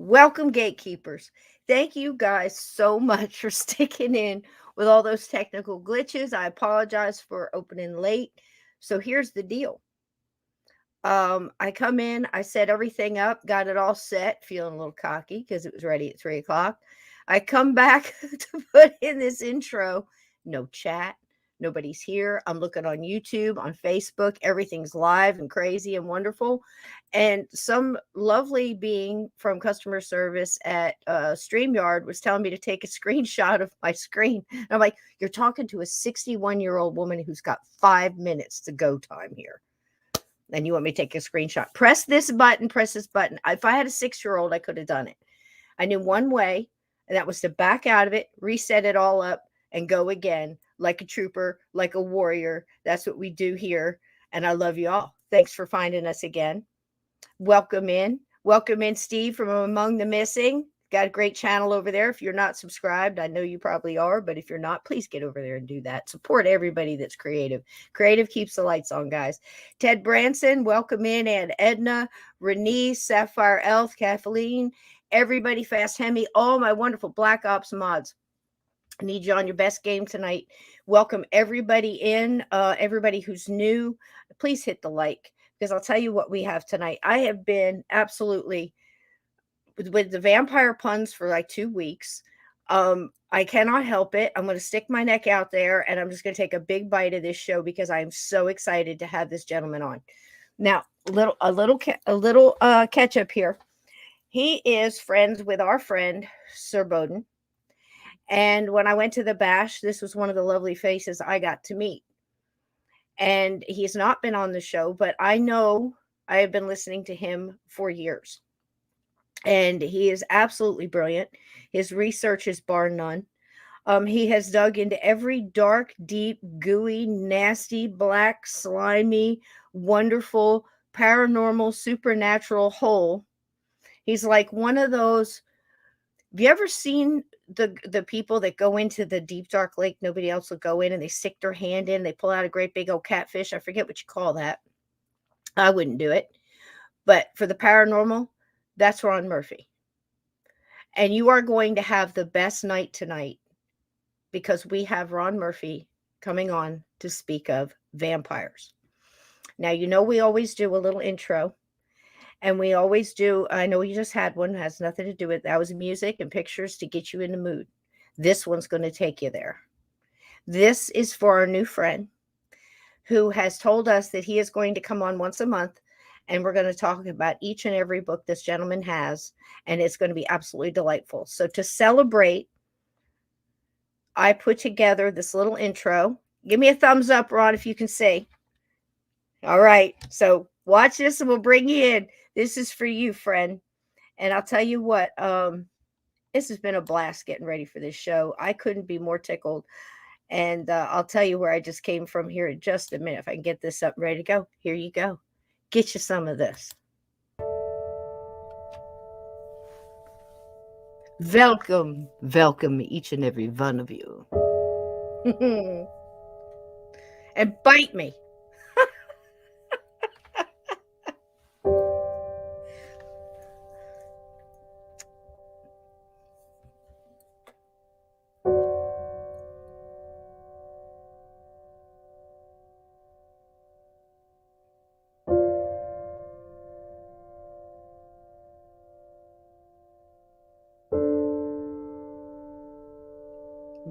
Welcome, gatekeepers. Thank you guys so much for sticking in with all those technical glitches. I apologize for opening late. So here's the deal. I come in, I set everything up, got it all set, feeling a little cocky because it was ready at 3 o'clock. I come back to put in this intro, no chat, nobody's here. I'm looking on YouTube, on Facebook, everything's live and crazy and wonderful. And some lovely being from customer service at StreamYard was telling me to take a screenshot of my screen. And I'm like, you're talking to a 61-year-old woman who's got 5 minutes to go time here, and you want me to take a screenshot. Press this button, press this button. If I had a 6-year-old, I could have done it. I knew one way, and that was to back out of it, reset it all up, and go again like a trooper, like a warrior. That's what we do here. And I love you all. Thanks for finding us again. Welcome in. Welcome in, Steve, from Among the Missing. Got a great channel over there. If you're not subscribed, I know you probably are, but if you're not, please get over there and do that. Support everybody that's creative. Creative keeps the lights on, guys. Ted Branson, welcome in, and Edna, Renee, Sapphire Elf, Kathleen, everybody, Fast Hemi, all my wonderful Black Ops mods. I need you on your best game tonight. Welcome everybody in, everybody who's new. Please hit the like, because I'll tell you what we have tonight. I have been absolutely with the vampire puns for like 2 weeks. I cannot help it. I'm going to stick my neck out there, and I'm just going to take a big bite of this show because I am so excited to have this gentleman on. Now, a little catch up here. He is friends with our friend Sir Bowden, and when I went to the bash, this was one of the lovely faces I got to meet. And he's not been on the show, but I know I have been listening to him for years. And he is absolutely brilliant. His research is bar none. He has dug into every dark, deep, gooey, nasty, black, slimy, wonderful, paranormal, supernatural hole. He's like one of those. Have you ever seen the people that go into the deep dark lake? Nobody else will go in, and they stick their hand in. They pull out a great big old catfish. I forget what you call that. I wouldn't do it. But for the paranormal, that's Ron Murphy. And you are going to have the best night tonight because we have Ron Murphy coming on to speak of vampires. Now, you know, we always do a little intro, and we always do. I know you just had one, has nothing to do with that. Was music and pictures to get you in the mood. This one's going to take you there. This is for our new friend who has told us that he is going to come on once a month, and we're going to talk about each and every book this gentleman has, and it's going to be absolutely delightful. So to celebrate, I put together this little intro. Give me a thumbs up, Ron, if you can see. All right. So watch this, and we'll bring you in. This is for you, friend. And I'll tell you what, this has been a blast getting ready for this show. I couldn't be more tickled. And I'll tell you where I just came from here in just a minute. If I can get this up and ready to go. Here you go. Get you some of this. Welcome, welcome, each and every one of you. And bite me.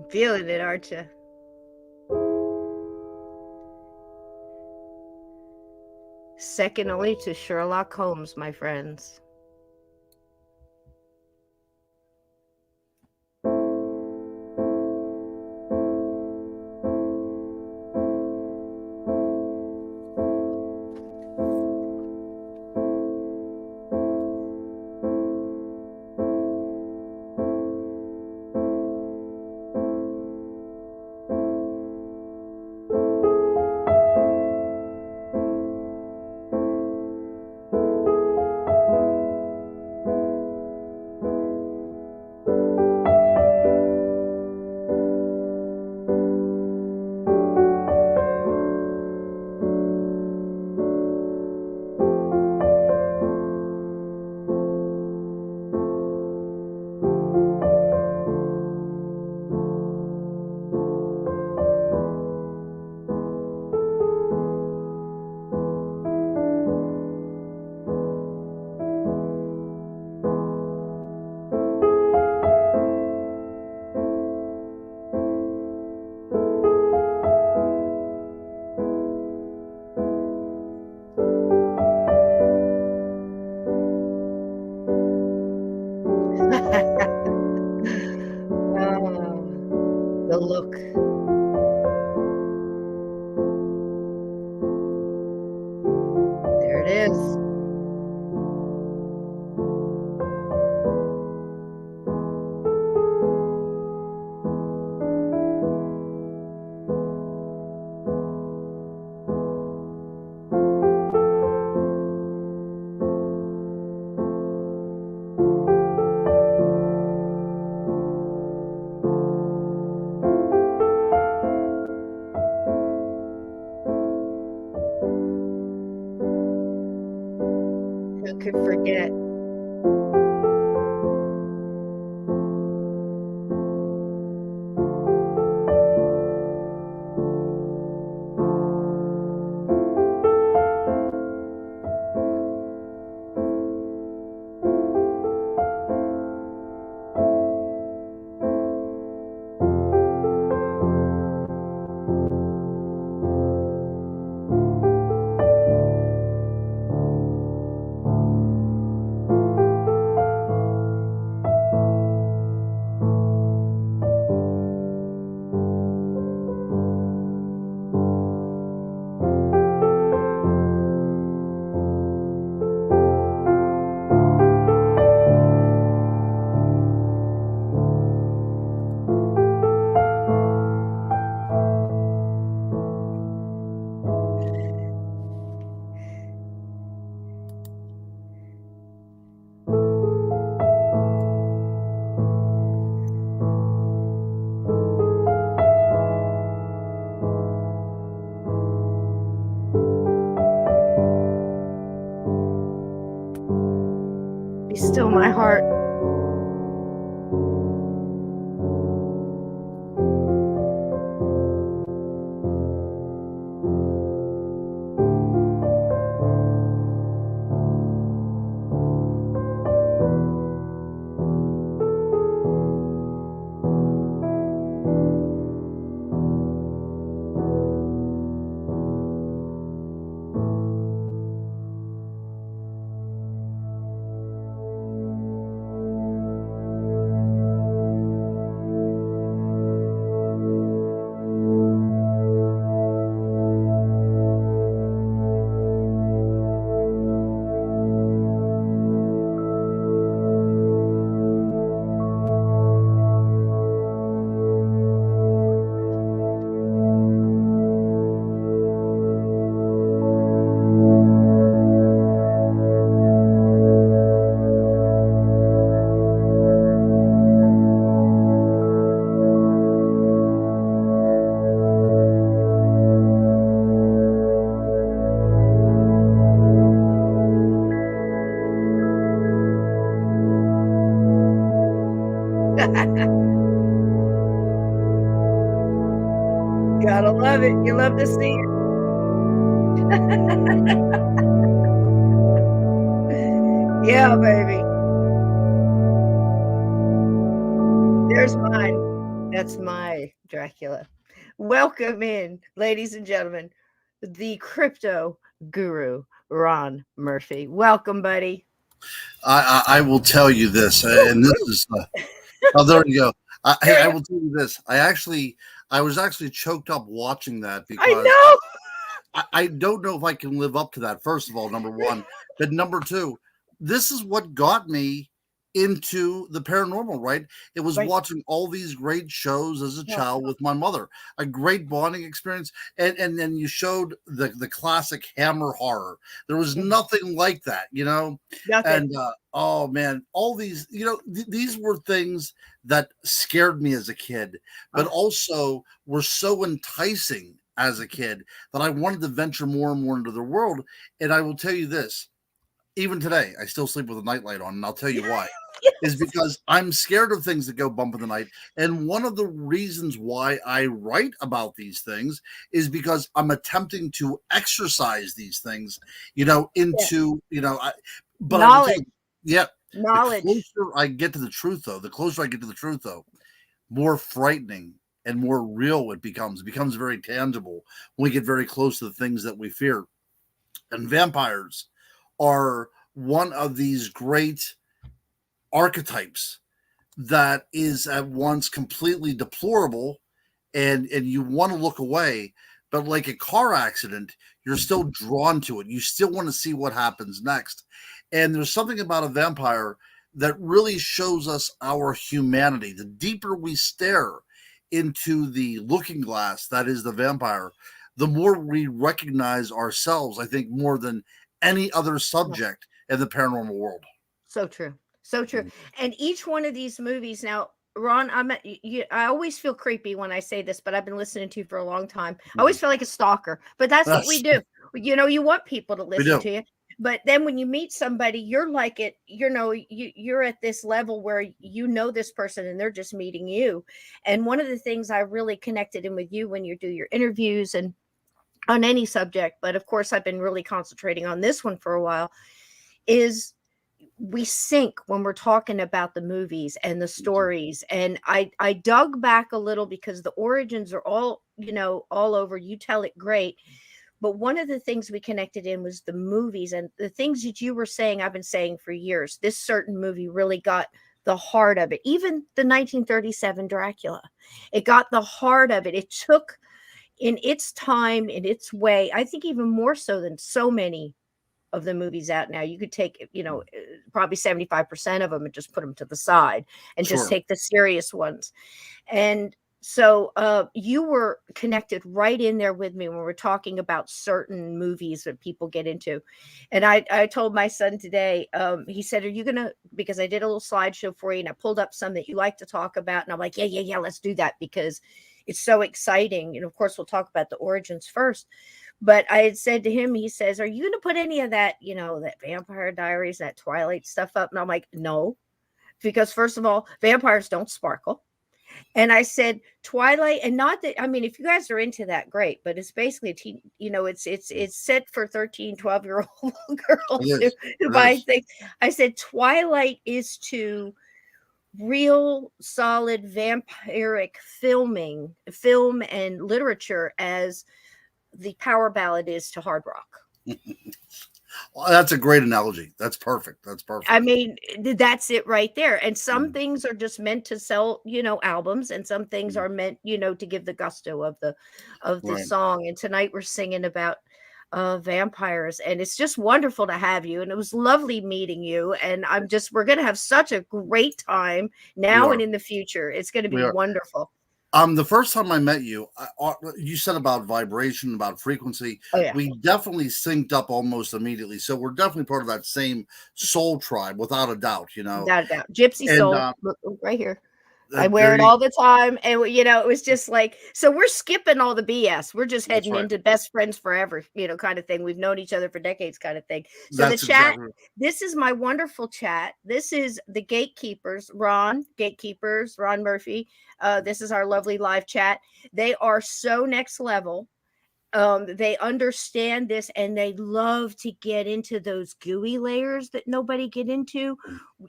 Feeling it, aren't you? Second only to Sherlock Holmes, my friends. is. Who could forget? Be still my heart. Gotta love it. You love to see it. Yeah, baby. There's mine. That's my Dracula. Welcome in, ladies and gentlemen, the crypto guru, Ron Murphy. Welcome, buddy. I will tell you this, Woo, and this woo. is oh, there you go. There I you go. will tell you this. I was actually choked up watching that I because know. I don't know if I can live up to that. First of all, number one, but number two, this is what got me into the paranormal. Right? It was Right. watching all these great shows as a Yeah. child with my mother, a great bonding experience, and then you showed the classic Hammer horror. There was Mhm. nothing like that, Nothing. and oh man, all these, these were things that scared me as a kid, but Ah, also were so enticing as a kid that I wanted to venture more and more into the world. And I will tell you this, even today, I still sleep with a nightlight on, and I'll tell you why. Is yes. because I'm scared of things that go bump in the night. And one of the reasons why I write about these things is because I'm attempting to exercise these things, Yeah. into, but I will tell Knowledge. you, yeah, the Knowledge. closer I get to the truth, though, more frightening and more real it becomes. It becomes very tangible when we get very close to the things that we fear. And vampires are one of these great archetypes that is at once completely deplorable and you want to look away, but like a car accident, you're still drawn to it. You still want to see what happens next. And there's something about a vampire that really shows us our humanity. The deeper we stare into the looking glass that is the vampire, the more we recognize ourselves, I think, more than any other subject in the paranormal world. So true. So true. And each one of these movies now, Ron, I always feel creepy when I say this, but I've been listening to you for a long time. I always feel like a stalker, but that's what we do. You want people to listen to you. But then when you meet somebody, you're like it, you're at this level where you know this person and they're just meeting you. And one of the things I really connected in with you when you do your interviews and on any subject, but of course I've been really concentrating on this one for a while, is we sync when we're talking about the movies and the stories. And I dug back a little because the origins are all over. You tell it great. But one of the things we connected in was the movies, and the things that you were saying, I've been saying for years. This certain movie really got the heart of it. Even the 1937 Dracula, it got the heart of it. It took in its time, in its way, I think even more so than so many of the movies out now. You could take, probably 75% of them and just put them to the side and just take the serious ones. And so you were connected right in there with me when we're talking about certain movies that people get into. And I told my son today, he said, are you going to, because I did a little slideshow for you and I pulled up some that you like to talk about. And I'm like, yeah, let's do that because it's so exciting. And of course, we'll talk about the origins first. But I had said to him, he says, are you going to put any of that, that Vampire Diaries, that Twilight stuff up? And I'm like, no, because first of all, vampires don't sparkle. And I said, Twilight, and not that, I mean, if you guys are into that, great, but it's basically, it's set for 13, 12-year-old girls who buy things. I said, Twilight is to real solid vampiric film and literature as the power ballad is to hard rock. Well, that's a great analogy. That's perfect. I mean, that's it right there. And some things are just meant to sell, albums, and some things are meant, to give the gusto of the song. And tonight we're singing about vampires, and it's just wonderful to have you. And it was lovely meeting you. And we're going to have such a great time now and in the future. It's going to be wonderful. The first time I met you, you said about vibration, about frequency. Oh, yeah. We definitely synced up almost immediately. So we're definitely part of that same soul tribe, without a doubt. Without a doubt, Gypsy soul, right here. I wear it all the time, and it was just like, so we're skipping all the BS. We're just heading into best friends forever, kind of thing. We've known each other for decades, kind of thing. So the chat, this is my wonderful chat. This is the gatekeepers, Ron Murphy. This is our lovely live chat. They are so next level. They understand this, and they love to get into those gooey layers that nobody get into.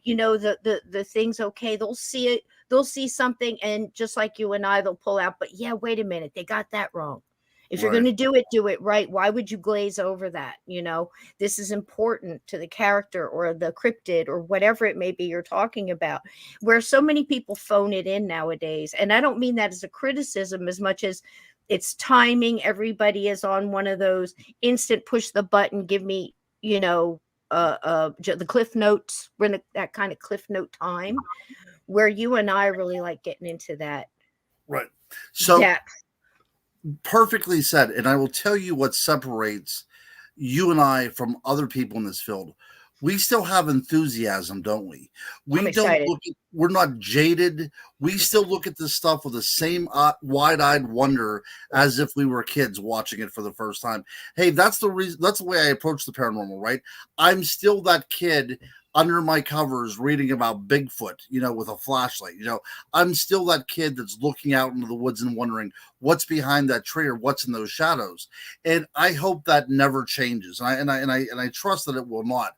The things. Okay, they'll see it. They'll see something, and just like you and I, they'll pull out. But yeah, wait a minute, they got that wrong. If you're going to do it right. Why would you glaze over that? This is important to the character or the cryptid or whatever it may be you're talking about, where so many people phone it in nowadays. And I don't mean that as a criticism as much as it's timing. Everybody is on one of those instant push the button, give me, the Cliff Notes. We're in that kind of Cliff Note time where you and I really like getting into that. Right. So depth. Perfectly said. And I will tell you what separates you and I from other people in this field. We still have enthusiasm, don't we? We're not jaded. We still look at this stuff with the same wide-eyed wonder as if we were kids watching it for the first time. Hey, that's the reason. That's the way I approach the paranormal, right? I'm still that kid under my covers reading about Bigfoot, with a flashlight. I'm still that kid that's looking out into the woods and wondering what's behind that tree or what's in those shadows. And I hope that never changes. And I trust that it will not.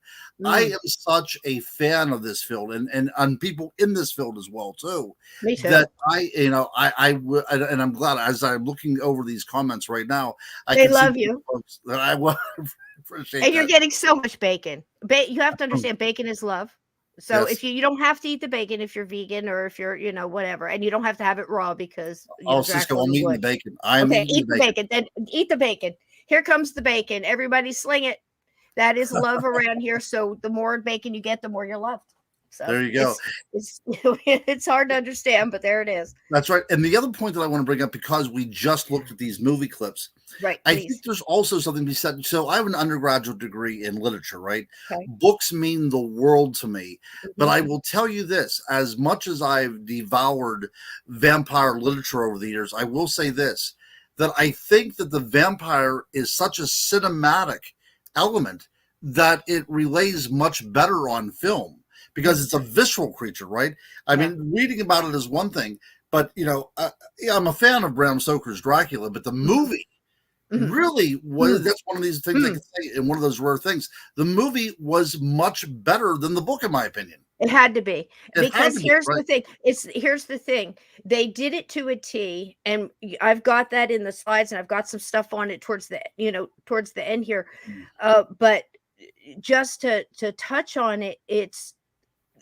I am such a fan of this field and people in this field as well too. Me too. That and I'm glad as I'm looking over these comments right now. They love you. That I will appreciate. And you're getting so much bacon. You have to understand, bacon is love. So Yes. if you don't have to eat the bacon if you're vegan or if you're, whatever, and you don't have to have it raw because, Oh, Cisco, Dracula I'm eating the would. bacon. I'm Okay, eating the eat the bacon. bacon. Then eat the bacon. Here comes the bacon. Everybody sling it. That is love around here. So the more bacon you get, the more you're loved. So There you go. it's it's hard to understand, but there it is. That's right. And the other point that I want to bring up, because we just looked at these movie clips, Right, I think please. there's also something to be said. So I have an undergraduate degree in literature, right? Okay. Books mean the world to me. But Mhm. I will tell you this, as much as I've devoured vampire literature over the years, I will say this, that I think that the vampire is such a cinematic element that it relays much better on film because it's a visceral creature, right? I Yeah. mean, reading about it is one thing, but yeah, I'm a fan of Bram Stoker's Dracula, but the Mhm. movie Mhm. really was, Mm. that's one of these things I Mm. can say, and one of those rare things. The movie was much better than the book, in my opinion. It had to be, It had because to be, here's right? the thing. Here's the thing. They did it to a T, and I've got that in the slides, and I've got some stuff on it towards the end here. Mm. But just to touch on it, it's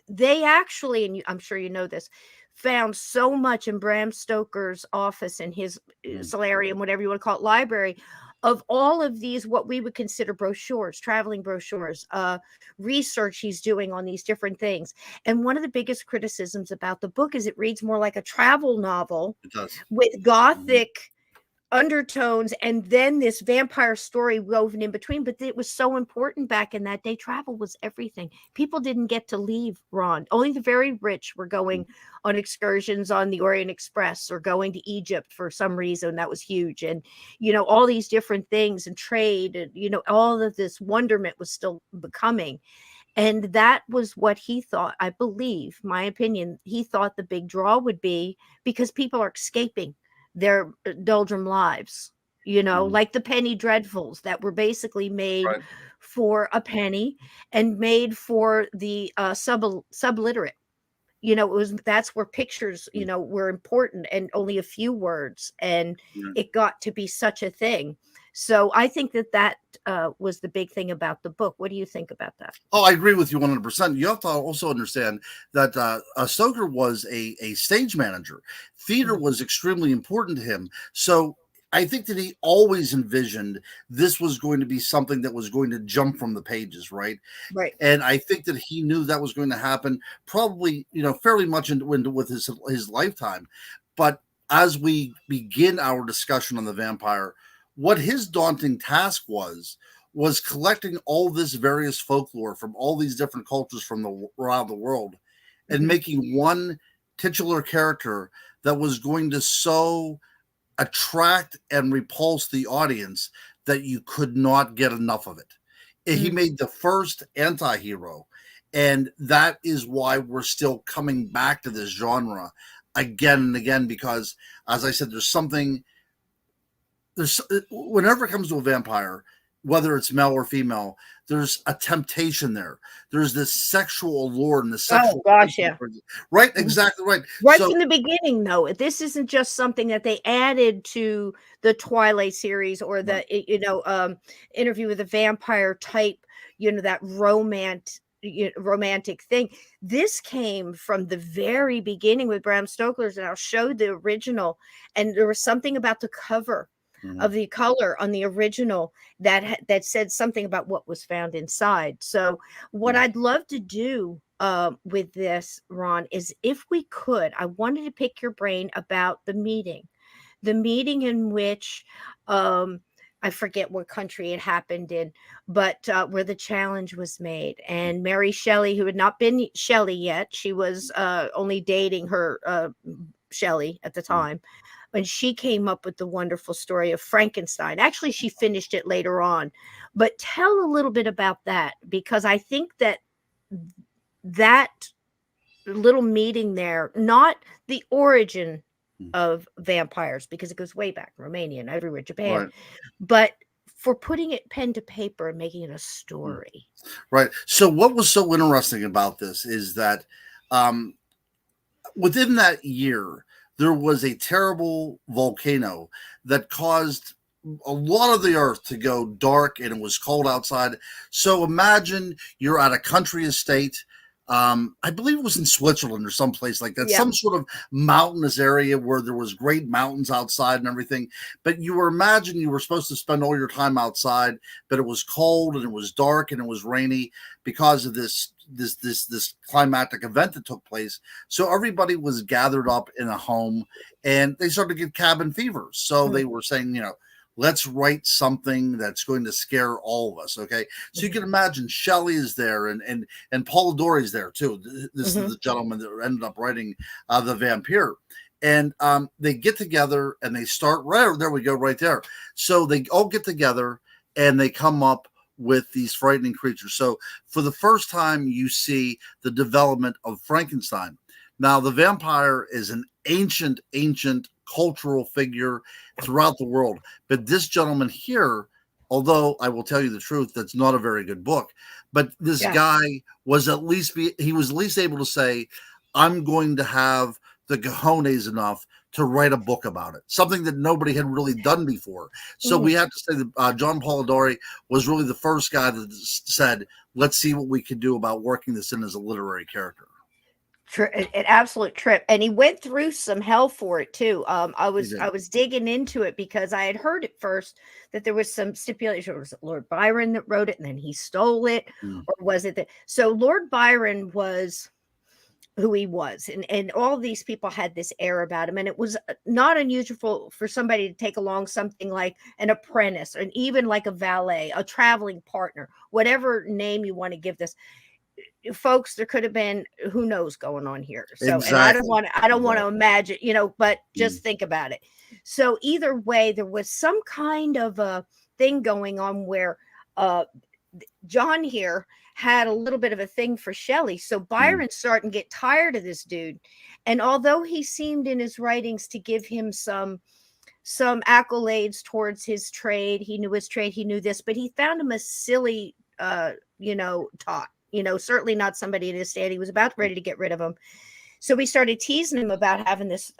they actually, and I'm sure you know this, found so much in Bram Stoker's office and his Mm. solarium, whatever you want to call it, library, of all of these, what we would consider brochures, traveling brochures, research he's doing on these different things. And one of the biggest criticisms about the book is it reads more like a travel novel It does. with Mhm. gothic undertones and then this vampire story woven in between. But it was so important back in that day. Travel was everything. People didn't get to leave, Ron. Only the very rich were going on excursions on the Orient Express or going to Egypt for some reason. That was huge. And all these different things and trade, and all of this wonderment was still becoming. And that was what he thought, I believe, my opinion, he thought the big draw would be, because people are escaping their doldrum lives, Mhm. like the penny dreadfuls that were basically made Right. for a penny and made for the subliterate. It was, that's where pictures, Mm. were important and only a few words, and Yeah. it got to be such a thing. So I think that was the big thing about the book. What do you think about that? Oh, I agree with you 100%. You have to also understand that Stoker was a stage manager. Theater Mhm. was extremely important to him. So I think that he always envisioned this was going to be something that was going to jump from the pages, right? Right. And I think that he knew that was going to happen, probably, fairly much into with his lifetime. But as we begin our discussion on the vampire, what his daunting task was collecting all this various folklore from all these different cultures from around the world and Mhm. making one titular character that was going to so attract and repulse the audience that you could not get enough of it. He Mm. made the first anti-hero, and that is why we're still coming back to this genre again and again, because as I said, there's whenever it comes to a vampire, whether it's male or female, there's a temptation there. There's this sexual allure and the Oh sexual gosh, yeah. right, Mhm. exactly right. Right So from the beginning, though, this isn't just something that they added to the Twilight series or right, the Interview with a Vampire type, that romantic thing. This came from the very beginning with Bram Stoker's, and I'll show the original. And there was something about the cover mhm, of the color on the original that said something about what was found inside. So what mhm, I'd love to do with this, Ron, is if we could, I wanted to pick your brain about the meeting in which I forget what country it happened in, but where the challenge was made. And Mary Shelley, who had not been Shelley yet, she was only dating her Shelley at the mhm. time, and she came up with the wonderful story of Frankenstein. Actually, she finished it later on. But tell a little bit about that, because I think that little meeting there, not the origin Mhm. of vampires, because it goes way back, Romania and everywhere, Japan, Right. but for putting it pen to paper and making it a Mhm. story. Right. So what was so interesting about this is that um, within that year, there was a terrible volcano that caused a lot of the earth to go dark, and it was cold outside. So imagine you're at a country estate. I believe it was in Switzerland or someplace like that, Yeah. some sort of mountainous area where there was great mountains outside and everything. But you were imagine you were supposed to spend all your time outside, but it was cold and it was dark and it was rainy because of this climatic event that took place. So everybody was gathered up in a home and they started to get cabin fever. So they were saying, let's write something that's going to scare all of us. Okay. So you can imagine Shelley is there and Polidori's there too. This is the gentleman that ended up writing The Vampire. And they get together and they start there we go right there. So they all get together and they come up with these frightening creatures. So for the first time, you see the development of Frankenstein. Now, the vampire is an ancient cultural figure throughout the world. But this gentleman here, although I will tell you the truth, that's not a very good book. But this guy was at least able to say, I'm going to have the cojones enough to write a book about it, something that nobody had really done before. So we have to say that John Polidori was really the first guy that said, let's see what we can do about working this in as a literary character. An absolute trip, and he went through some hell for it too. I was digging into it because I had heard at first that there was some stipulation. Was it Lord Byron that wrote it and then he stole it, or was it that? So Lord Byron was who he was, and all these people had this air about him, and it was not unusual for somebody to take along something like an apprentice, or even like a valet, a traveling partner, whatever name you want to give this. Folks, there could have been who knows going on here. So and I don't want to imagine, but just think about it. So either way, there was some kind of a thing going on where John here had a little bit of a thing for Shelley. So Byron's starting to get tired of this dude. And although he seemed in his writings to give him some accolades towards his trade, he knew his trade, he knew this, but he found him a silly tot. Certainly not somebody in his stand. He was about ready to get rid of him. So we started teasing him about having this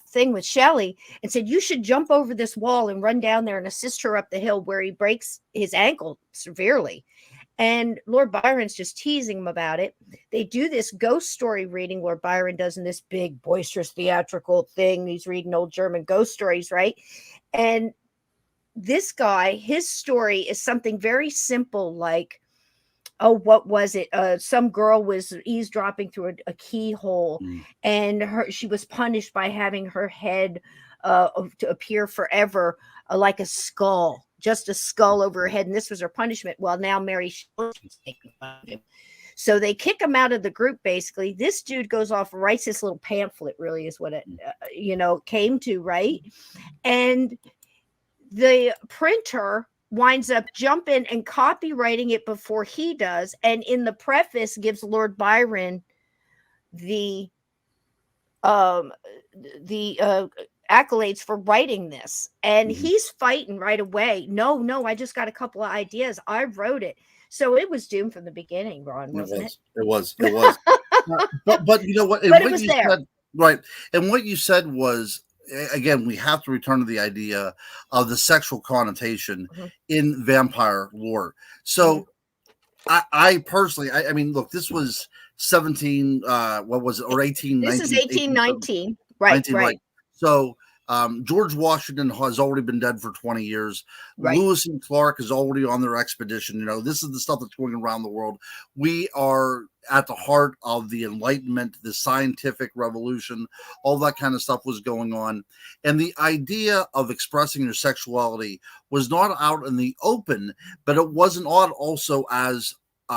thing with Shelley and said, you should jump over this wall and run down there and assist her up the hill where he breaks his ankle severely. And Lord Byron's just teasing him about it. They do this ghost story reading Lord Byron does in this big, boisterous, theatrical thing. He's reading old German ghost stories, right? And this guy, his story is something very simple like, what was it? Some girl was eavesdropping through a keyhole, and she was punished by having her head to appear forever like a skull, just a skull over her head. And this was her punishment. Well, now Mary Shelley's making fun of him. So they kick him out of the group, basically. This dude goes off, writes this little pamphlet, really is what it, came to, right? And the printer winds up jumping and copywriting it before he does, and in the preface gives Lord Byron the accolades for writing this, and he's fighting right away. No, I just got a couple of ideas. I wrote it. So it was doomed from the beginning, Ron, wasn't it? It was. But you know what? But it was there. Said, right. And what you said was, again, we have to return to the idea of the sexual connotation in vampire lore. So I personally, I mean, look, this was 17, what was it, or 18, This 19, is 1819. Right, 19, right. So George Washington has already been dead for 20 years. Right. Lewis and Clark is already on their expedition. This is the stuff that's going around the world. We are at the heart of the Enlightenment, the scientific revolution, all that kind of stuff was going on. And the idea of expressing your sexuality was not out in the open, but it wasn't also as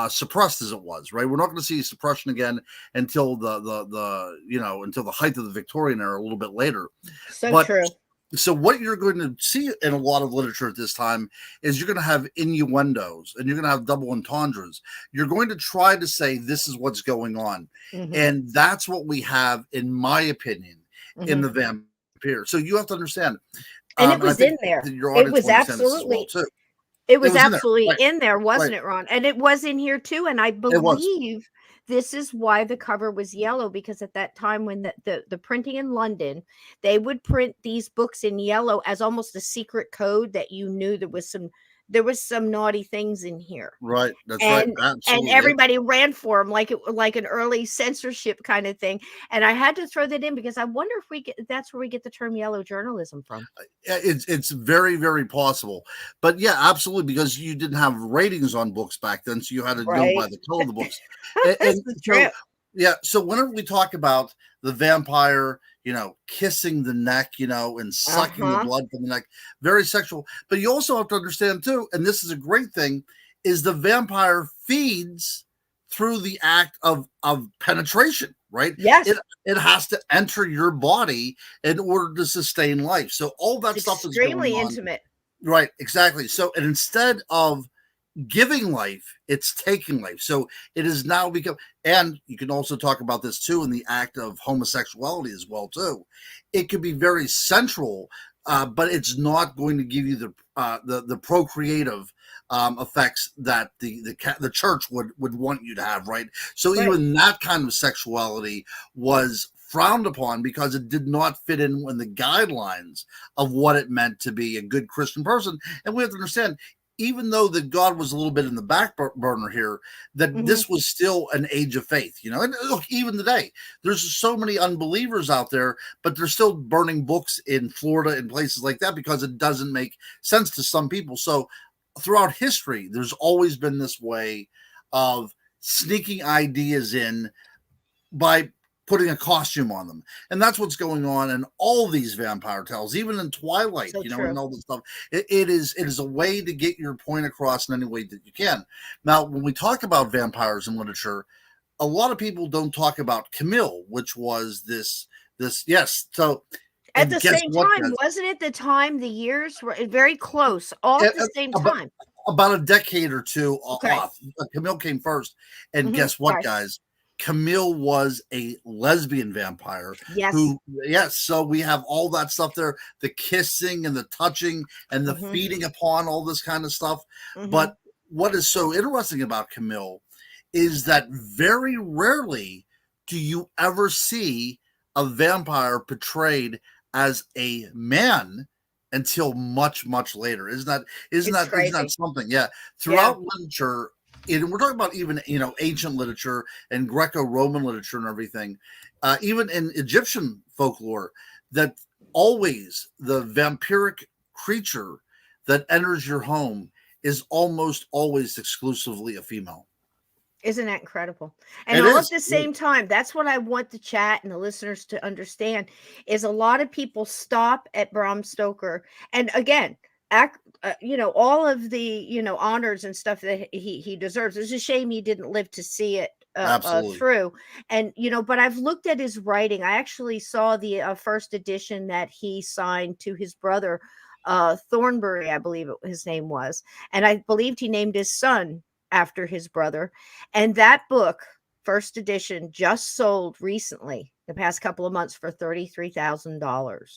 suppressed as it was, right? We're not going to see suppression again until until the height of the Victorian era, a little bit later. True. So what you're going to see in a lot of literature at this time is you're going to have innuendos and you're going to have double entendres. You're going to try to say this is what's going on. And that's what we have, in my opinion, in the vampire. So you have to understand. And it was in there. It was absolutely too. It was absolutely in there, wasn't it, Ron? And it was in here too. And I believe this is why the cover was yellow, because at that time when the printing in London, they would print these books in yellow as almost a secret code that you knew there was there was some naughty things in here. Right. That's right. And Absolutely. Yep. everybody ran for him like it like an early censorship kind of thing. And I had to throw that in because I wonder if we get that's where we get the term yellow journalism from. It's very, very possible. But yeah, absolutely, because you didn't have ratings on books back then, so you had to know by Right. the color of the books. That's And the so trip. yeah, so whenever we talk about the vampire, kissing the neck, and sucking the Uh-huh. blood from the neck, very sexual. But you also have to understand too, and this is a great thing, is the vampire feeds through the act of penetration, right? It Yes. it has to enter your body in order to sustain life. So all It's that stuff is going extremely on. intimate. Right, exactly. So and instead of giving life, it's taking life. So it has now become, and you can also talk about this too in the act of homosexuality as well too. It could be very central, but it's not going to give you the procreative effects that the church would want you to have, right? So Right. even that kind of sexuality was frowned upon because it did not fit in the guidelines of what it meant to be a good Christian person. And we have to understand, even though that God was a little bit in the back burner here, that Mhm. this was still an age of faith, And look, even today, there's so many unbelievers out there, but they're still burning books in Florida and places like that because it doesn't make sense to some people. So throughout history, there's always been this way of sneaking ideas in by putting a costume on them. And that's what's going on in all these vampire tales, even in Twilight, So and true. all this stuff. It is a way to get your point across in any way that you can. Now, when we talk about vampires in literature, a lot of people don't talk about Camille, which was this yes. So At and the guess same what, time, guys? wasn't it the time, the years were very close, all at the same About time? about a decade or two Okay. off. Camille came first, and Mhm. guess what, Right. guys? Camille was a lesbian vampire Yes. who, yes, so we have all that stuff there, the kissing and the touching and the Mhm. feeding upon all this kind of stuff. Mhm. But what is so interesting about Camille is that very rarely do you ever see a vampire portrayed as a man until much, much later. It's Isn't that crazy. something? Yeah. Yeah. Throughout literature, and we're talking about even ancient literature and Greco-Roman literature and everything, even in Egyptian folklore, that always the vampiric creature that enters your home is almost always exclusively a female. Isn't that incredible? And It all at is. the same time, that's what I want the chat and the listeners to understand is a lot of people stop at Bram Stoker. And again, all of the, honors and stuff that he deserves. It's a shame he didn't live to see it Absolutely. through. And, but I've looked at his writing. I actually saw the first edition that he signed to his brother, Thornbury, I believe his name was. And I believed he named his son after his brother. And that book, first edition, just sold recently, the past couple of months for $33,000. You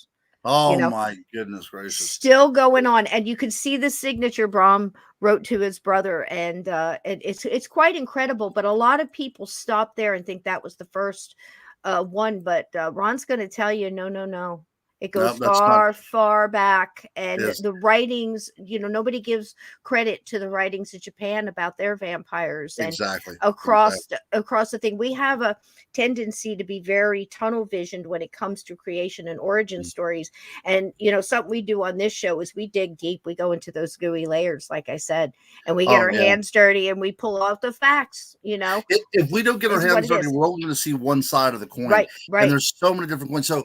Oh know, my goodness gracious. still going on, and you can see the signature Brom wrote to his brother, and it's quite incredible. But a lot of people stop there and think that was the first one, but Ron's going to tell you, no, no, no. It No, goes that's not. far, far back, and Yes, the writings. Nobody gives credit to the writings of Japan about their vampires, and exactly. across Exactly. across the thing, we have a tendency to be very tunnel visioned when it comes to creation and origin stories. And something we do on this show is we dig deep. We go into those gooey layers, like I said, and we get Oh our yeah. hands dirty and we pull out the facts. If we don't get our Is what hands it dirty, is. we're only going to see one side of the coin, Right, and right. there's so many different coins. So,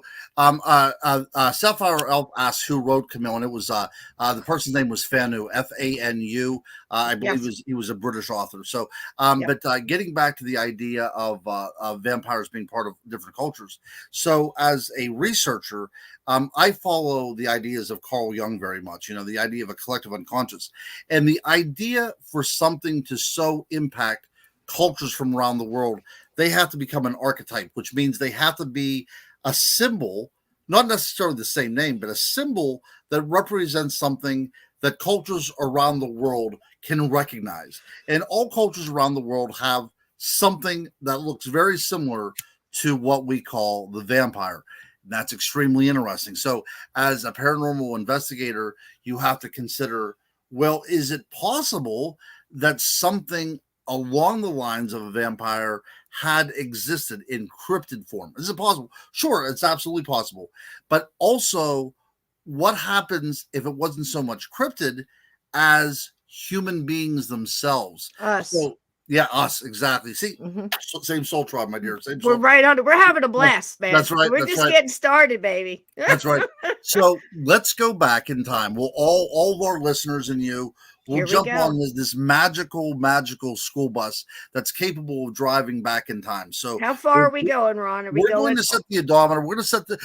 Sapphire Elf asks who wrote Camille, and it was the person's name was Fanu, Fanu. I believe Yes. he was a British author. So, Yep. but getting back to the idea of vampires being part of different cultures. So, as a researcher, I follow the ideas of Carl Jung very much. The idea of a collective unconscious, and the idea for something to so impact cultures from around the world, they have to become an archetype, which means they have to be a symbol, not necessarily the same name, but a symbol that represents something that cultures around the world can recognize. And all cultures around the world have something that looks very similar to what we call the vampire. And that's extremely interesting. So, as a paranormal investigator, you have to consider Well, is it possible that something along the lines of a vampire had existed in cryptid form? Is it possible? Sure, it's absolutely possible. But also, what happens if it wasn't so much cryptid as human beings themselves? Us. So, yeah, us, exactly. See, Hmm. same soul tribe, my dear. Same We're soul. right on it. We're having a blast, man. That's right. We're That's just right. getting started, baby. That's right. So let's go back in time. We'll all of our listeners and you will Here we jump go. on this magical school bus that's capable of driving back in time. So How far are we going, Ron? Are we we're going going? to set the odometer. We'll set the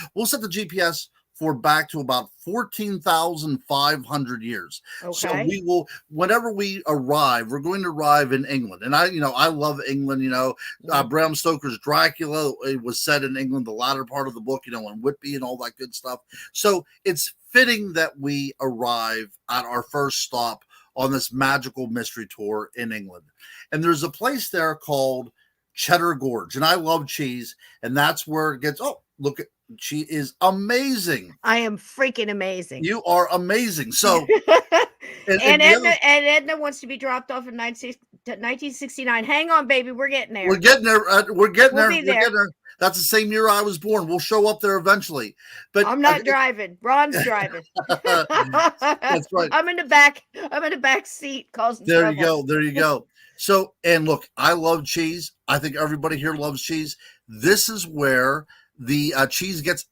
GPS for back to about 14,500 years. So Okay. we will, whenever we arrive, we're going to arrive in England. And I love England. Mhm. Bram Stoker's Dracula, it was set in England, the latter part of the book, and Whitby and all that good stuff. So it's fitting that we arrive at our first stop on this magical mystery tour in England. And there's a place there called Cheddar Gorge. And I love cheese. And that's where it gets, oh, look at, she is amazing. I am freaking amazing. You are amazing. So, and and the other, Edna wants to be dropped off in 1969. Hang on, baby. We're getting there. we're getting there. We're getting We'll there. be We're there. getting there. That's the same year I was born. We'll show up there eventually. But I'm not driving. Ron's driving. that's right. I'm in the back. I'm in the back seat causing There trouble. you go. There you go. So, and look, I love cheese. I think everybody here loves cheese. This is where the cheese gets.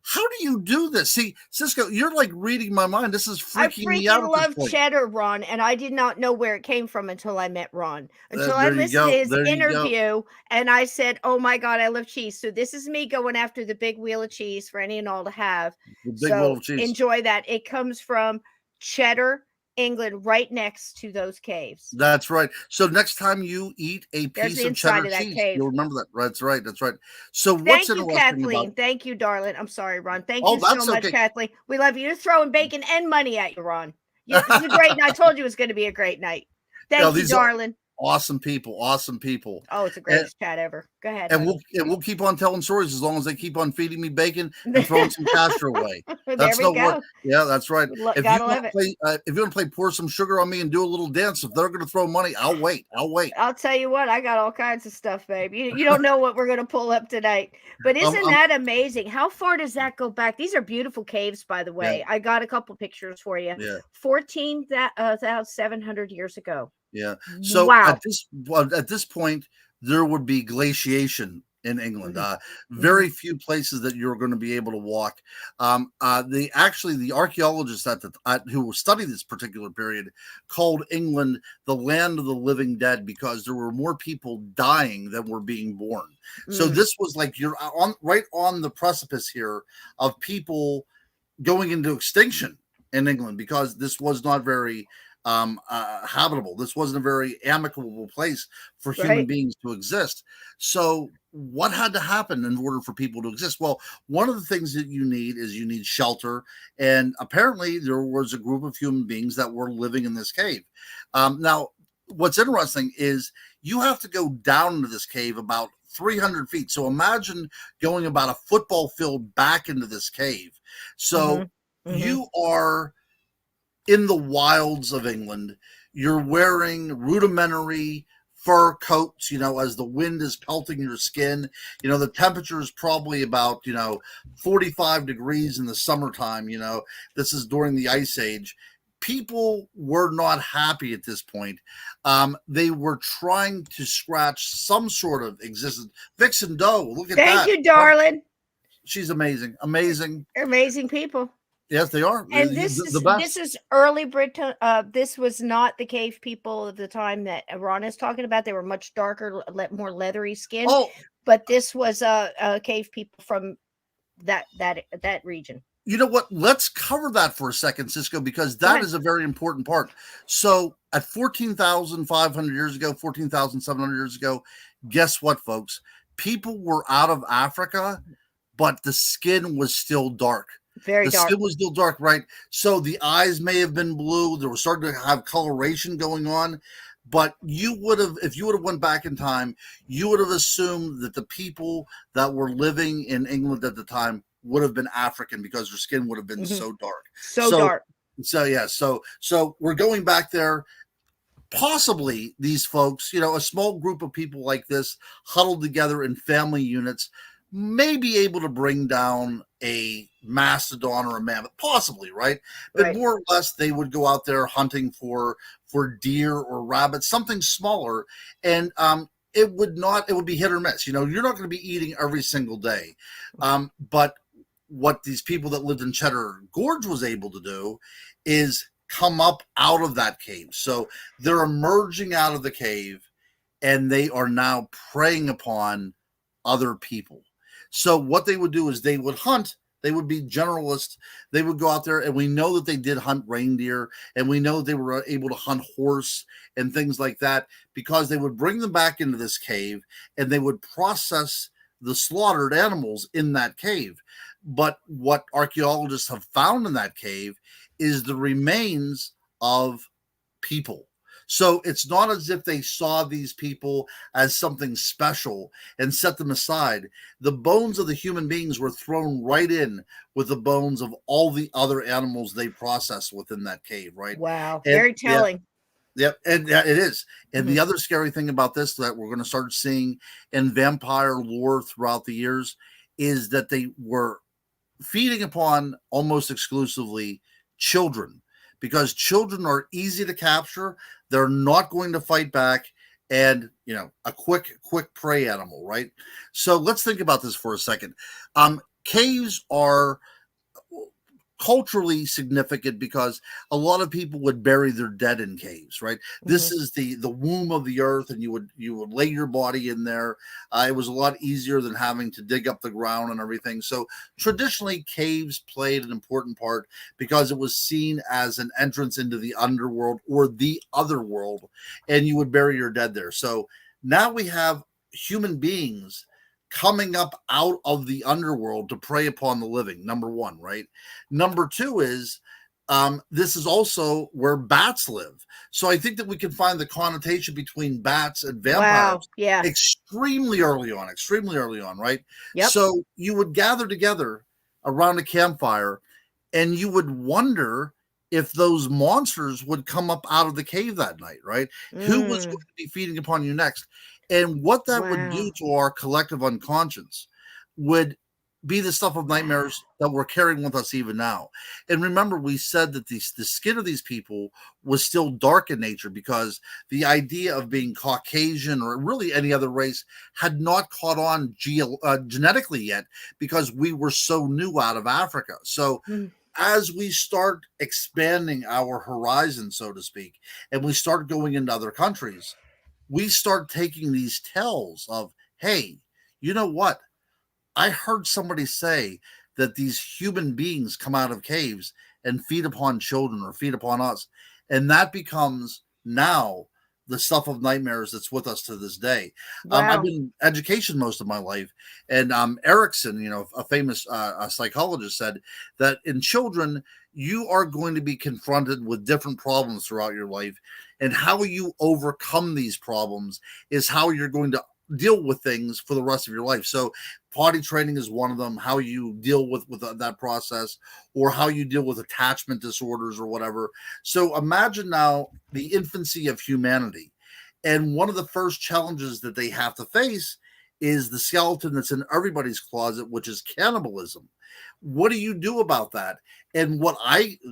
How do you do this? See, Cisco, you're like reading my mind. This is I freaking me out freaking at this love point. cheddar, Ron, and I did not know where it came from until I met Ron. Until I There you listened to go. his There you go. interview, and I said, "Oh my God, I love cheese." So this is me going after the big wheel of cheese for any and all to have. The big wheel So of cheese. enjoy that. It comes from Cheddar, England, right next to those caves. That's right. So next time you eat a There's piece the of inside cheddar of that cheese, cave. you'll remember that. That's right. That's right. So what's Thank you, interesting Kathleen. about? Thank you, darling. I'm sorry, Ron. Thank Oh, you so that's much, okay. Kathleen. We love you. You're throwing bacon and money at you, Ron. This is a great night. I told you it was going to be a great night. Thank you, These are darling. awesome people. Awesome people. Oh, it's the And, greatest chat ever. Go ahead, and honey. we'll keep on telling stories as long as they keep on feeding me bacon and throwing some cash your way. There That's we no work. go. Yeah, that's right. Gotta love it. If you want to play pour some sugar on me and do a little dance, if they're going to throw money, I'll wait. I'll wait. I'll tell you what, I got all kinds of stuff, babe. You don't know what we're going to pull up tonight. But isn't that amazing? How far does that go back? These are beautiful caves, by the way. Yeah. I got a couple pictures for you. Yeah. 14,700 years ago. Yeah. So wow. At this point, there would be glaciation in England. Mm-hmm. Very few places that you're going to be able to walk. The archaeologists who study this particular period called England the land of the living dead because there were more people dying than were being born. So this was like you're right on the precipice here of people going into extinction in England because this was not very habitable. This wasn't a very amicable place for human beings to exist. So what had to happen in order for people to exist? Well, one of the things that you need shelter. And apparently there was a group of human beings that were living in this cave. Now, what's interesting is you have to go down into this cave about 300 feet. So imagine going about a football field back into this cave. So you are in the wilds of England. You're wearing rudimentary fur coats, as the wind is pelting your skin. The temperature is probably about, 45 degrees in the summertime. This is during the Ice Age. People were not happy at this point. They were trying to scratch some sort of existence. Vixen Doe, look at that. Thank you, darling. She's amazing. Amazing. They're amazing people. Yes, they are. And this is early Britain. This was not the cave people of the time that Ron is talking about. They were much darker, more leathery skin. Oh, but this was cave people from that region. You know what? Let's cover that for a second, Cisco, because that is a very important part. So at 14,500 years ago, 14,700 years ago, guess what, folks? People were out of Africa, but the skin was still dark. Very dark. The skin was still dark, right? So the eyes may have been blue. They were starting to have coloration going on. But you would have, if you would have went back in time, you would have assumed that the people that were living in England at the time would have been African because their skin would have been so dark. So dark. So yeah, so we're going back there. Possibly these folks, a small group of people like this huddled together in family units may be able to bring down a mastodon or a mammoth, possibly, right? But Right. more or less, they would go out there hunting for deer or rabbits, something smaller, and it would be hit or miss. You're not going to be eating every single day, but what these people that lived in Cheddar Gorge was able to do is come up out of that cave. So they're emerging out of the cave and they are now preying upon other people. So what they would do is they would hunt. They would be generalists. They would go out there, and we know that they did hunt reindeer, and we know they were able to hunt horse and things like that because they would bring them back into this cave and they would process the slaughtered animals in that cave. But what archaeologists have found in that cave is the remains of people. So it's not as if they saw these people as something special and set them aside. The bones of the human beings were thrown right in with the bones of all the other animals they processed within that cave, right? Wow. And Very yeah, telling. yep, and yeah, it is. And Mhm. the other scary thing about this that we're going to start seeing in vampire lore throughout the years is that they were feeding upon almost exclusively children because children are easy to capture. They're not going to fight back, and a quick prey animal, right? So let's think about this for a second. Caves are culturally significant because a lot of people would bury their dead in caves, right? This Mhm. is the womb of the earth, and you would lay your body in there. It was a lot easier than having to dig up the ground and everything. So traditionally caves played an important part because it was seen as an entrance into the underworld or the other world, and you would bury your dead there. So now we have human beings coming up out of the underworld to prey upon the living. Number one, right? Number two is this is also where bats live. So I think that we can find the connotation between bats and Wow. vampires Yeah. extremely early on, right? Yep. So you would gather together around a campfire and you would wonder if those monsters would come up out of the cave that night, right? Who was going Mm. to be feeding upon you next? And what that would do Wow. to our collective unconscious would be the stuff of Wow. nightmares that we're carrying with us even now. And remember, we said that the skin of these people was still dark in nature because the idea of being Caucasian or really any other race had not caught on genetically yet because we were so new out of Africa. So Mm. as we start expanding our horizon, so to speak, and we start going into other countries, we start taking these tells of, hey, you know what? I heard somebody say that these human beings come out of caves and feed upon children or feed upon us. And that becomes now the stuff of nightmares that's with us to this day. I've Wow. been in education most of my life. And Erickson, a famous a psychologist, said that in children, you are going to be confronted with different problems throughout your life. And how you overcome these problems is how you're going to deal with things for the rest of your life. So potty training is one of them, how you deal with that process or how you deal with attachment disorders or whatever. So imagine now the infancy of humanity, and one of the first challenges that they have to face is the skeleton that's in everybody's closet, which is cannibalism. What do you do about that? And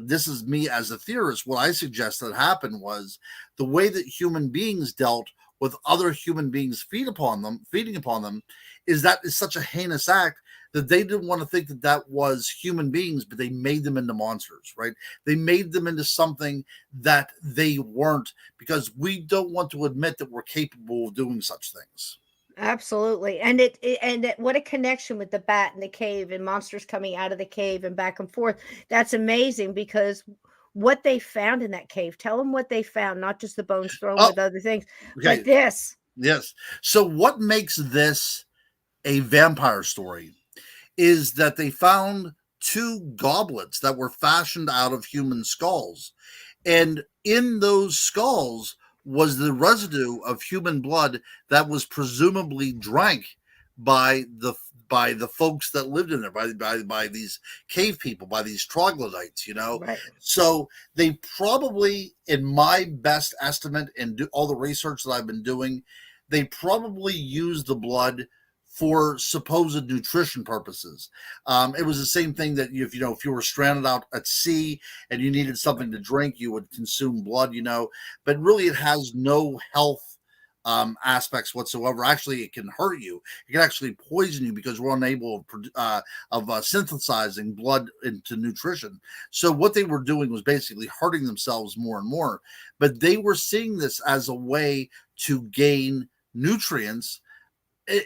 this is me as a theorist, what I suggest that happened was the way that human beings dealt with other human beings feeding upon them, is that is such a heinous act that they didn't want to think that that was human beings, but they made them into monsters, right? They made them into something that they weren't because we don't want to admit that we're capable of doing such things. Absolutely. What a connection with the bat in the cave and monsters coming out of the cave and back and forth. That's amazing because what they found in that cave. Tell them what they found, not just the bones thrown Oh, with other things, but okay. this. Yes. So, what makes this a vampire story is that they found two goblets that were fashioned out of human skulls. And in those skulls was the residue of human blood that was presumably drank by by the folks that lived in there, by these cave people, by these troglodytes, Right. So they probably, in my best estimate and all the research that I've been doing, they probably used the blood for supposed nutrition purposes. It was the same thing that if you were stranded out at sea and you needed something to drink, you would consume blood, but really it has no health aspects whatsoever. Actually, it can hurt you. It can actually poison you because we're unable of synthesizing blood into nutrition. So what they were doing was basically hurting themselves more and more. But they were seeing this as a way to gain nutrients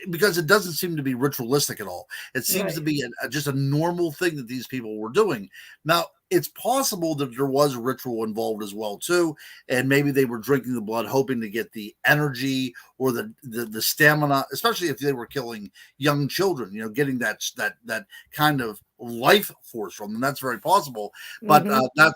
because it doesn't seem to be ritualistic at all. It seems to be just a normal thing that these people were doing. Now, it's possible that there was a ritual involved as well too, and maybe they were drinking the blood hoping to get the energy or the stamina, especially if they were killing young children, getting that kind of life force from them. That's very possible, but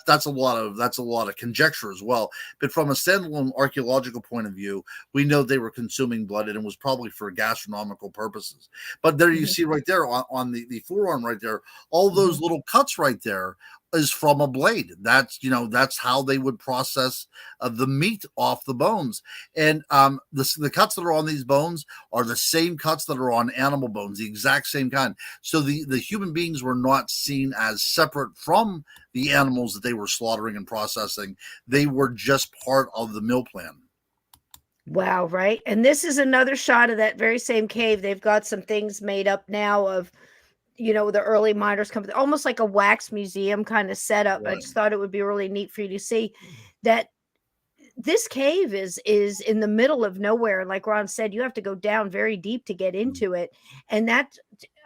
that's a lot of conjecture as well. But from a standalone archaeological point of view, we know they were consuming blood, and it was probably for gastronomical purposes. But there you see right there on the forearm right there, all those little cuts right there is from a blade. That's how they would process the meat off the bones. And the cuts that are on these bones are the same cuts that are on animal bones, the exact same kind. So the human beings were not seen as separate from the animals that they were slaughtering and processing. They were just part of the meal plan. Wow, right? And this is another shot of that very same cave. They've got some things made up now of the early miners come, almost like a wax museum kind of setup. Right. I just thought it would be really neat for you to see that this cave is in the middle of nowhere. Like Ron said, you have to go down very deep to get into it. And that,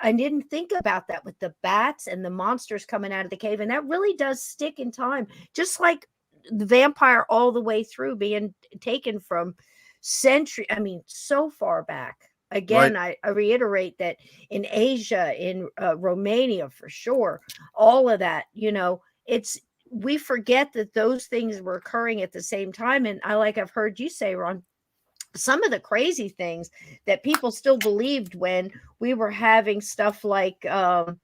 I didn't think about that with the bats and the monsters coming out of the cave. And that really does stick in time, just like the vampire all the way through being taken from so far back. Again, Right. I reiterate that in Asia, in Romania, for sure, all of that, we forget that those things were occurring at the same time. And I've heard you say, Ron, some of the crazy things that people still believed when we were having stuff like, and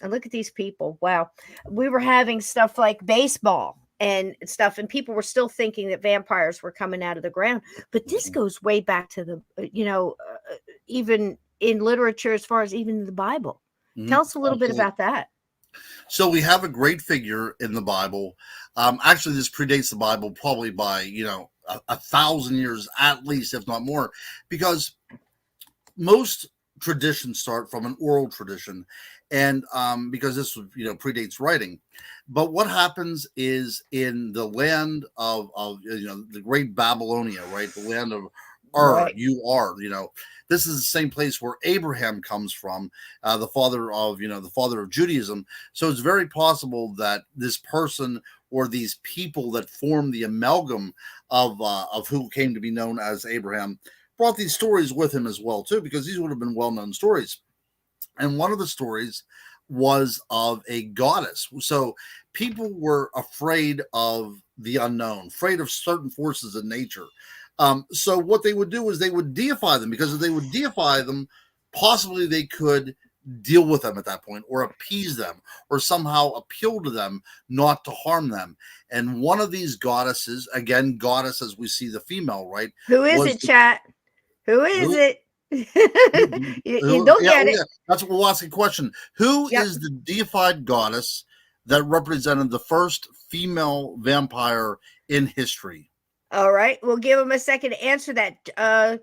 look at these people. Wow. We were having stuff like baseball and stuff, and people were still thinking that vampires were coming out of the ground. But this goes way back to the, even in literature, as far as even the Bible. Tell us a little bit about that. So we have a great figure in the Bible. Actually, this predates the Bible probably by 1,000 years at least, if not more, because most traditions start from an oral tradition, and because this predates writing. But what happens is in the land of the great Babylonia, right, the land of Right. this is the same place where Abraham comes from, the father of Judaism. So it's very possible that this person or these people that form the amalgam of who came to be known as Abraham brought these stories with him as well too, because these would have been well-known stories. And one of the stories was of a goddess. So people were afraid of the unknown, afraid of certain forces in nature. So what they would do is they would deify them, because if they would deify them, possibly they could deal with them at that point, or appease them, or somehow appeal to them not to harm them. And one of these goddesses, again, goddess as we see the female, right? Who is it, chat? Who is it? You don't get it. Yeah. That's what we'll ask a question. Who is the deified goddess that represented the first female vampire in history? All right, we'll give him a second to answer that.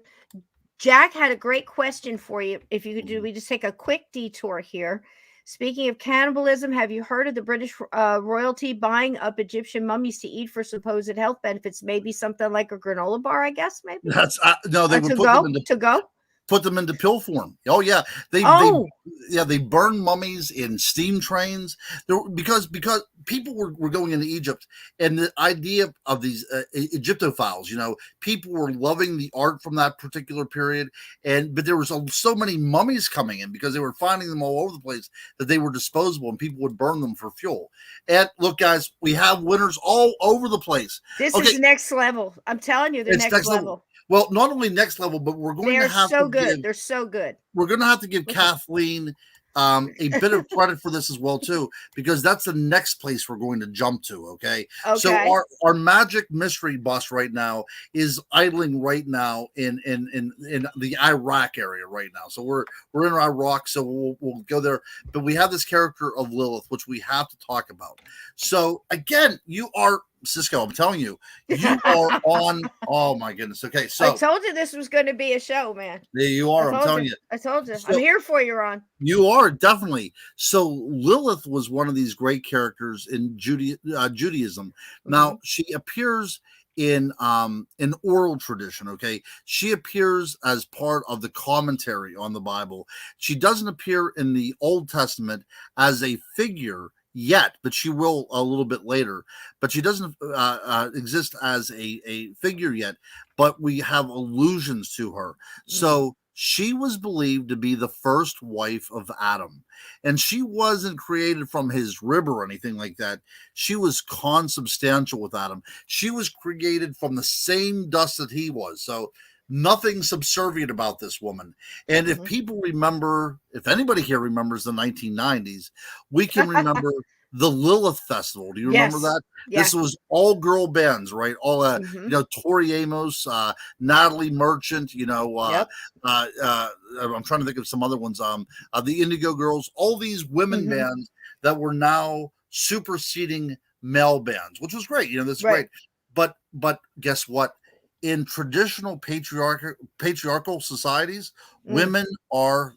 Jack had a great question for you. If you could do, we just take a quick detour here. Speaking of cannibalism, have you heard of the British royalty buying up Egyptian mummies to eat for supposed health benefits? Maybe something like a granola bar, I guess. Maybe that's no. They would put them into pill form. Oh yeah, they burn mummies in steam trains. Because people were going into Egypt, and the idea of these Egyptophiles, people were loving the art from that particular period, but there was so many mummies coming in because they were finding them all over the place that they were disposable, and people would burn them for fuel. And look, guys, we have winners all over the place. This is the next level. I'm telling you, the next level. Well, not only next level, but we're going to They're have to so give good. They're so good. Kathleen a bit of credit for this as well too, because that's the next place we're going to jump to. Okay, so Okay. our magic mystery bus right now is idling right now in the Iraq area right now. So we're in Iraq, so we'll go there. But we have this character of Lilith, which we have to talk about. So again, you are Cisco. I'm telling you, you are on. Oh my goodness. Okay, I so told you this was going to be a show, man. there you I are. I'm told telling you. you. I told you. I'm So here for you, Ron. you are definitely. So Lilith was one of these great characters in Judaism. Mm-hmm. Now she appears in oral tradition. Okay, she appears as part of the commentary on the Bible. She doesn't appear in the Old Testament as a figure yet, but she will a little bit later. But she doesn't exist as a figure yet. But we have allusions to her. So she was believed to be the first wife of Adam. And she wasn't created from his rib or anything like that. She was consubstantial with Adam. She was created from the same dust that he was. So nothing subservient about this woman. And if people remember, if anybody here remembers the 1990s, we can remember the Lilith Festival. Do you remember Yes. that? Yes. This was all girl bands, right? All Mm-hmm. Tori Amos, Natalie Merchant, Yep. I'm trying to think of some other ones. The Indigo Girls, all these women Mm-hmm. bands that were now superseding male bands, which was great. That's Right. great. But guess what? In traditional patriarchal societies, women are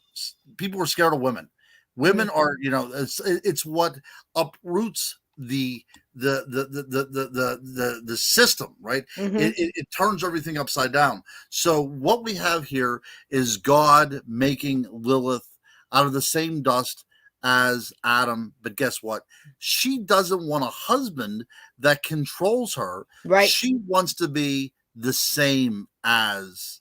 people are scared of women. Women are, it's what uproots the system, right? Mm-hmm. It turns everything upside down. So what we have here is God making Lilith out of the same dust as Adam, but guess what? She doesn't want a husband that controls her. Right. She wants to be the same as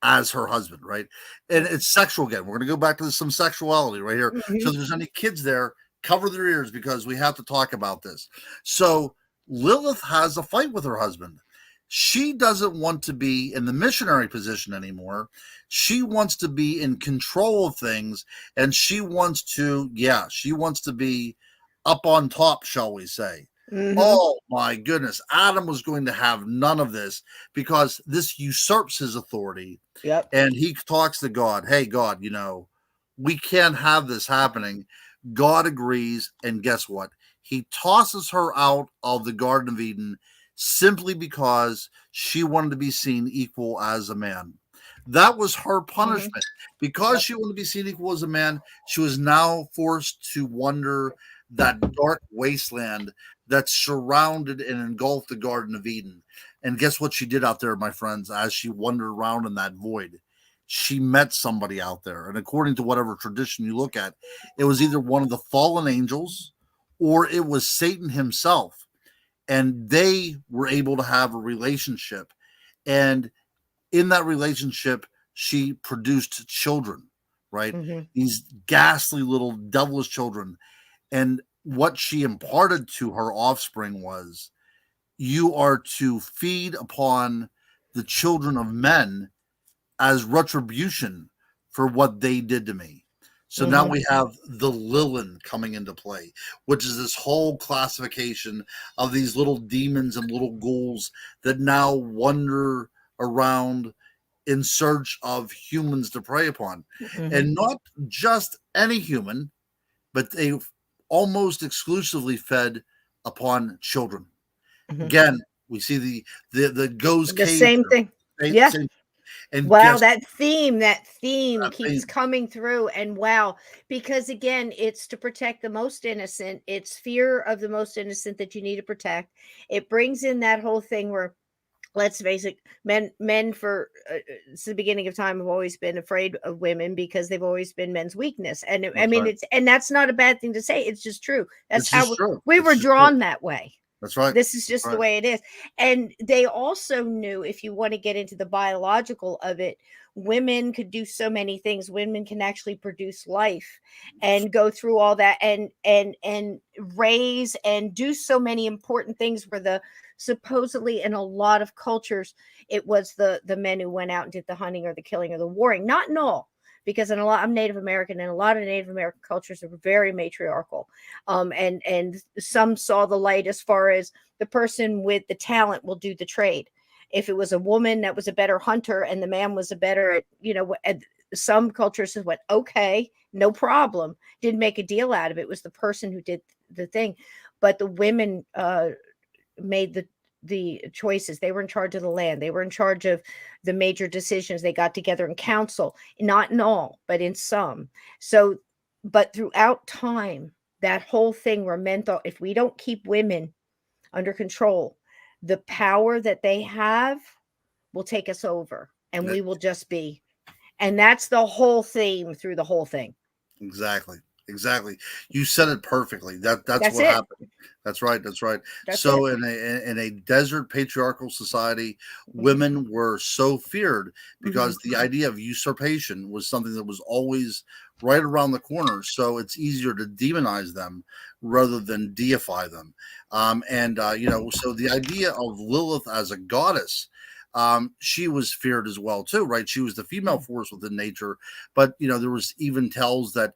her husband, right? And it's sexual again. We're going to go back to some sexuality right here. Mm-hmm. So if there's any kids there, cover their ears because we have to talk about this. So Lilith has a fight with her husband. She doesn't want to be in the missionary position anymore. She wants to be in control of things, and she wants to be up on top, shall we say. Mm-hmm. Oh my goodness. Adam was going to have none of this because this usurps his authority. Yep. And he talks to God. Hey, God, we can't have this happening. God agrees. And guess what? He tosses her out of the Garden of Eden simply because she wanted to be seen equal as a man. That was her punishment. Because she wanted to be seen equal as a man, she was now forced to wander that dark wasteland that surrounded and engulfed the Garden of Eden. And guess what she did out there, my friends, as she wandered around in that void? She met somebody out there. And according to whatever tradition you look at, it was either one of the fallen angels or it was Satan himself. And they were able to have a relationship. And in that relationship, she produced children, right? These ghastly little devilish children. And what she imparted to her offspring was, you are to feed upon the children of men as retribution for what they did to me. So now we have the Lilin coming into play, which is this whole classification of these little demons and little ghouls that now wander around in search of humans to prey upon. And not just any human, but they almost exclusively fed upon children. Again, we see the ghost The cave. same thing. Yeah. Same, and Wow, guess that theme keeps theme. coming through. And wow, because again, it's to protect the most innocent. It's fear of the most innocent that you need to protect. It brings in that whole thing where, let's face it, men for since the beginning of time have always been afraid of women because they've always been men's weakness. And I mean, Right. and that's not a bad thing to say. It's just true. That's It's how just true. we It's were just true. drawn that way. That's right. This is just the way it is. And they also knew, if you want to get into the biological of it, women could do so many things. Women can actually produce life and go through all that and raise and do so many important things where the supposedly in a lot of cultures it was the men who went out and did the hunting or the killing or the warring. Not in all, because in a lot, I'm Native American, and a lot of Native American cultures are very matriarchal, and some saw the light as far as the person with the talent will do the trade. If it was a woman that was a better hunter and the man was a better, some cultures went, okay, no problem, didn't make a deal out of it. It was the person who did the thing. But the women made the choices. They were in charge of the land. They were in charge of the major decisions. They got together in council, not in all, but in some. So, but throughout time, that whole thing where men thought, if we don't keep women under control, the power that they have will take us over, and we will just be. And that's the whole theme through the whole thing. Exactly. Exactly. You said it perfectly. That's That's what it. happened. That's right. That's right. That's So it. in a desert patriarchal society, Mhm. women were so feared because Mhm. the idea of usurpation was something that was always right around the corner. So it's easier to demonize them rather than deify them. So the idea of Lilith as a goddess, she was feared as well too, right? She was the female Mhm. force within nature, but there was even tells that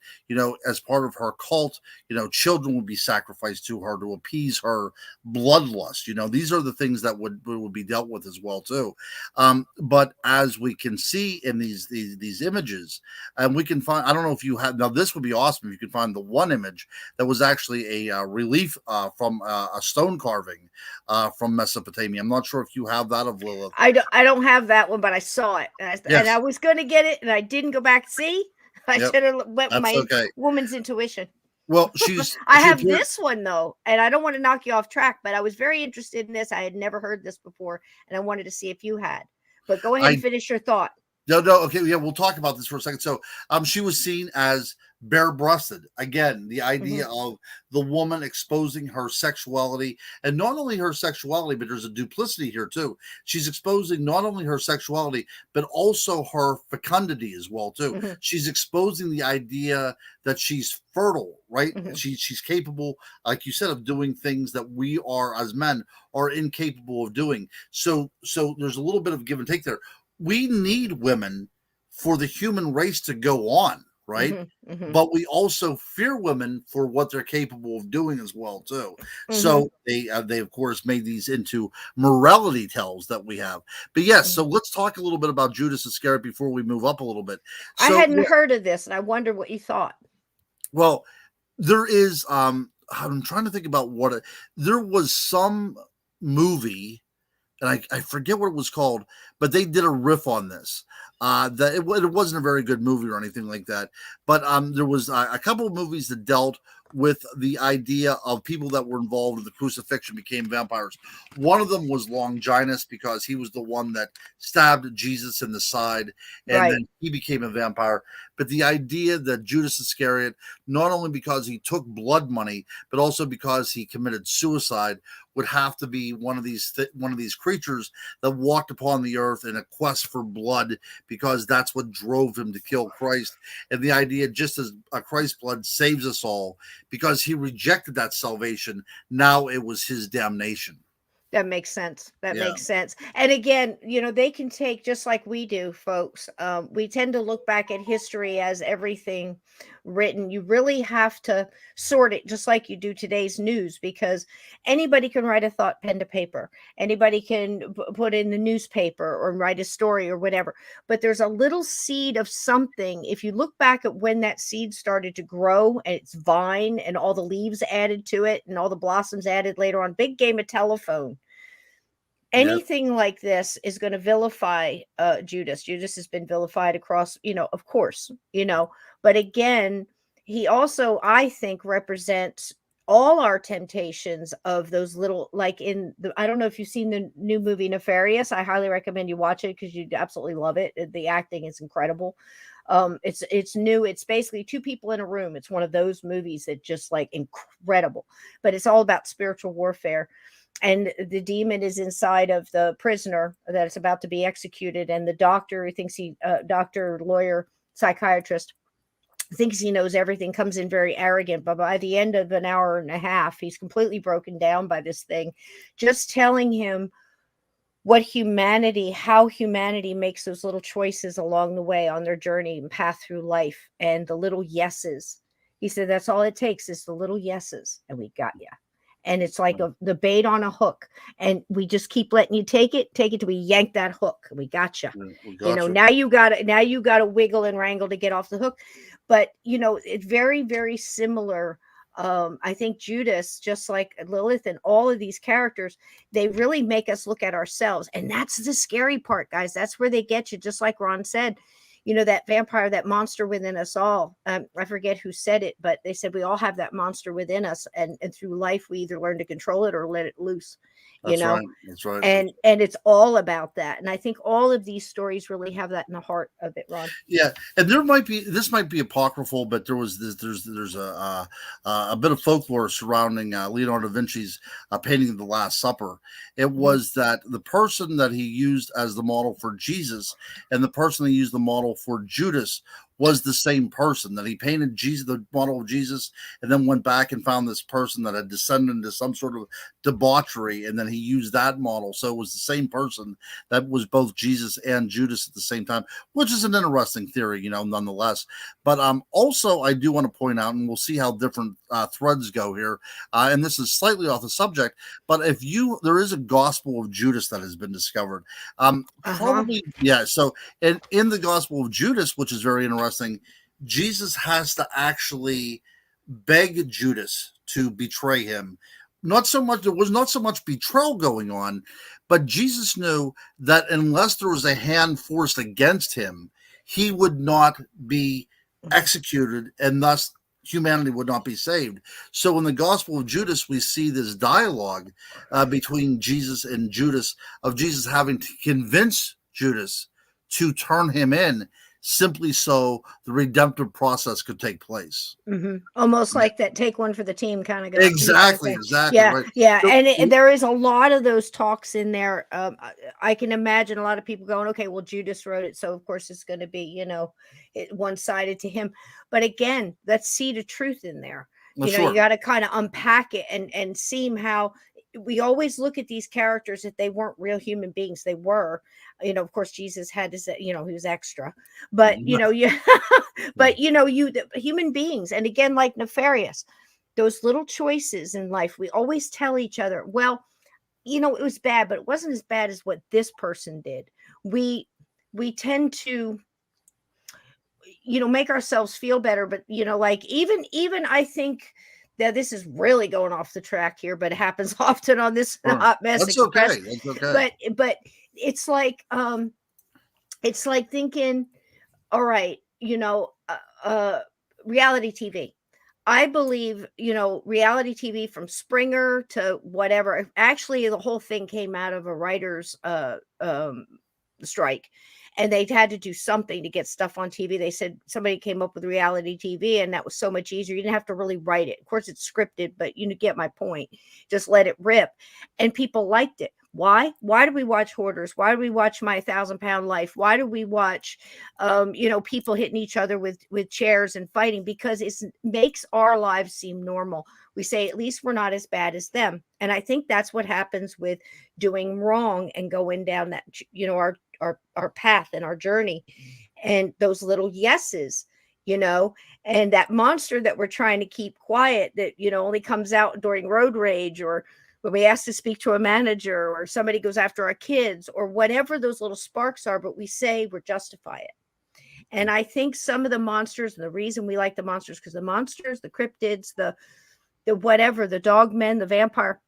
as part of her cult, children would be sacrificed to her to appease her bloodlust. These are the things that would be dealt with as well too. But as we can see in these images, and we can find, I don't know if you have, now this would be awesome if you could find the one image that was actually a relief from a stone carving from Mesopotamia. I'm not sure if you have that of Lilith. I don't have that one, but I saw it, and I Yes. was going to get it, and I didn't go back. See, I Yep. should have went with That's my okay. woman's intuition. Well, she's I she have appeared. this one though, and I don't want to knock you off track, but I was very interested in this. I had never heard this before, and I wanted to see if you had. But go ahead and I finish your thought. No, okay, yeah, we'll talk about this for a second. So, she was seen as bare-breasted. Again, the idea Hmm. of the woman exposing her sexuality, and not only her sexuality, but there's a duplicity here too. She's exposing not only her sexuality, but also her fecundity as well too. Hmm. She's exposing the idea that she's fertile, right? Hmm. She's capable, like you said, of doing things that we are as men are incapable of doing. So there's a little bit of give and take there. We need women for the human race to go on, right? Hmm. Hmm. But we also fear women for what they're capable of doing as well too. Hmm. So they of course made these into morality tales that we have. But yes, so Hmm. let's talk a little bit about Judas Iscariot before we move up a little bit. I So hadn't heard of this, and I wonder what you thought. well, there is I'm trying to think about there was some movie, and I forget what it was called, but they did a riff on this. That it wasn't a very good movie or anything like that, but there was a couple of movies that dealt with the idea of people that were involved in the crucifixion became vampires. One of them was Longinus because he was the one that stabbed Jesus in the side, and Right. then he became a vampire. But the idea that Judas Iscariot, not only because he took blood money, but also because he committed suicide, would have to be one of these creatures that walked upon the earth in a quest for blood, because that's what drove him to kill Christ. And the idea, just as a Christ's blood saves us all, because he rejected that salvation, now it was his damnation. That makes sense. That Yeah. makes sense. And again, they can take, just like we do, folks. We tend to look back at history as everything written. You really have to sort it, just like you do today's news, because anybody can write a thought pen to paper. Anybody can put in the newspaper or write a story or whatever. But there's a little seed of something. If you look back at when that seed started to grow and its vine and all the leaves added to it and all the blossoms added later on, big game of telephone, Yep. anything like this is going to vilify Judas. Judas has been vilified across, of course, but again, he also, I think, represents all our temptations of those little, like in the, I don't know if you've seen the new movie Nefarious. I highly recommend you watch it because you'd absolutely love it. The acting is incredible. It's new. It's basically two people in a room. It's one of those movies that just like incredible, but it's all about spiritual warfare, and the demon is inside of the prisoner that is about to be executed, and the doctor who thinks he doctor, lawyer, psychiatrist thinks he knows everything, comes in very arrogant, but by the end of an hour and a half, he's completely broken down by this thing, just telling him how humanity makes those little choices along the way on their journey and path through life, and the little yeses. He said that's all it takes is the little yeses, and we got you. And it's like the bait on a hook, and we just keep letting you take it till we yank that hook. We got you. We You got know, you. now you got to wiggle and wrangle to get off the hook. But you know, it's very, very similar. I think Judas, just like Lilith and all of these characters, they really make us look at ourselves. And that's the scary part, guys. That's where they get you. Just like Ron said, you know, that vampire, that monster within us all. I forget who said it, but they said we all have that monster within us. And through life, we either learn to control it or let it loose, you That's know? right. That's right. And it's all about that. And I think all of these stories really have that in the heart of it, Ron. Yeah, and this might be apocryphal, but there's a bit of folklore surrounding Leonardo da Vinci's painting of the Last Supper. It was that the person that he used as the model for Jesus and the person he used the model for Judas was the same person. That he painted Jesus, the model of Jesus, and then went back and found this person that had descended into some sort of debauchery, and then he used that model. So it was the same person that was both Jesus and Judas at the same time, which is an interesting theory, you know, nonetheless. But also, I do want to point out, and we'll see how different threads go here. And this is slightly off the subject, but there is a Gospel of Judas that has been discovered. Probably, yeah. So in the Gospel of Judas, which is very interesting, Jesus has to actually beg Judas to betray him. Not so much, there was not so much betrayal going on, but Jesus knew that unless there was a hand forced against him, he would not be executed, and thus humanity would not be saved. So in the Gospel of Judas, we see this dialogue between Jesus and Judas, of Jesus having to convince Judas to turn him in, simply so the redemptive process could take place. Almost like that take one for the team kind of go. Exactly, Yeah, right. yeah. So, And there is a lot of those talks in there. I can imagine a lot of people going, okay, well, Judas wrote it, so of course it's going to be, you know, one-sided to him. But again, let's see the truth in there. You know, you sure. got to kind of unpack it and see how we always look at these characters if they weren't real human beings. They were, you know, of course, Jesus had his, you know, he was extra, but you know, but you know, the human beings, and again, like Nefarious, those little choices in life, we always tell each other, well, you know, it was bad, but it wasn't as bad as what this person did. We tend to, you know, make ourselves feel better, but you know, like even I think that this is really going off the track here, but it happens often on this Hot Mess That's Express. okay. That's okay. But it's like thinking, all right, you know, reality TV. I believe, you know, reality TV from Springer to whatever. Actually, the whole thing came out of a writer's strike, and they had to do something to get stuff on TV. They said somebody came up with reality TV, and that was so much easier. You didn't have to really write it. Of course, it's scripted, but you get my point. Just let it rip, and people liked it. Why? Why do we watch Hoarders? Why do we watch My 1,000-Pound Life? Why do we watch, you know, people hitting each other with chairs and fighting? Because it makes our lives seem normal. We say, at least we're not as bad as them. And I think that's what happens with doing wrong and going down that, you know, our path and our journey, and those little yeses, you know, and that monster that we're trying to keep quiet, that, you know, only comes out during road rage, or when we ask to speak to a manager, or somebody goes after our kids, or whatever those little sparks are, but we say we're justify it. And I think some of the monsters, and the reason we like the monsters, because the monsters, the cryptids, the whatever, the dogmen, the vampire,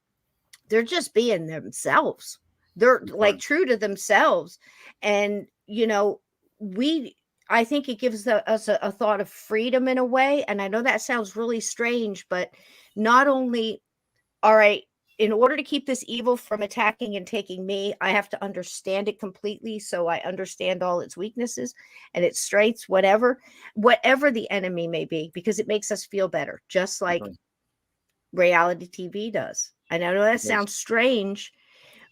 they're just being themselves. They're like true to themselves. And, you know, I think it gives us a thought of freedom in a way. And I know that sounds really strange, but not only, all right, in order to keep this evil from attacking and taking me, I have to understand it completely. So I understand all its weaknesses and its strengths, whatever the enemy may be, because it makes us feel better, just like reality TV does. And I know that sounds strange,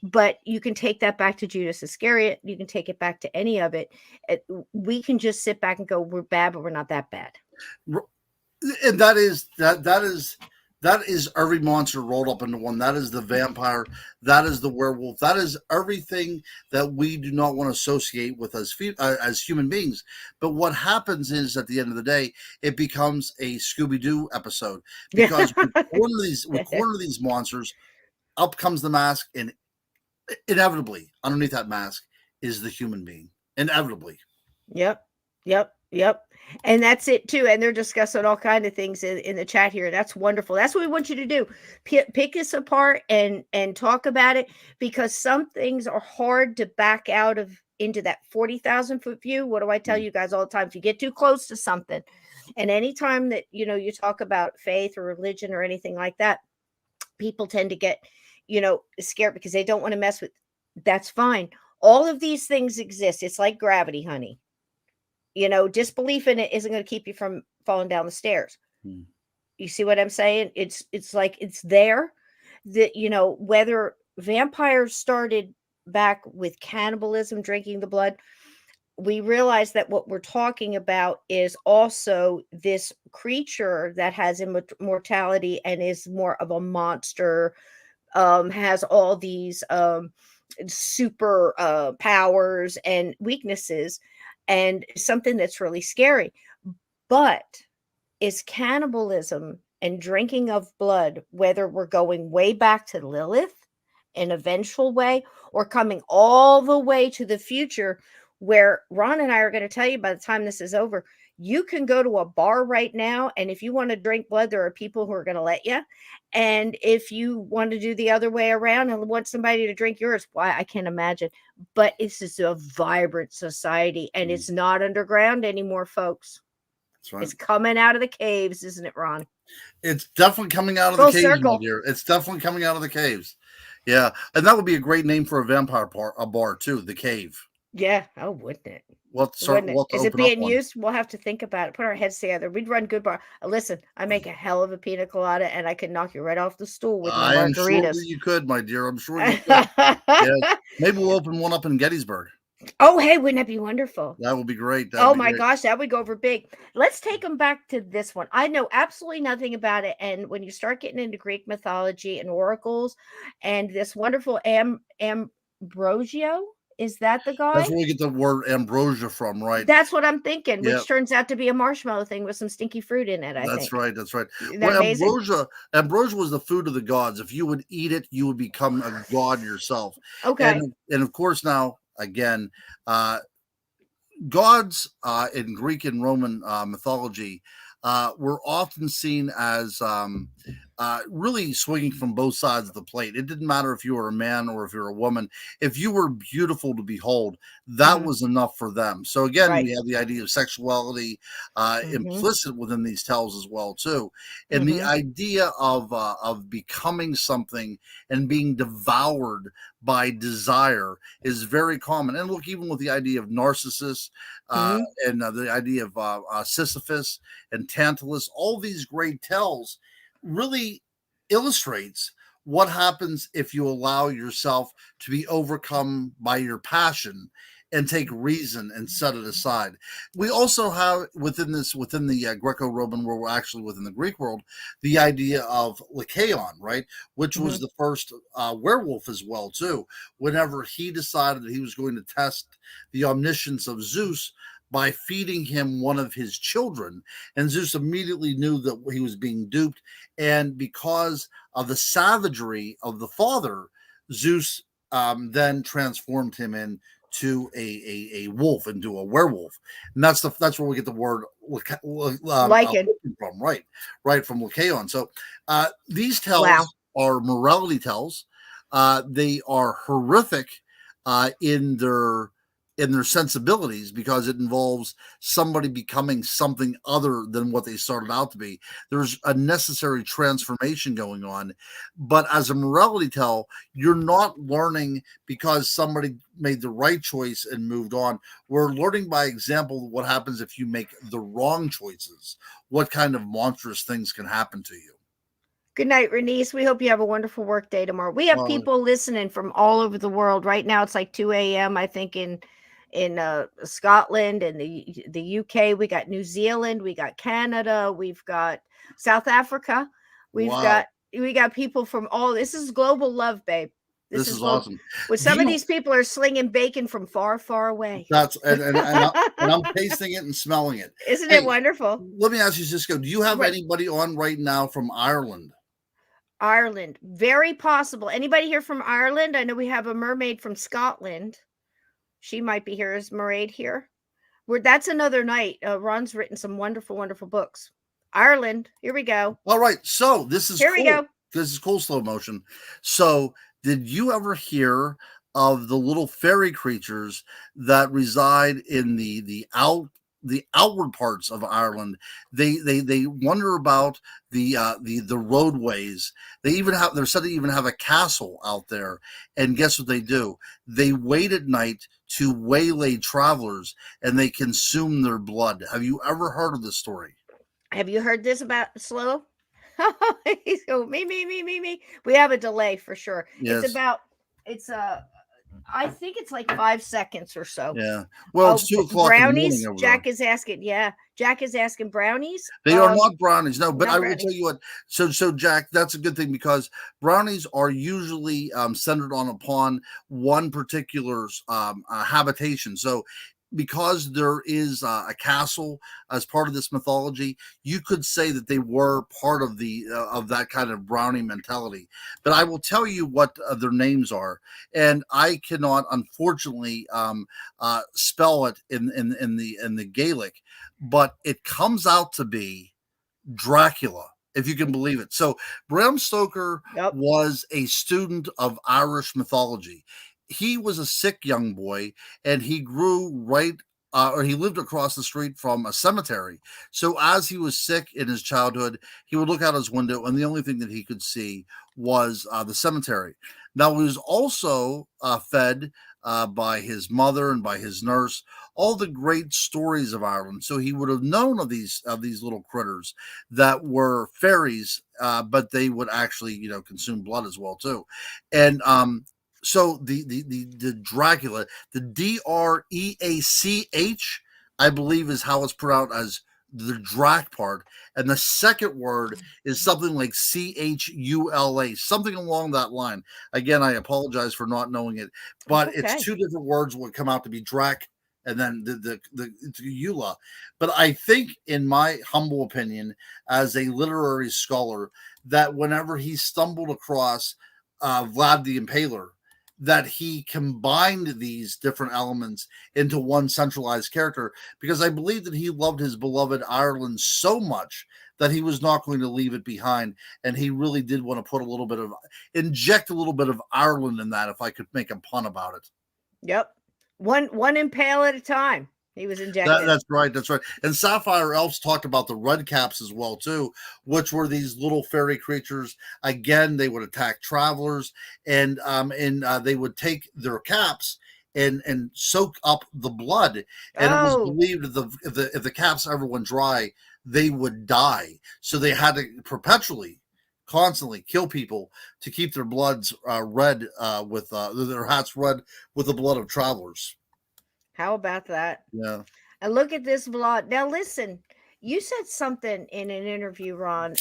but you can take that back to Judas Iscariot. You can take it back to any of it. We can just sit back and go, we're bad, but we're not that bad. And that is every monster rolled up into one. That is the vampire. That is the werewolf. That is everything that we do not want to associate with as human beings. But what happens is, at the end of the day, it becomes a Scooby Doo episode, Yeah. because we corner these monsters. Up comes the mask, and inevitably, underneath that mask is the human being. Inevitably. Yep. Yep. Yep. And that's it too. And they're discussing all kind of things in the chat here. That's wonderful. That's what we want you to do. Pick us apart and talk about it, because some things are hard to back out of into that 40,000 foot view. What do I tell Mm. you guys all the time? If you get too close to something, and anytime that you talk about faith or religion or anything like that, people tend to get scared because they don't want to mess with. That's fine. All of these things exist. It's like gravity, honey. Disbelief in it isn't going to keep you from falling down the stairs. Mm. You see what I'm saying? It's like it's there. That whether vampires started back with cannibalism, drinking the blood, we realize that what we're talking about is also this creature that has immortality and is more of a monster, has all these super powers and weaknesses, and something that's really scary. But is cannibalism and drinking of blood, whether we're going way back to Lilith in a vengeful way, or coming all the way to the future, where Ron and I are going to tell you by the time this is over, you can go to a bar right now, and if you want to drink blood, there are people who are going to let you. And if you want to do the other way around and want somebody to drink yours, why, I can't imagine. But this is a vibrant society, and Mm. it's not underground anymore, folks. That's right. It's coming out of the caves, isn't it, Ron? It's definitely coming out of the Full caves, my circle. dear. It's definitely coming out of the caves. Yeah, and that would be a great name for a bar too. The Cave. Yeah. Oh, wouldn't it? We'll have to Wouldn't it? we'll have to Is it open up being one. used? We'll have to think about it. Put our heads together. We'd run good bar. Listen, I make a hell of a pina colada, and I could knock you right off the stool with my I am sure margaritas. that you could, my dear. I'm sure you could. Yeah, maybe we'll open one up in Gettysburg. Oh, hey, wouldn't that be wonderful? That would be great. That Oh would be my great. gosh, that would go over big. Let's take them back to this one. I know absolutely nothing about it. And when you start getting into Greek mythology and oracles and this wonderful Ambrosio, is that the guy? That's where we get the word ambrosia from, right? That's what I'm thinking, Yeah, which turns out to be a marshmallow thing with some stinky fruit in it, I that's think. right. That's right. Isn't that Well, amazing? ambrosia was the food of the gods. If you would eat it, you would become a god yourself. Okay. And of course, now again, gods in Greek and Roman mythology were often seen as really swinging from both sides of the plate. It didn't matter if you were a man or if you're a woman. If you were beautiful to behold, that was enough for them. So again, Right. we have the idea of sexuality implicit within these tales as well too, and the Mhm. idea of becoming something and being devoured by desire is very common. And look, even with the idea of Narcissus uh, Mhm. and the idea of Sisyphus and Tantalus, all these great tales really illustrates what happens if you allow yourself to be overcome by your passion and take reason and set it aside. We also have within the Greco-Roman world, we're actually within the Greek world, the idea of Lycaon, right, which was Mhm. the first werewolf as well too. Whenever he decided that he was going to test the omniscience of Zeus by feeding him one of his children, and Zeus immediately knew that he was being duped, and because of the savagery of the father, Zeus then transformed him into a wolf, into a werewolf, and that's where we get the word Lycan. from, right from Lycaon. So these Wow. tells are morality tells. They are horrific in their sensibilities because it involves somebody becoming something other than what they started out to be. There's a necessary transformation going on. But as a morality tale, you're not learning because somebody made the right choice and moved on. We're learning by example what happens if you make the wrong choices, what kind of monstrous things can happen to you. Good night, Renice. We hope you have a wonderful work day tomorrow. We have Well, people listening from all over the world. Right now, it's like 2 a.m., I think, in in Scotland and the UK. We got New Zealand. We got Canada. We've got South Africa. We've Wow, got people from all. This is global love, babe. This this is is global. awesome. With Do some of you? these people are slinging bacon from far, far away. That's and I'm tasting it and smelling it. Isn't it Hey, wonderful? let me ask you, Cisco. Do you have Right. anybody on right now from Ireland? Ireland, very possible. Anybody here from Ireland? I know we have a mermaid from Scotland. She might be here. Is Mairead here? That's another night. Ron's written some wonderful, wonderful books. Ireland, here we go. All right, so this is Here we cool. go. This is cool, slow motion. So, did you ever hear of the little fairy creatures that reside in the outward parts of Ireland? They wonder about the roadways. They're said to even have a castle out there. And guess what they do? They wait at night to waylay travelers and they consume their blood. Have you ever heard of this story? Have you heard this about Slow? He's going me. We have a delay for sure. Yes. It's I think it's like 5 seconds or so. Yeah. Well, it's 2 o'clock in the morning Brownies. over there. Jack is asking. Yeah, Jack is asking brownies. They are not brownies, no. But Not I will tell brownies. you what. So Jack, that's a good thing because brownies are usually centered upon one particular habitation. So because there is a castle as part of this mythology, you could say that they were part of the of that kind of brownie mentality. But I will tell you what their names are, and I cannot, unfortunately, spell it in the Gaelic, but it comes out to be Dracula, if you can believe it. So Bram Stoker Yep. was a student of Irish mythology. He was a sick young boy, and he grew right. Or he lived across the street from a cemetery. So as he was sick in his childhood, he would look out his window, and the only thing that he could see was the cemetery. Now he was also fed by his mother and by his nurse all the great stories of Ireland. So he would have known of these little critters that were fairies, but they would actually consume blood as well too. And so the Dracula, the Dreach, I believe is how it's pronounced as the Drac part, and the second word is something like Chula, something along that line. Again, I apologize for not knowing it, but it's Okay. two different words would come out to be Drac and then the Eula. But I think, in my humble opinion, as a literary scholar, that whenever he stumbled across Vlad the Impaler, that he combined these different elements into one centralized character, because I believe that he loved his beloved Ireland so much that he was not going to leave it behind, and he really did want to inject a little bit of Ireland in that, if I could make a pun about it. Yep. One impale at a time. He was injected. That's right. That's right. And Sapphire Elves talked about the red caps as well too, which were these little fairy creatures. Again, they would attack travelers, and they would take their caps and soak up the blood. And it was Oh, believed that if the caps ever went dry, they would die. So they had to perpetually, constantly kill people to keep their bloods red with their hats red with the blood of travelers. how about that? Yeah. And look at this blood. Now listen, you said something in an interview, Ron,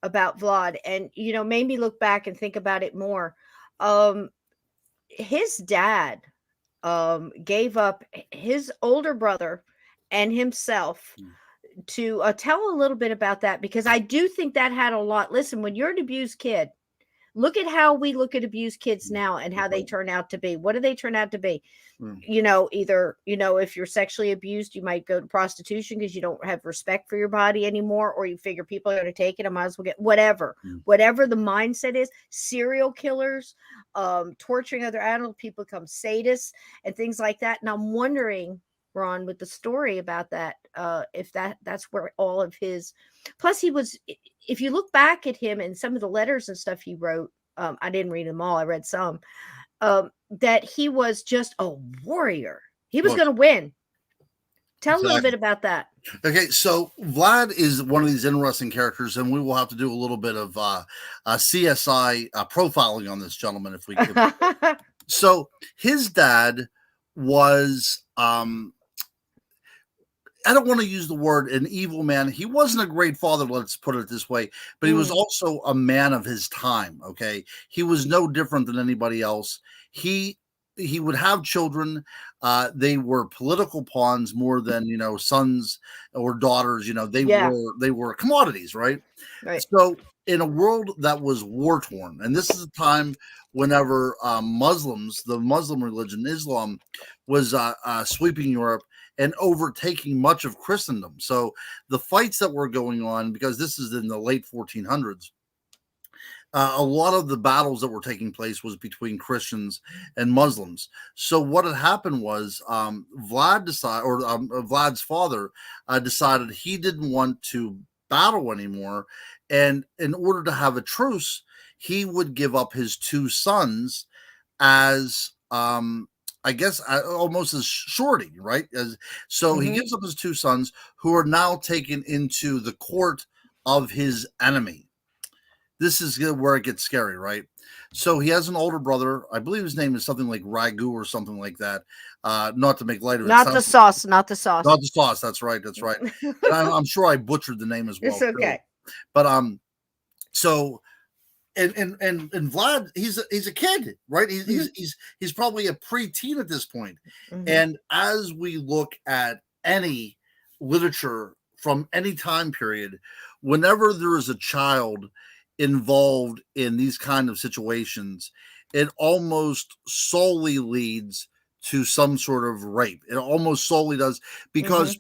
about Vlad, and made me look back and think about it more. His dad gave up his older brother and himself to tell a little bit about that, because I do think that had a lot. Listen, when you're an abused kid, look at how we look at abused kids now and how they turn out to be. What do they turn out to be? Either, if you're sexually abused, you might go to prostitution because you don't have respect for your body anymore, or you figure people are going to take it. I might as well get whatever the mindset is. Serial killers, torturing other animals, people become sadists and things like that. And I'm wondering, Ron, with the story about that, if that's where all of his, plus he was, if you look back at him and some of the letters and stuff he wrote, I didn't read them all, I read some, that he was just a warrior. He was going to win. Tell a little bit about that. Okay, so Vlad is one of these interesting characters, and we will have to do a little bit of CSI profiling on this gentleman if we could. So his dad was I don't want to use the word an evil man. He wasn't a great father, let's put it this way, but he was Mm. also a man of his time. Okay. He was no different than anybody else. He would have children. They were political pawns more than, sons or daughters. Yeah. They were commodities, right? Right. So in a world that was war torn, and this is a time whenever Muslims, the Muslim religion, Islam, was sweeping Europe and overtaking much of Christendom. So the fights that were going on, because this is in the late 1400s, a lot of the battles that were taking place was between Christians and Muslims. So what had happened was Vlad's father decided he didn't want to battle anymore, and in order to have a truce, he would give up his two sons as I guess almost as surety, right? So he Mm-hmm. gives up his two sons, who are now taken into the court of his enemy. This is where it gets scary, right? So he has an older brother. I believe his name is something like Ragu or something like that. Not to make light of it. Not the sauce. Not the sauce. Not the sauce. That's right. That's right. And I'm sure I butchered the name as well It's too. okay. But so and Vlad, he's a kid, right? He's probably a preteen at this point. Mm-hmm. And as we look at any literature from any time period, whenever there is a child involved in these kind of situations, it almost solely leads to some sort of rape. It almost solely does, because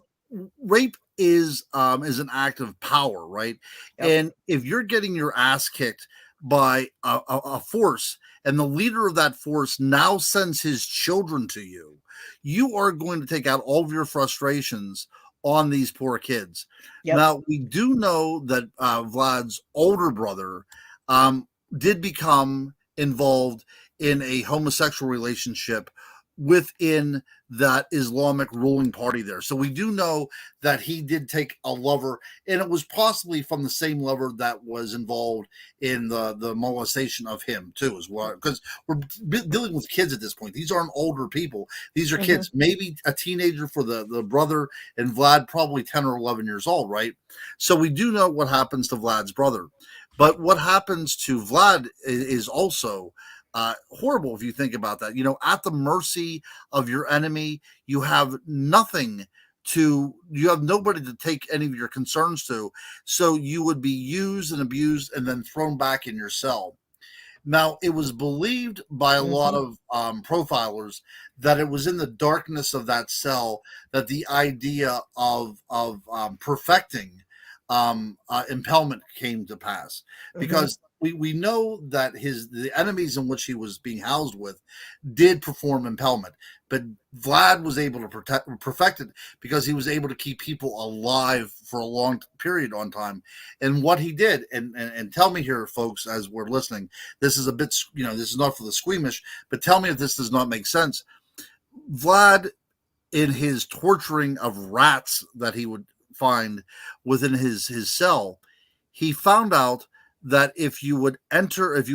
rape is an act of power, right? Yep. And if you're getting your ass kicked by a force, and the leader of that force now sends his children to you, you are going to take out all of your frustrations on these poor kids. Yep. Now, we do know that Vlad's older brother did become involved in a homosexual relationship within that Islamic ruling party there. So we do know that he did take a lover, and it was possibly from the same lover that was involved in the molestation of him too, as well, because we're dealing with kids at this point. These aren't older people. These are kids, maybe a teenager for the brother, and Vlad probably 10 or 11 years old, right? So we do know what happens to Vlad's brother. But what happens to Vlad is also horrible if you think about that. At the mercy of your enemy, you have nothing you have nobody to take any of your concerns to. So you would be used and abused and then thrown back in your cell. Now, it was believed by a lot of profilers that it was in the darkness of that cell that the idea of perfecting impalement came to pass, because we know that the enemies in which he was being housed with did perform impalement, but Vlad was able to perfect it because he was able to keep people alive for a long period on time. And what he did, and tell me here, folks, as we're listening, this is a bit, this is not for the squeamish, but tell me if this does not make sense. Vlad, in his torturing of rats that he would find within his cell, he found out that if you would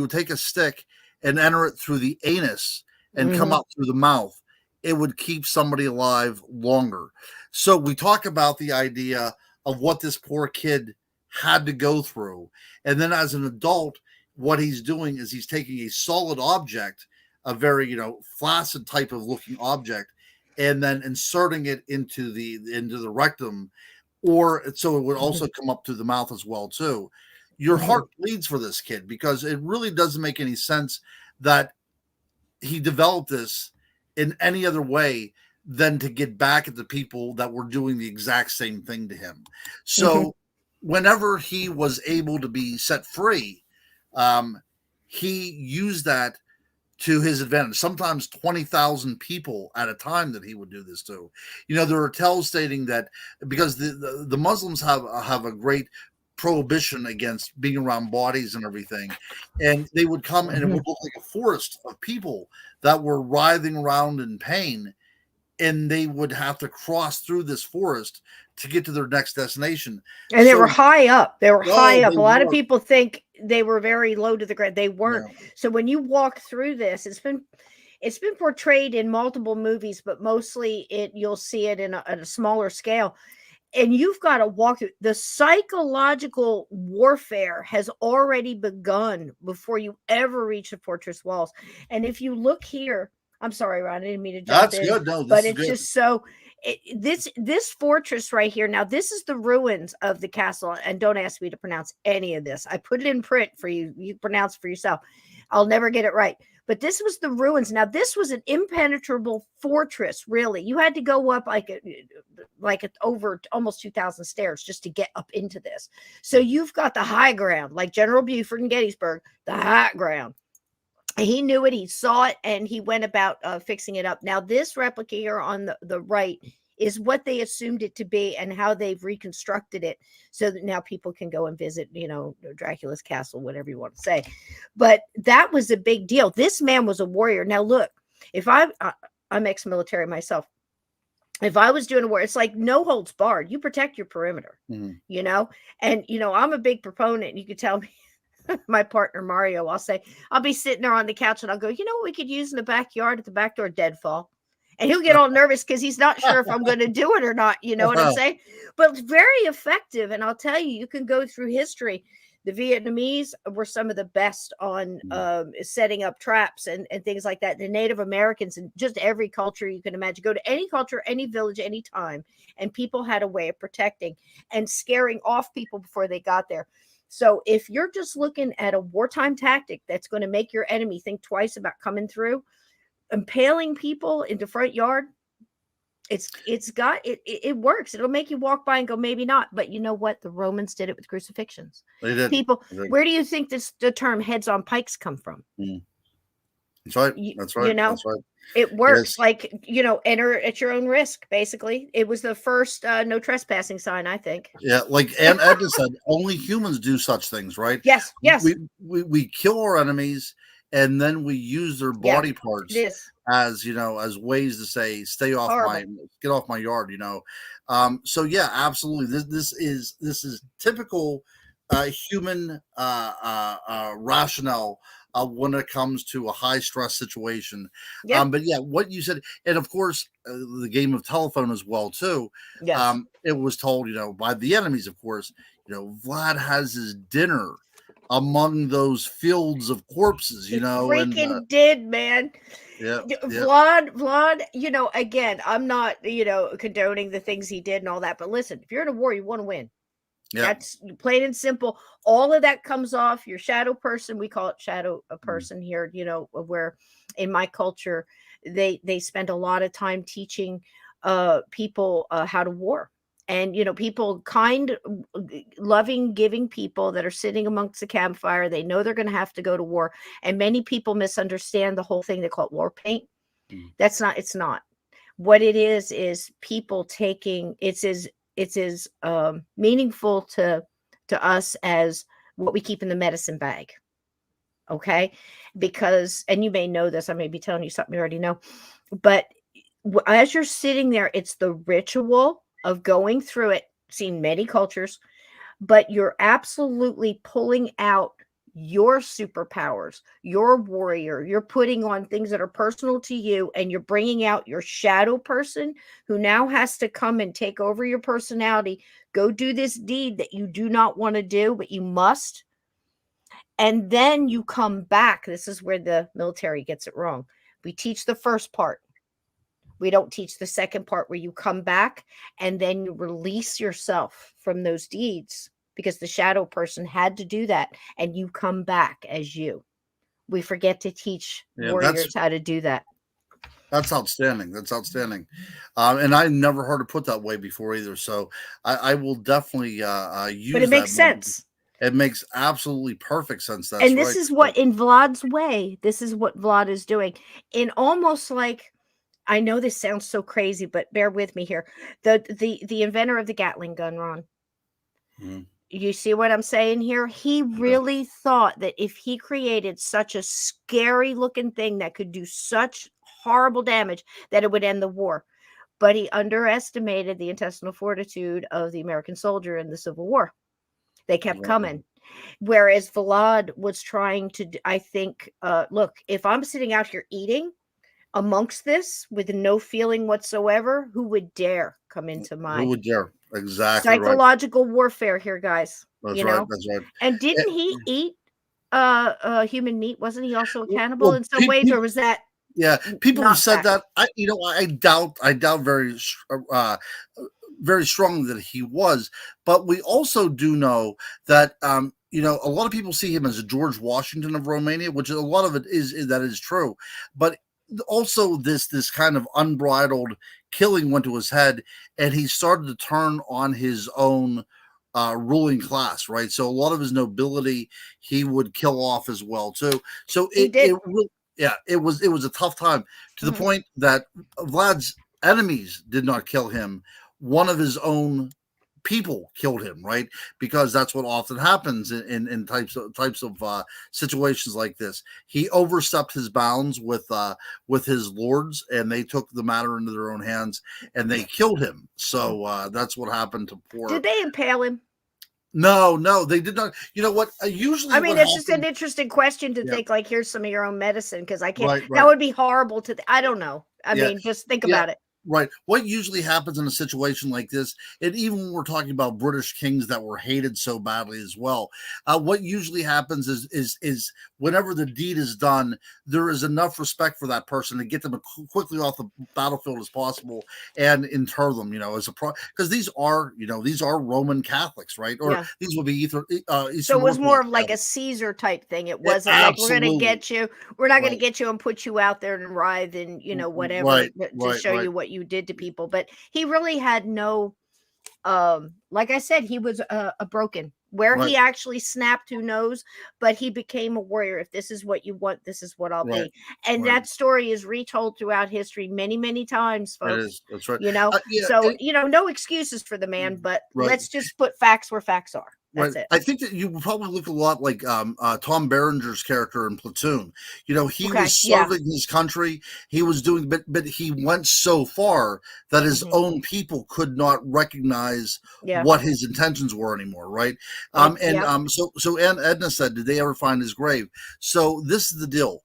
take a stick and enter it through the anus and come out through the mouth, it would keep somebody alive longer. So we talk about the idea of what this poor kid had to go through. And then as an adult, what he's doing is he's taking a solid object, a very, flaccid type of looking object, and then inserting it into the rectum, or so it would also come up through the mouth as well too. Your heart bleeds for this kid, because it really doesn't make any sense that he developed this in any other way than to get back at the people that were doing the exact same thing to him. So whenever he was able to be set free, he used that to his advantage. Sometimes 20,000 people at a time that he would do this to. There are tales stating that because the Muslims have a great prohibition against being around bodies and everything, and they would come and it would look like a forest of people that were writhing around in pain, and they would have to cross through this forest to get to their next destination. And they were high up. They were high up. A lot of were. people think they were very low to the ground. They weren't. No. So when you walk through this, It's been portrayed in multiple movies, but mostly you'll see it at a smaller scale. And you've got to walk through the psychological warfare has already begun before you ever reach the fortress walls. And if you look here, I'm sorry, Ron, I didn't mean to jump That's in, good. No, but this is it's good. just so this fortress right here. Now, this is the ruins of the castle, and don't ask me to pronounce any of this. I put it in print for you. You pronounce for yourself. I'll never get it right. But this was the ruins. Now, this was an impenetrable fortress, really. You had to go up like over almost 2,000 stairs just to get up into this. So you've got the high ground, like General Buford and Gettysburg, the high ground. He knew it, he saw it, and he went about fixing it up. Now, this replica here on the right is what they assumed it to be and how they've reconstructed it so that now people can go and visit, Dracula's castle, whatever you want to say. But that was a big deal. This man was a warrior. Now, look, if I'm ex-military myself, if I was doing a war, it's like no holds barred. You protect your perimeter, and, I'm a big proponent. You could tell me, my partner Mario, I'll be sitting there on the couch and I'll go, you know what we could use in the backyard at the back door? Deadfall. And he'll get all nervous because he's not sure if I'm going to do it or not. You know what I'm saying? But it's very effective. And I'll tell you, you can go through history. The Vietnamese were some of the best on setting up traps and things like that. The Native Americans and just every culture you can imagine. Go to any culture, any village, any time, and people had a way of protecting and scaring off people before they got there. So if you're just looking at a wartime tactic that's going to make your enemy think twice about coming through, impaling people in the front yard, it works. It'll make you walk by and go, maybe not. But you know what? The Romans did it with crucifixions. They did. People, where do you think the term heads on pikes come from? That's right. That's right. That's right. It works. Yes. Enter at your own risk, basically. It was the first no trespassing sign, I think. Yeah, like Aunt Edna said, only humans do such things, right? Yes. We kill our enemies and then we use their body parts as as ways to say, get off my yard, So yeah, absolutely. This is typical human rationale when it comes to a high stress situation. Yep. But yeah, what you said, and of course, the game of telephone as well too. Yes. It was told, by the enemies, of course, Vlad has his dinner among those fields of corpses, freaking did, man. Yeah. Vlad, again, I'm not, condoning the things he did and all that, but listen, if you're in a war, you want to win. Yeah. That's plain and simple. All of that comes off your shadow person. We call it shadow person here, where in my culture, they spend a lot of time teaching people how to war. And, people kind, loving, giving people that are sitting amongst the campfire. They know they're going to have to go to war. And many people misunderstand the whole thing. They call it war paint. It's not. What it is people taking, it's as meaningful to us as what we keep in the medicine bag. Okay. Because, and you may know this, I may be telling you something you already know, but as you're sitting there, it's the ritual of going through it, seen many cultures, but you're absolutely pulling out your superpowers, your warrior. You're putting on things that are personal to you, and you're bringing out your shadow person who now has to come and take over your personality. Go do this deed that you do not want to do, but you must. And then you come back. This is where the military gets it wrong. We teach the first part. We don't teach the second part where you come back and then you release yourself from those deeds, because the shadow person had to do that, and you come back as you. We forget to teach warriors how to do that. That's outstanding. That's outstanding. And I never heard it put that way before either. So I will definitely use that. But it makes sense. It makes absolutely perfect sense. That's and this is what, in Vlad's way, this is what Vlad is doing. In almost like, I know this sounds so crazy, but bear with me here. The inventor of the Gatling gun, Ron. You see what I'm saying here? He really thought that if he created such a scary looking thing that could do such horrible damage, that it would end the war. But he underestimated the intestinal fortitude of the American soldier in the Civil War. They kept coming. Whereas Vlad was trying to, I think, look, if I'm sitting out here eating, amongst this with no feeling whatsoever, who would dare come into Who my would dare? Exactly right. psychological warfare here, guys? That's You right. know? That's right. And Eh, didn't he eat human meat? Wasn't he also a cannibal well, in some ways, or was that yeah, people have not said fact? that. I doubt very strongly that he was. But we also do know that a lot of people see him as a George Washington of Romania, which a lot of it is that is true. But also this kind of unbridled killing went to his head, and he started to turn on his own ruling class, right? So a lot of his nobility he would kill off as well too. So He did. yeah, it was a tough time to the Mhm. point that Vlad's enemies did not kill him. One of his own people killed him, right? Because that's what often happens in types of situations like this. He overstepped his bounds with his lords, and they took the matter into their own hands and they killed him. So that's what happened to Did poor. they impale him? No, no, they did not. You know what? Usually, I mean, what it's just an happens? interesting question to Yeah, think, like, here's some of your own medicine, because I can't, right, that right. would be horrible to, I don't know. I Yeah, mean, just think yeah, about it. right. What usually happens in a situation like this, and even when we're talking about British kings that were hated so badly as well, what usually happens is whenever the deed is done, there is enough respect for that person to get them quickly off the battlefield as possible and inter them. As a because these are Roman Catholics, right? Or Yeah. these would be So Eastern it was more Orthodox of like a Catholics. Caesar type thing. It wasn't like, Absolutely we're not gonna right, get you and put you out there and writhe and, whatever, right, to right, show right, you what you did to people. But he really had no, like I said, he was a broken. Where right, he actually snapped, who knows? But he became a warrior. If this is what you want, this is what I'll right, be. And right. that story is retold throughout history many, many times, It folks. is. That's right. Yeah. So no excuses for the man, but Right. let's just put facts where facts are. Right. That's it. I think that you would probably look a lot like Tom Berenger's character in Platoon. He Okay. was Yeah. serving his country. He was doing, but he went so far that his Hmm. own people could not recognize Yeah. what his intentions were anymore. Right. And Yep. so Aunt Edna said, "Did they ever find his grave?" So this is the deal.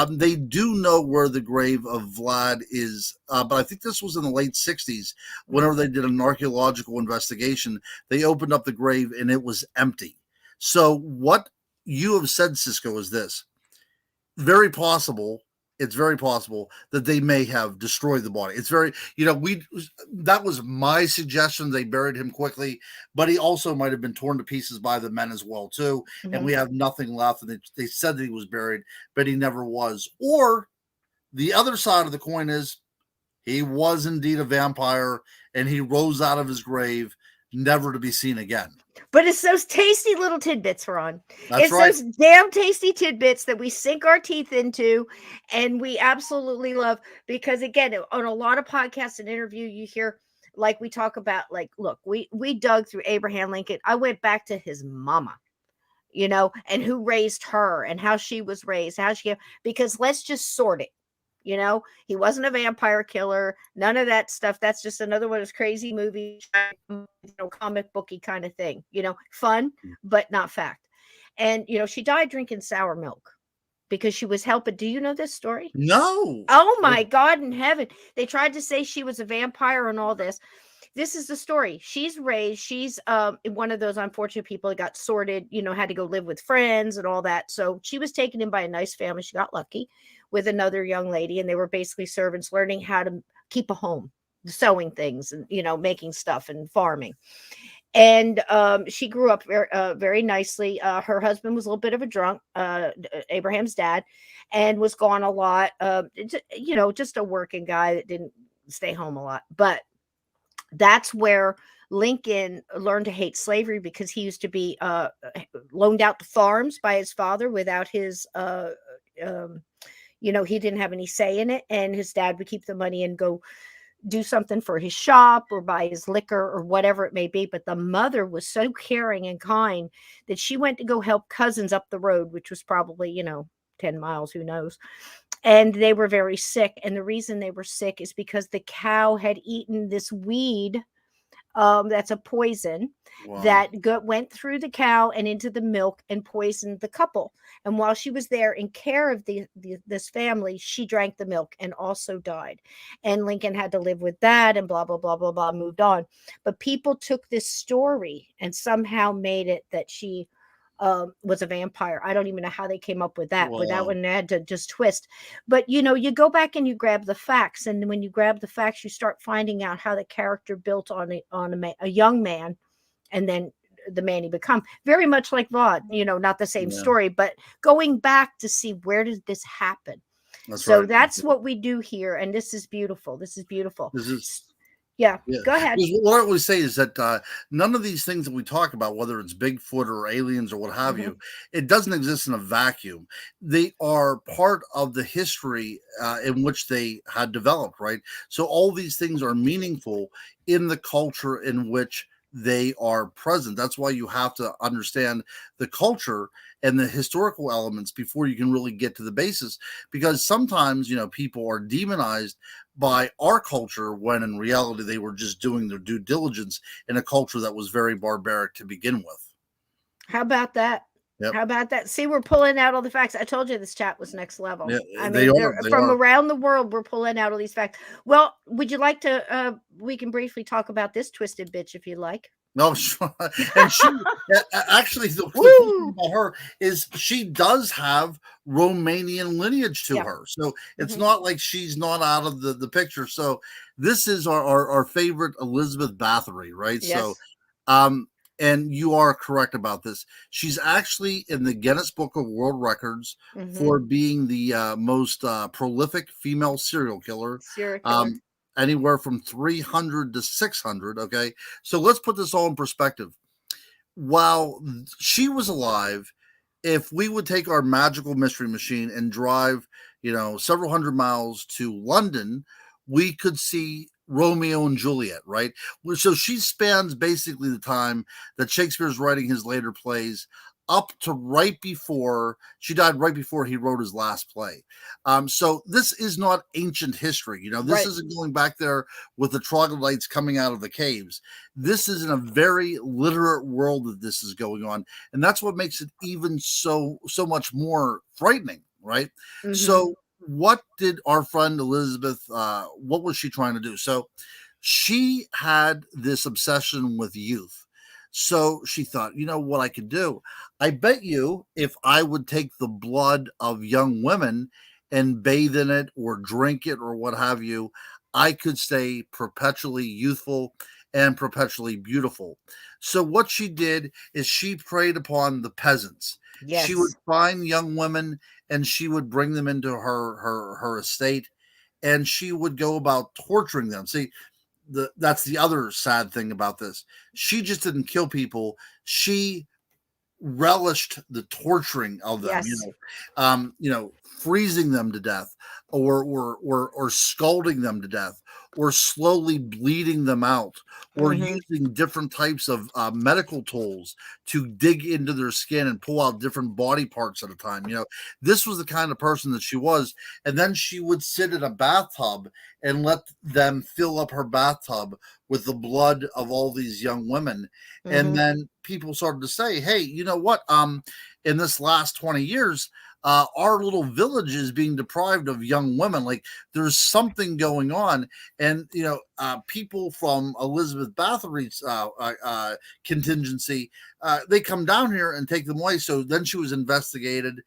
They do know where the grave of Vlad is, but I think this was in the late '60s. Hmm. Whenever they did an archaeological investigation, they opened up the grave and it was empty. So what you have said, Cisco, is this: very possible. It's very possible that they may have destroyed the body. It's very, we that was my suggestion. They buried him quickly, but he also might have been torn to pieces by the men as well too. And Hmm. we have nothing left. And they said that he was buried, but he never was. Or the other side of the coin is he was indeed a vampire and he rose out of his grave, never to be seen again. But it's those tasty little tidbits, Ron. That's It's right. those damn tasty tidbits that we sink our teeth into and we absolutely love, because again, on a lot of podcasts and interview you hear, like, we talk about, like, look, we dug through Abraham Lincoln. I went back to his mama, and who raised her and how she was raised, because let's just sort it. He wasn't a vampire killer, none of that stuff. That's just another one of those crazy movies, comic booky kind of thing, fun, but not fact. And, she died drinking sour milk because she was helping. Do you know this story? No. Oh my God in heaven. They tried to say she was a vampire and all this. This is the story. She's one of those unfortunate people that got sorted, had to go live with friends and all that. So she was taken in by a nice family. She got lucky with another young lady, and they were basically servants learning how to keep a home, sewing things and, making stuff and farming. And she grew up very nicely. Her husband was a little bit of a drunk, Abraham's dad, and was gone a lot. Just a working guy that didn't stay home a lot. But that's where Lincoln learned to hate slavery, because he used to be loaned out to farms by his father without his, um, he didn't have any say in it. And his dad would keep the money and go do something for his shop or buy his liquor or whatever it may be. But the mother was so caring and kind that she went to go help cousins up the road, which was probably, 10 miles, who knows. And they were very sick. And the reason they were sick is because the cow had eaten this weed that's a poison Wow. that went through the cow and into the milk and poisoned the couple. And while she was there in care of this family, she drank the milk and also died. And Lincoln had to live with that and blah, blah, blah, blah, blah, moved on. But people took this story and somehow made it that she was a vampire. I don't even know how they came up with that, but that Wow. one had to just twist. But you go back and you grab the facts, and when you grab the facts, you start finding out how the character built on a young man, and then the man he become. Very much like Vaughn, not the same Yeah. story, but going back to see where did this happen. That's So right. that's what we do here, and this is beautiful. This is beautiful. This is Yeah, Yeah, go ahead. because what I always say is that none of these things that we talk about, whether it's Bigfoot or aliens or what have Hmm. you, it doesn't exist in a vacuum. They are part of the history in which they had developed, right? So all these things are meaningful in the culture in which they are present. That's why you have to understand the culture and the historical elements before you can really get to the basis. Because sometimes, people are demonized by our culture when in reality they were just doing their due diligence in a culture that was very barbaric to begin with. How about that? Yep. How about that? See, we're pulling out all the facts. I told you this chat was next level. Yeah, I they mean, are. they're They from are. around the world. We're pulling out all these facts. Well, would you like to? We can briefly talk about this twisted bitch if you like. No, sure. And actually, the cool thing Woo! about her is she does have Romanian lineage to Yeah. her. So it's Hmm. not like she's not out of the picture. So this is our favorite Elizabeth Bathory, right? So, Yes. um, and you are correct about this. She's actually in the Guinness Book of World Records Hmm. for being the most prolific female serial killer. Serial killer. Um, Anywhere from 300 to 600. Okay. So let's put this all in perspective. While she was alive, if we would take our magical mystery machine and drive, several hundred miles to London, we could see Romeo and Juliet, right? So she spans basically the time that Shakespeare's writing his later plays up to right before she died, right before he wrote his last play. So this is not ancient history. This Right. isn't going back there with the troglodytes coming out of the caves. This is in a very literate world that this is going on, and that's what makes it even so much more frightening, right? Hmm. So what did our friend Elizabeth what was she trying to do? So she had this obsession with youth. So she thought, what I could do? I bet you if I would take the blood of young women and bathe in it or drink it or what have you, I could stay perpetually youthful and perpetually beautiful. So what she did is she preyed upon the peasants. She would Yes. find young women and she would bring them into her estate, and she would go about torturing them. See, that's the other sad thing about this. She just didn't kill people. She relished the torturing of them, Yes. freezing them to death, or scalding them to death, or slowly bleeding them out, or Hmm. using different types of medical tools to dig into their skin and pull out different body parts at a time. This was the kind of person that she was. And then she would sit in a bathtub and let them fill up her bathtub with the blood of all these young women. And Hmm. then people started to say, hey, you know what? In this last 20 years, our little village is being deprived of young women. Like there's something going on. And, people from Elizabeth Bathory's contingency, they come down here and take them away. So then she was investigated.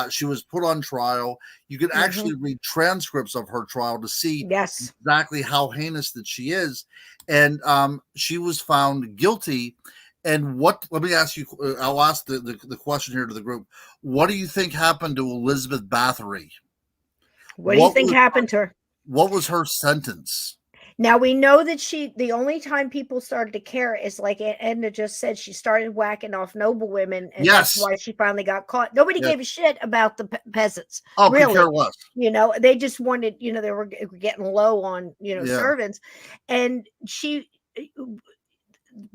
She was put on trial. You can Hmm. actually read transcripts of her trial to see Yes. exactly how heinous that she is. And she was found guilty. And let me ask you, I'll ask the question here to the group. What do you think happened to Elizabeth Bathory? What do you What think was happened to her? what was her sentence? Now we know that the only time people started to care is like Edna just said, she started whacking off noble women, and that's Yes. why she finally got caught. Nobody Yes. gave a shit about the peasants, Oh, could care really. less. They just wanted, they were getting low on, Yeah, servants, and she,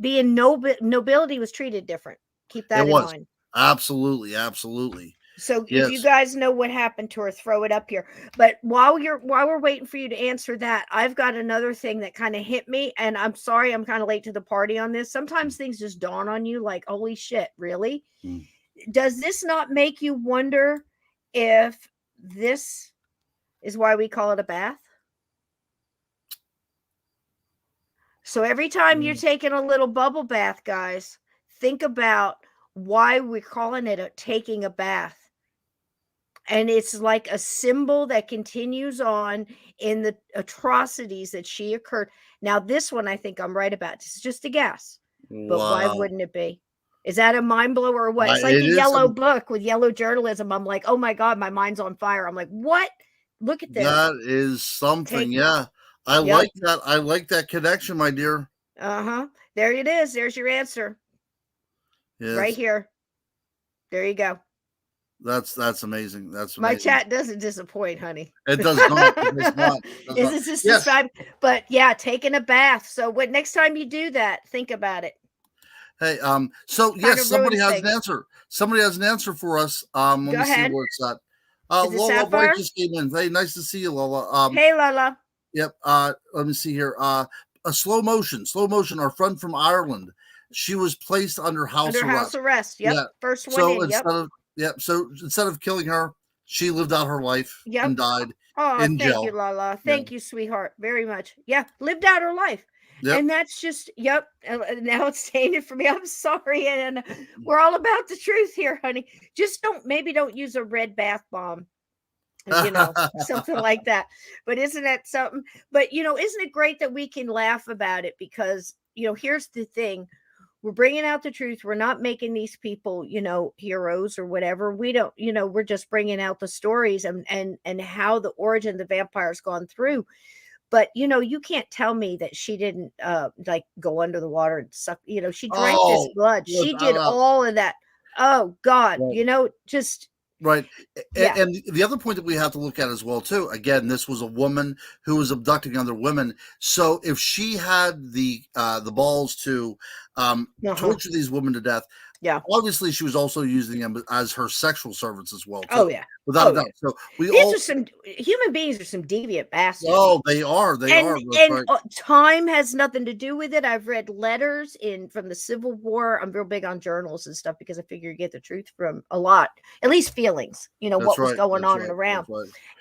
being nobility was treated different. Keep it that in was. mind. Absolutely, absolutely. So if you Yes. guys know what happened to her, throw it up here. But while we're waiting for you to answer that, I've got another thing that kind of hit me, and I'm sorry I'm kind of late to the party on this. Sometimes things just dawn on you like, holy shit, really? Mm. Does this not make you wonder if this is why we call it a bath? So every time you're taking a little bubble bath, guys, think about why we're calling it taking a bath. And it's like a symbol that continues on in the atrocities that she occurred. Now, this one I think I'm right about. It's just a guess, but why Wow. wouldn't it be? Is that a mind blower or what? It's like It the is yellow book with yellow journalism. I'm like, oh my God, my mind's on fire. I'm like, what? Look at this. that is something. Take, Yeah. I yep. like that. I like that connection, my dear. There it is. There's your answer. Right Yes. here. There you go. That's amazing. That's My amazing. chat doesn't disappoint, honey. It does not. It does not. It does not. Is this Yes. time? But yeah, taking a bath. So what next time you do that, think about it. Hey, so yes, somebody has an answer. Somebody has an answer for us. Let Go me see ahead. where it's at. Is it Lola White Sapphire? just came in. Hey, nice to see you, Lola. Hey, Lala. Yep. Let me see here. A slow motion. Our friend from Ireland. She was placed under house Under house arrest. arrest. Yep. Yeah. First one So in. Yep. So instead of killing her, she lived out her life Yep. and died Oh, in thank jail. you, Lala. Thank you, sweetheart, very much. Yeah, lived out her life. Yep. And that's just, yep. Now it's tainted for me. I'm sorry. And we're all about the truth here, honey. Just don't use a red bath bomb, something like that. But isn't that something? But, isn't it great that we can laugh about it? Because, here's the thing. We're bringing out the truth. We're not making these people, heroes or whatever. We don't, we're just bringing out the stories and how the origin of the vampire's gone through. But you can't tell me that she didn't like go under the water and suck. She drank this blood. She did all of that. Oh God, just right. Yeah. And the other point that we have to look at as well too. Again, this was a woman who was abducting other women. So if she had the balls to torture these women to death, yeah, obviously she was also using them as her sexual servants as well too. Oh yeah, without a doubt. So these are some human beings are some deviant bastards. Oh, they are. And time has nothing to do with it. I've read letters from the Civil War. I'm real big on journals and stuff because I figure you get the truth from a lot, at least feelings. What was going on and around,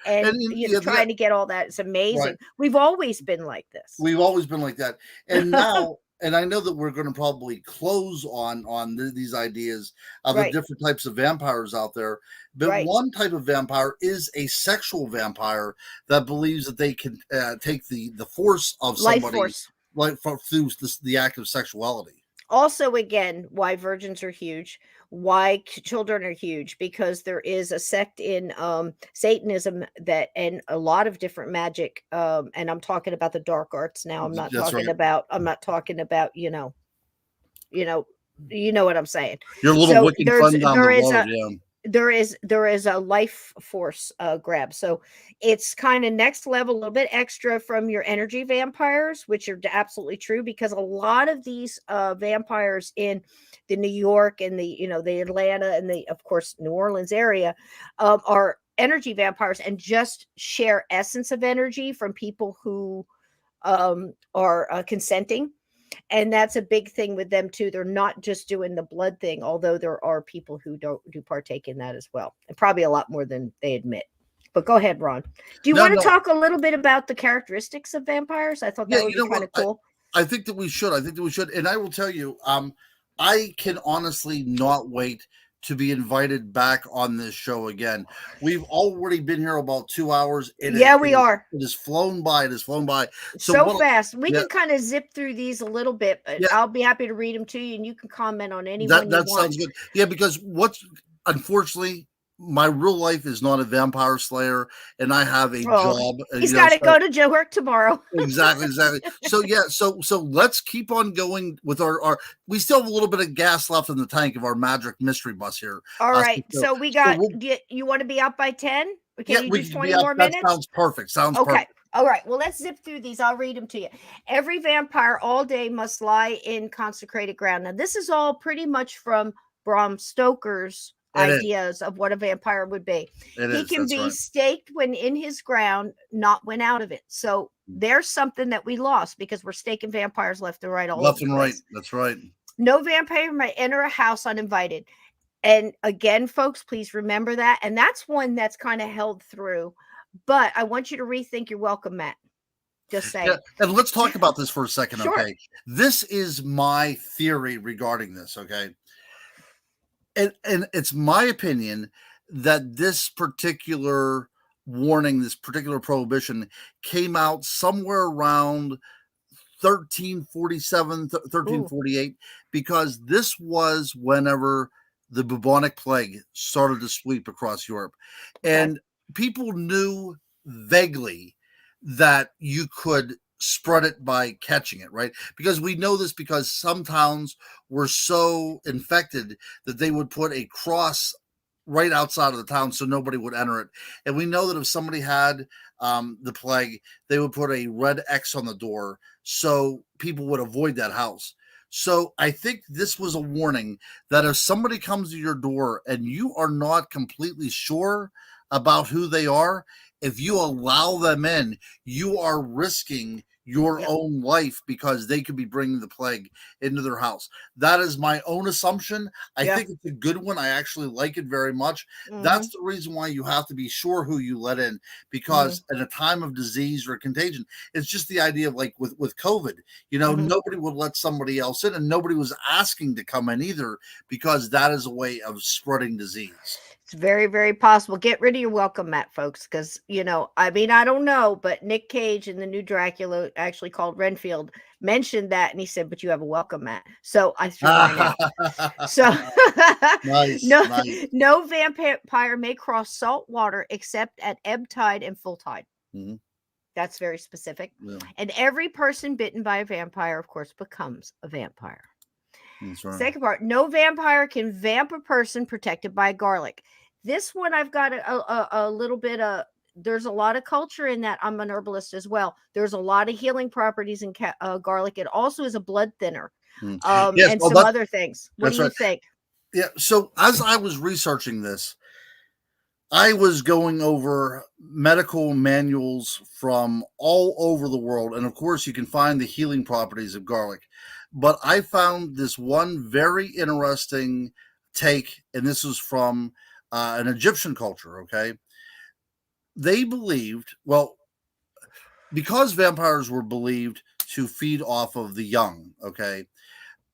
and trying to get all that. It's amazing. Right. We've always been like this. We've always been like that, and now. And I know that we're going to probably close on these ideas of the different types of vampires out there. But one type of vampire is a sexual vampire that believes that they can take the force of somebody through the act of sexuality. Also, again, why virgins are huge, why children are huge, because there is a sect in Satanism and a lot of different magic. And I'm talking about the dark arts now. I'm not talking about you know what I'm saying. Your little wicked friend down the road, there is a life force grab. So it's kind of next level, a little bit extra from your energy vampires, which are absolutely true, because a lot of these vampires in the New York and the Atlanta and the, of course, New Orleans area are energy vampires and just share essence of energy from people who are consenting. And that's a big thing with them too. They're not just doing the blood thing, although there are people who do partake in that as well, and probably a lot more than they admit. But go ahead, Ron. Do you want to talk a little bit about the characteristics of vampires? I thought that would be kind of cool. I think that we should. And I will tell you, I can honestly not wait to be invited back on this show again. We've already been here about 2 hours. We are. It has flown by. So fast. We can kind of zip through these a little bit, but I'll be happy to read them to you, and you can comment on any one you want. That sounds good. Yeah, because unfortunately, my real life is not a vampire slayer, and I have a job. He's got to go to work tomorrow. Exactly. So let's keep on going with our. We still have a little bit of gas left in the tank of our magic mystery bus here. All right. So we got. You want to be up by 10? Can you do 20 more minutes? That sounds perfect. Perfect. All right. Well, let's zip through these. I'll read them to you. Every vampire all day must lie in consecrated ground. Now, this is all pretty much from Bram Stoker's It is. ideas of what a vampire would be. It He is. can That's be right. staked when in his ground, not when out of it. So there's something that we lost because we're staking vampires left and right all over Left the and right. place. That's right. No vampire may enter a house uninvited. And again, folks, please remember that. And that's one that's kind of held through. But I want you to rethink your welcome mat. Just Yeah. saying. And let's talk about this for a second. Sure. Okay. This is my theory regarding this. Okay. And it's my opinion that this particular warning, this particular prohibition came out somewhere around 1347, 1348, because this was whenever the bubonic plague started to sweep across Europe. Okay. And people knew vaguely that you could spread it by catching it, right? Because we know this because some towns were so infected that they would put a cross right outside of the town so nobody would enter it. And we know that if somebody had the plague, they would put a red X on the door so people would avoid that house. So I think this was a warning that if somebody comes to your door and you are not completely sure about who they are, if you allow them in, you are risking your own life because they could be bringing the plague into their house. That is my own assumption. I think it's a good one. I actually like it very much. That's the reason why you have to be sure who you let in, because in a time of disease or contagion, it's just the idea of like with COVID, nobody would let somebody else in, and nobody was asking to come in either, because that is a way of spreading disease. It's very, very possible. Get rid of your welcome mat, folks, because, I mean, I don't know, but Nick Cage in the new Dracula, actually called Renfield, mentioned that, and he said, but you have a welcome mat. So I threw mine out. So Nice. no vampire may cross salt water except at ebb tide and full tide. That's very specific. Yeah. And every person bitten by a vampire, of course, becomes a vampire. That's right. Second part, no vampire can vamp a person protected by garlic. This one I've got a little bit of, there's a lot of culture in that. I'm an herbalist as well. There's a lot of healing properties in garlic. It also is a blood thinner, Yes, and some other things. What do you think? Yeah. So as I was researching this, I was going over medical manuals from all over the world. And of course, you can find the healing properties of garlic. But I found this one very interesting take, and this was from an Egyptian culture. Okay. They believed, well, because vampires were believed to feed off of the young. Okay.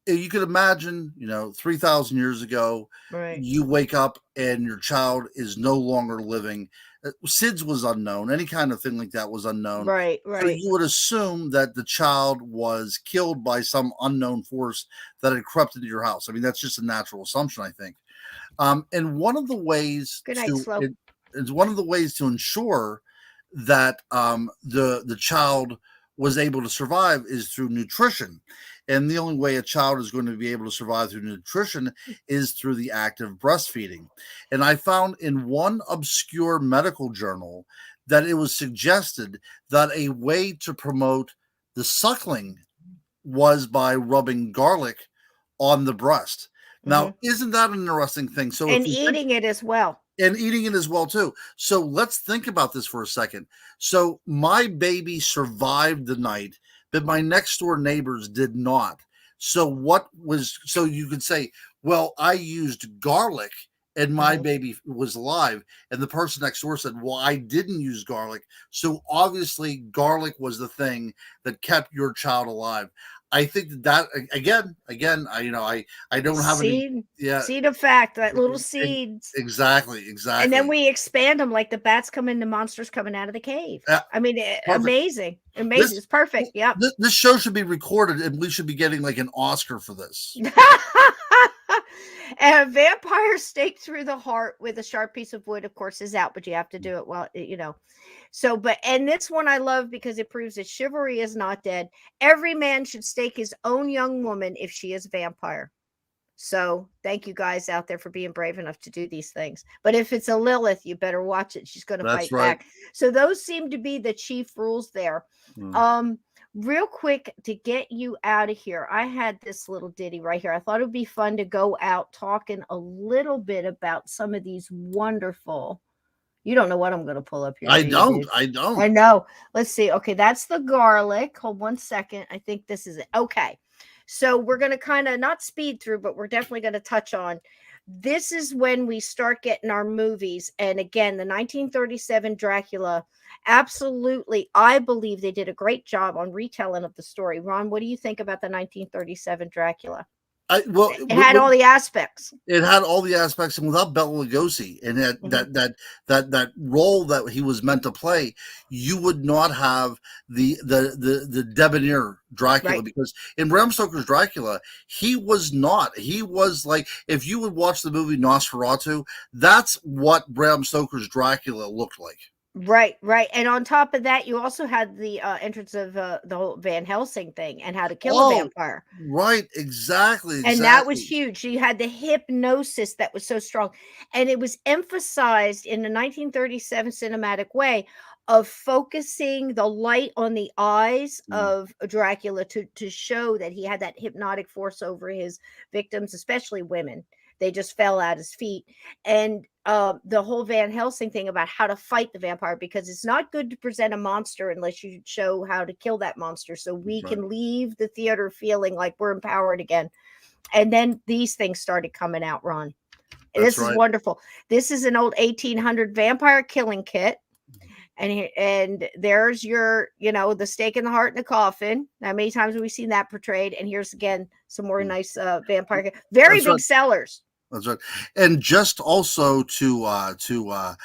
You could imagine, 3,000 years ago, you wake up and your child is no longer living. SIDS was unknown. Any kind of thing like that was unknown. Right. So you would assume that the child was killed by some unknown force that had crept into your house. I mean, that's just a natural assumption, I think. And one of the ways to ensure that the child was able to survive is through nutrition. And the only way a child is going to be able to survive through nutrition is through the act of breastfeeding. And I found in one obscure medical journal that it was suggested that a way to promote the suckling was by rubbing garlic on the breast. Now, isn't that an interesting thing? So, and eating it as well. And eating it as well, too. So let's think about this for a second. So my baby survived the night, but my next door neighbors did not. So you could say, well, I used garlic and my baby was alive. And the person next door said, well, I didn't use garlic. So obviously garlic was the thing that kept your child alive. I think that again, I don't have any seed of fact, that little seeds. Exactly. And then we expand them like the bats come in, the monsters coming out of the cave. I mean, amazing. It's perfect. Yeah. This show should be recorded and we should be getting like an Oscar for this. And a vampire staked through the heart with a sharp piece of wood, of course, is out, but you have to do it well, So, and this one I love because it proves that chivalry is not dead. Every man should stake his own young woman if she is a vampire. So thank you guys out there for being brave enough to do these things. But if it's a Lilith, you better watch it. She's going to fight back. So those seem to be the chief rules there. real quick to get you out of here, I had this little ditty right here. I thought it would be fun to go out talking a little bit about some of these wonderful. You don't know what I'm going to pull up here, I do you, don't. dude? I don't. I know. Let's see. Okay, that's the garlic. Hold 1 second. I think this is it. Okay. So we're going to kind of not speed through, but we're definitely going to touch on. This is when we start getting our movies. And again, the 1937 Dracula, absolutely, I believe they did a great job on retelling of the story. Ron, what do you think about the 1937 Dracula? Well, It had all the aspects. it had all the aspects, and without Bela Lugosi and Mhm. that role that he was meant to play, you would not have the debonair Dracula, Right. because in Bram Stoker's Dracula, he was not. He was like, if you would watch the movie Nosferatu, that's what Bram Stoker's Dracula looked like. Right, right. And on top of that, you also had the entrance of the whole Van Helsing thing and how to kill a Oh, vampire. right, exactly, And that was exactly. huge. You had the hypnosis that was so strong. And it was emphasized in the 1937 cinematic way of focusing the light on the eyes Mm, of Dracula to show that he had that hypnotic force over his victims, especially women. They just fell at his feet. And the whole Van Helsing thing about how to fight the vampire, because it's not good to present a monster unless you show how to kill that monster. So we right. can leave the theater feeling like we're empowered again. And then these things started coming out, Ron. That's This is right. wonderful. This is an old 1800 vampire killing kit. And there's your, the stake in the heart in the coffin. How many times have we seen that portrayed? And here's again some more Mm. nice vampire, very That's big right. sellers. That's right. And just also to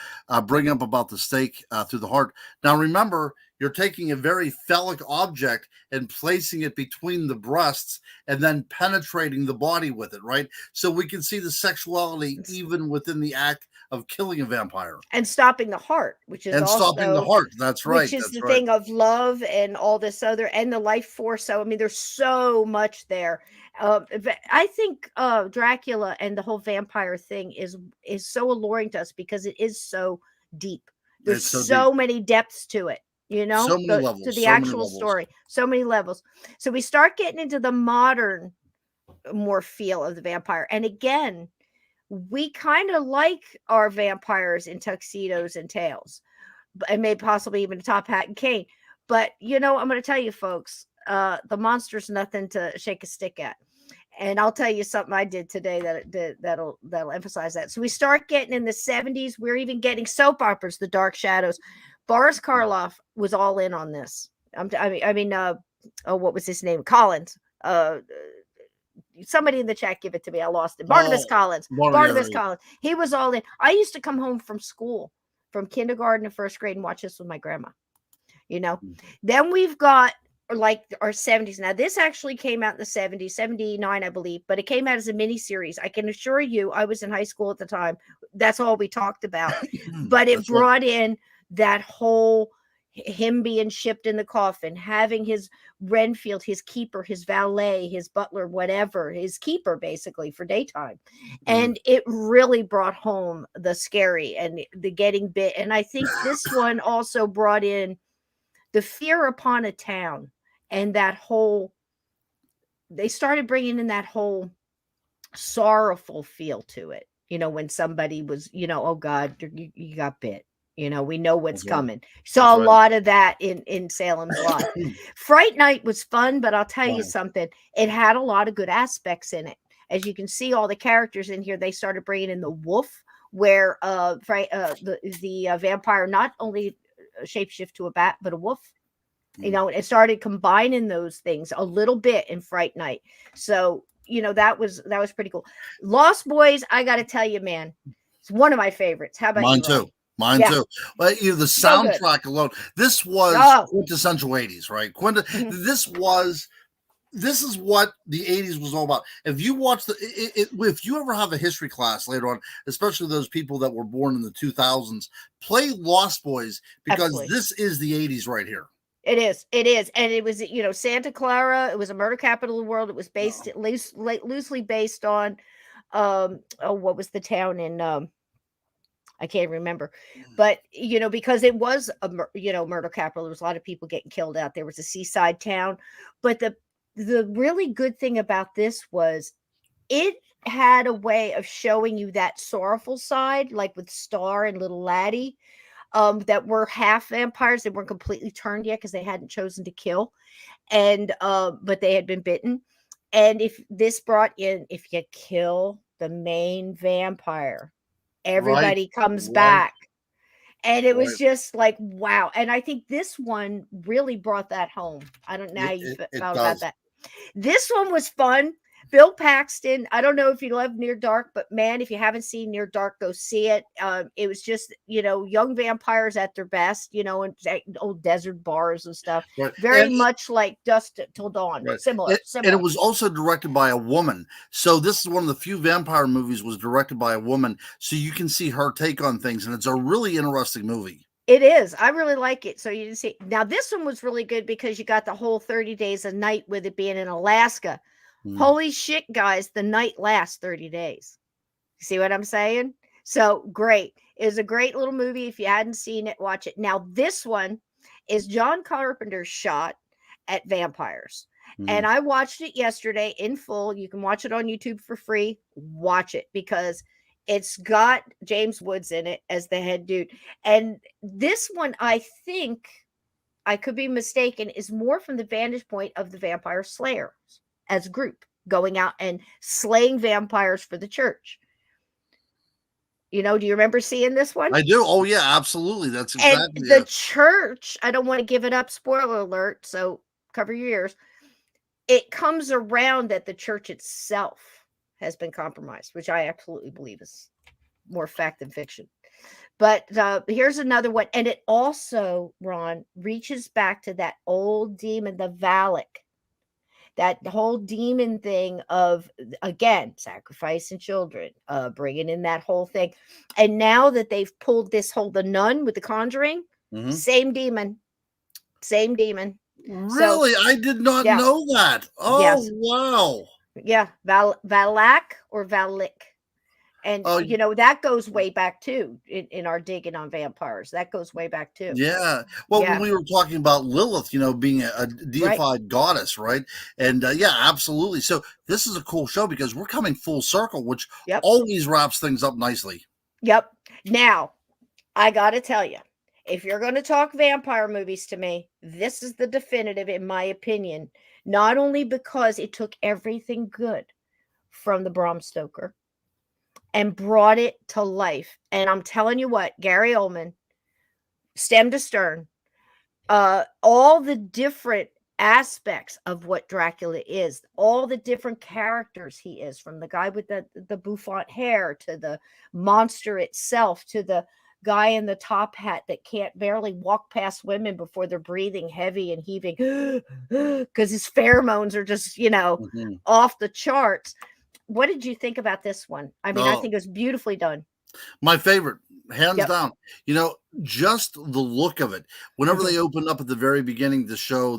bring up about the stake through the heart. Now, remember, you're taking a very phallic object and placing it between the breasts and then penetrating the body with it, right? So we can see the sexuality even within the act of killing a vampire And stopping the heart, and stopping the heart. That's right. which is That's the right. thing of love and all this other and the life force. So I mean, there's so much there. I think Dracula and the whole vampire thing is so alluring to us because it is so deep. There's It's so deep. so many depths to it. So many The to levels. the So many actual levels. story, so many levels. So we start getting into the modern more feel of the vampire, and again, we kind of like our vampires in tuxedos and tails, and maybe possibly even a top hat and cane. But I'm going to tell you, folks, the monster's nothing to shake a stick at. And I'll tell you something I did today that'll emphasize that. So we start getting in the 70s. We're even getting soap operas, The Dark Shadows. Boris Karloff was all in on this. What was his name? Collins. Somebody in the chat give it to me. I lost it. Barnabas Oh, Collins. one or the other. Barnabas Collins. He was all in. I used to come home from school, from kindergarten to first grade, and watch this with my grandma. Then we've got like our 70s. Now, this actually came out in the 70s, 79, I believe, but it came out as a mini series. I can assure you, I was in high school at the time. That's all we talked about. But it That's right. brought in that whole him being shipped in the coffin, having his Renfield, his keeper, his valet, his butler, whatever, his keeper basically for daytime. Mhm. And it really brought home the scary and the getting bit. And I think this one also brought in the fear upon a town and that whole, they started bringing in that whole sorrowful feel to it. When somebody was, oh God, you got bit. We know what's That's right. coming. That's Saw a right. lot of that in Salem's Lot. Fright Night was fun, but I'll tell you Wow. something. It had a lot of good aspects in it. As you can see, all the characters in here, they started bringing in the wolf, where the vampire not only shapeshift to a bat, but a wolf. It started combining those things a little bit in Fright Night. So, that was pretty cool. Lost Boys, I got to tell you, man, it's one of my favorites. How about Mine you, too. Ron? Mine Yeah, too. But the so good. soundtrack alone, this was Oh, quintessential 80s, right? mhm. This is what the 80s was all about. If you watch if you ever have a history class later on, especially those people that were born in the 2000s, play Lost Boys, because Absolutely. this is the 80s right here. It is. It is. And it was, Santa Clara. It was a murder capital of the world. It was based No. loosely based on, what was the town in, I can't remember, but because it was a murder capital. There was a lot of people getting killed out there. It was a seaside town, but the really good thing about this was it had a way of showing you that sorrowful side, like with Star and Little Laddie, that were half vampires. They weren't completely turned yet because they hadn't chosen to kill, and but they had been bitten. And if this brought in, if you kill the main vampire, Right, everybody comes right, back. And it was right. just like, wow. And I think this one really brought that home. I don't know how you It felt about does. that. This one was fun. Bill Paxton. I don't know if you love Near Dark, but man, if you haven't seen Near Dark, go see it. It was just young vampires at their best, and old desert bars and stuff. Right, Very much like Dusk Till Dawn. right. Similar, And it similar. was also directed by a woman. So this is one of the few vampire movies was directed by a woman. So you can see her take on things, and it's a really interesting movie. It is. I really like it. So you didn't see. Now this one was really good because you got the whole 30 days a night with it being in Alaska. Mm. Holy shit, guys! The night lasts 30 days. You see what I'm saying? So great. It was a great little movie. If you hadn't seen it, watch it. Now, this one is John Carpenter's shot at vampires. And Mm. I watched it yesterday in full. You can watch it on YouTube for free. Watch it because it's got James Woods in it as the head dude. And this one, I think, I could be mistaken, is more from the vantage point of the vampire slayers as a group going out and slaying vampires for the church. Do you remember seeing this one? I do. Oh yeah, absolutely. That's And exactly the it. church, I don't want to give it up, spoiler alert, so cover your ears. It comes around that the church itself has been compromised, which I absolutely believe is more fact than fiction. But here's another one. And it also, Ron, reaches back to that old demon, the Valak, that whole demon thing of, again, sacrificing children, bringing in that whole thing. And now that they've pulled this whole, the nun with the conjuring, Mhm. same demon, same demon. So Really? I did not yeah, know that. Oh, yes, wow. yeah, Valak or Valik. And Oh, that goes way back too in our digging on vampires. That goes way back too. yeah. Well, when Yeah, we were talking about Lilith, being a right. deified goddess, right? And yeah, absolutely. So this is a cool show because we're coming full circle, which Yep. always wraps things up nicely. Yep. Now, I got to tell you, if you're going to talk vampire movies to me, this is the definitive, in my opinion, not only because it took everything good from the Bram Stoker and brought it to life. And I'm telling you what, Gary Oldman, stem to stern, all the different aspects of what Dracula is, all the different characters he is, from the guy with the bouffant hair to the monster itself to the guy in the top hat that can't barely walk past women before they're breathing heavy and heaving because his pheromones are just Mhm. off the charts. What did you think about this one? I mean, I Oh, think it was beautifully done. my favorite, hands Yep. down. Just the look of it. Whenever Hmm. they opened up at the very beginning to show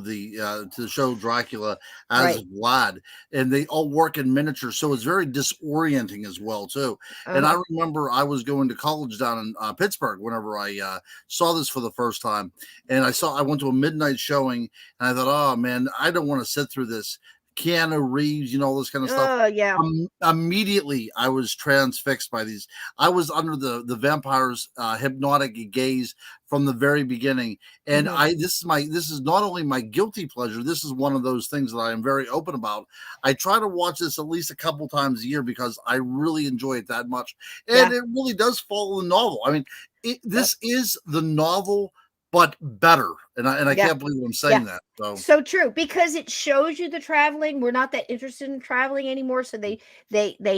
Dracula as Right. Vlad, and they all work in miniature, so it's very disorienting as well too. And I Uh-huh. remember I was going to college down in Pittsburgh whenever I saw this for the first time, and I went to a midnight showing, and I thought, oh man, I don't want to sit through this. Keanu Reeves, all this kind of stuff. Oh yeah. Immediately, I was transfixed by these. I was under the vampire's hypnotic gaze from the very beginning, and Hmm. this is not only my guilty pleasure. This is one of those things that I am very open about. I try to watch this at least a couple times a year because I really enjoy it that much, and Yeah. it really does follow the novel. I mean, Yep. this is the novel, but better, and I Yeah. can't believe I'm Yeah. saying that. So So true, because it shows you the traveling. We're not that interested in traveling anymore. So they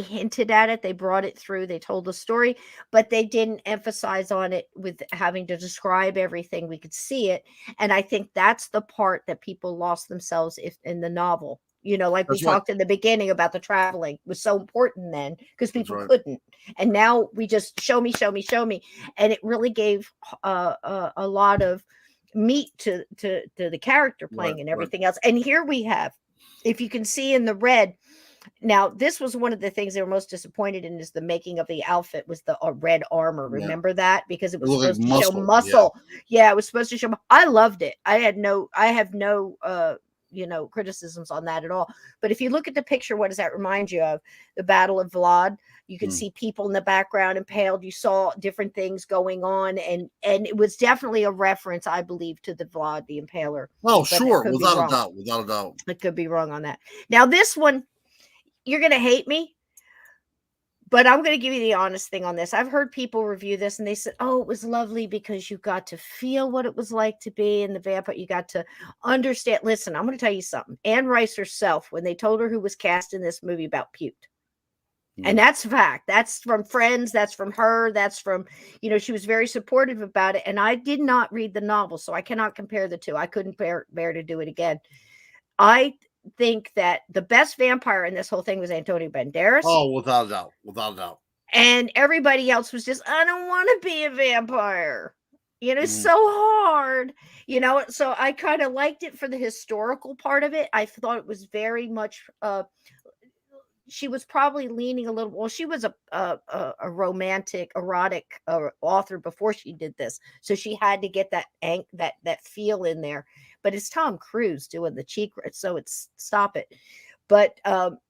hinted at it, they brought it through, they told the story, but they didn't emphasize on it with having to describe everything. We could see it. And I think that's the part that people lost themselves if in the novel. Like we that's right. talked in the beginning about the traveling was so important then because That's people right. couldn't. And now we just show me, show me, show me. And it really gave a lot of meat to the character Right. playing and Right. everything else. And here we have, if you can see in the red, Now, this was one of the things they were most disappointed in is the making of the outfit was the red armor. Yeah, Remember that? Because it it was looked like supposed to show muscle. Yeah, muscle. Yeah, it was supposed to show. I loved it. I have no, criticisms on that at all. But if you look at the picture, what does that remind you of? The Battle of Vlad. You could mm. see people in the background impaled. You saw different things going on, and it was definitely a reference, I believe, to the Vlad the Impaler. Oh, But I sure, could be without a wrong. doubt, without a doubt. I could be wrong on that. Now, this one, you're going to hate me, but I'm going to give you the honest thing on this. I've heard people review this and they said, oh, it was lovely because you got to feel what it was like to be in the vampire. You got to understand. Listen, I'm going to tell you something. Anne Rice herself, when they told her who was cast in this movie, about puked. And Mm. that's a fact. That's from friends. That's from her. That's from, she was very supportive about it. And I did not read the novel, so I cannot compare the two. I couldn't bear to do it again. I think that the best vampire in this whole thing was Antonio Banderas. Oh, without a doubt, without a doubt. And everybody else was just, I don't want to be a vampire. Mm. So hard. So I kind of liked it for the historical part of it. I thought it was very much she was probably leaning a little. Well, she was a romantic, erotic author before she did this, so she had to get that feel in there. But it's Tom Cruise doing the cheek, so it's stop it. But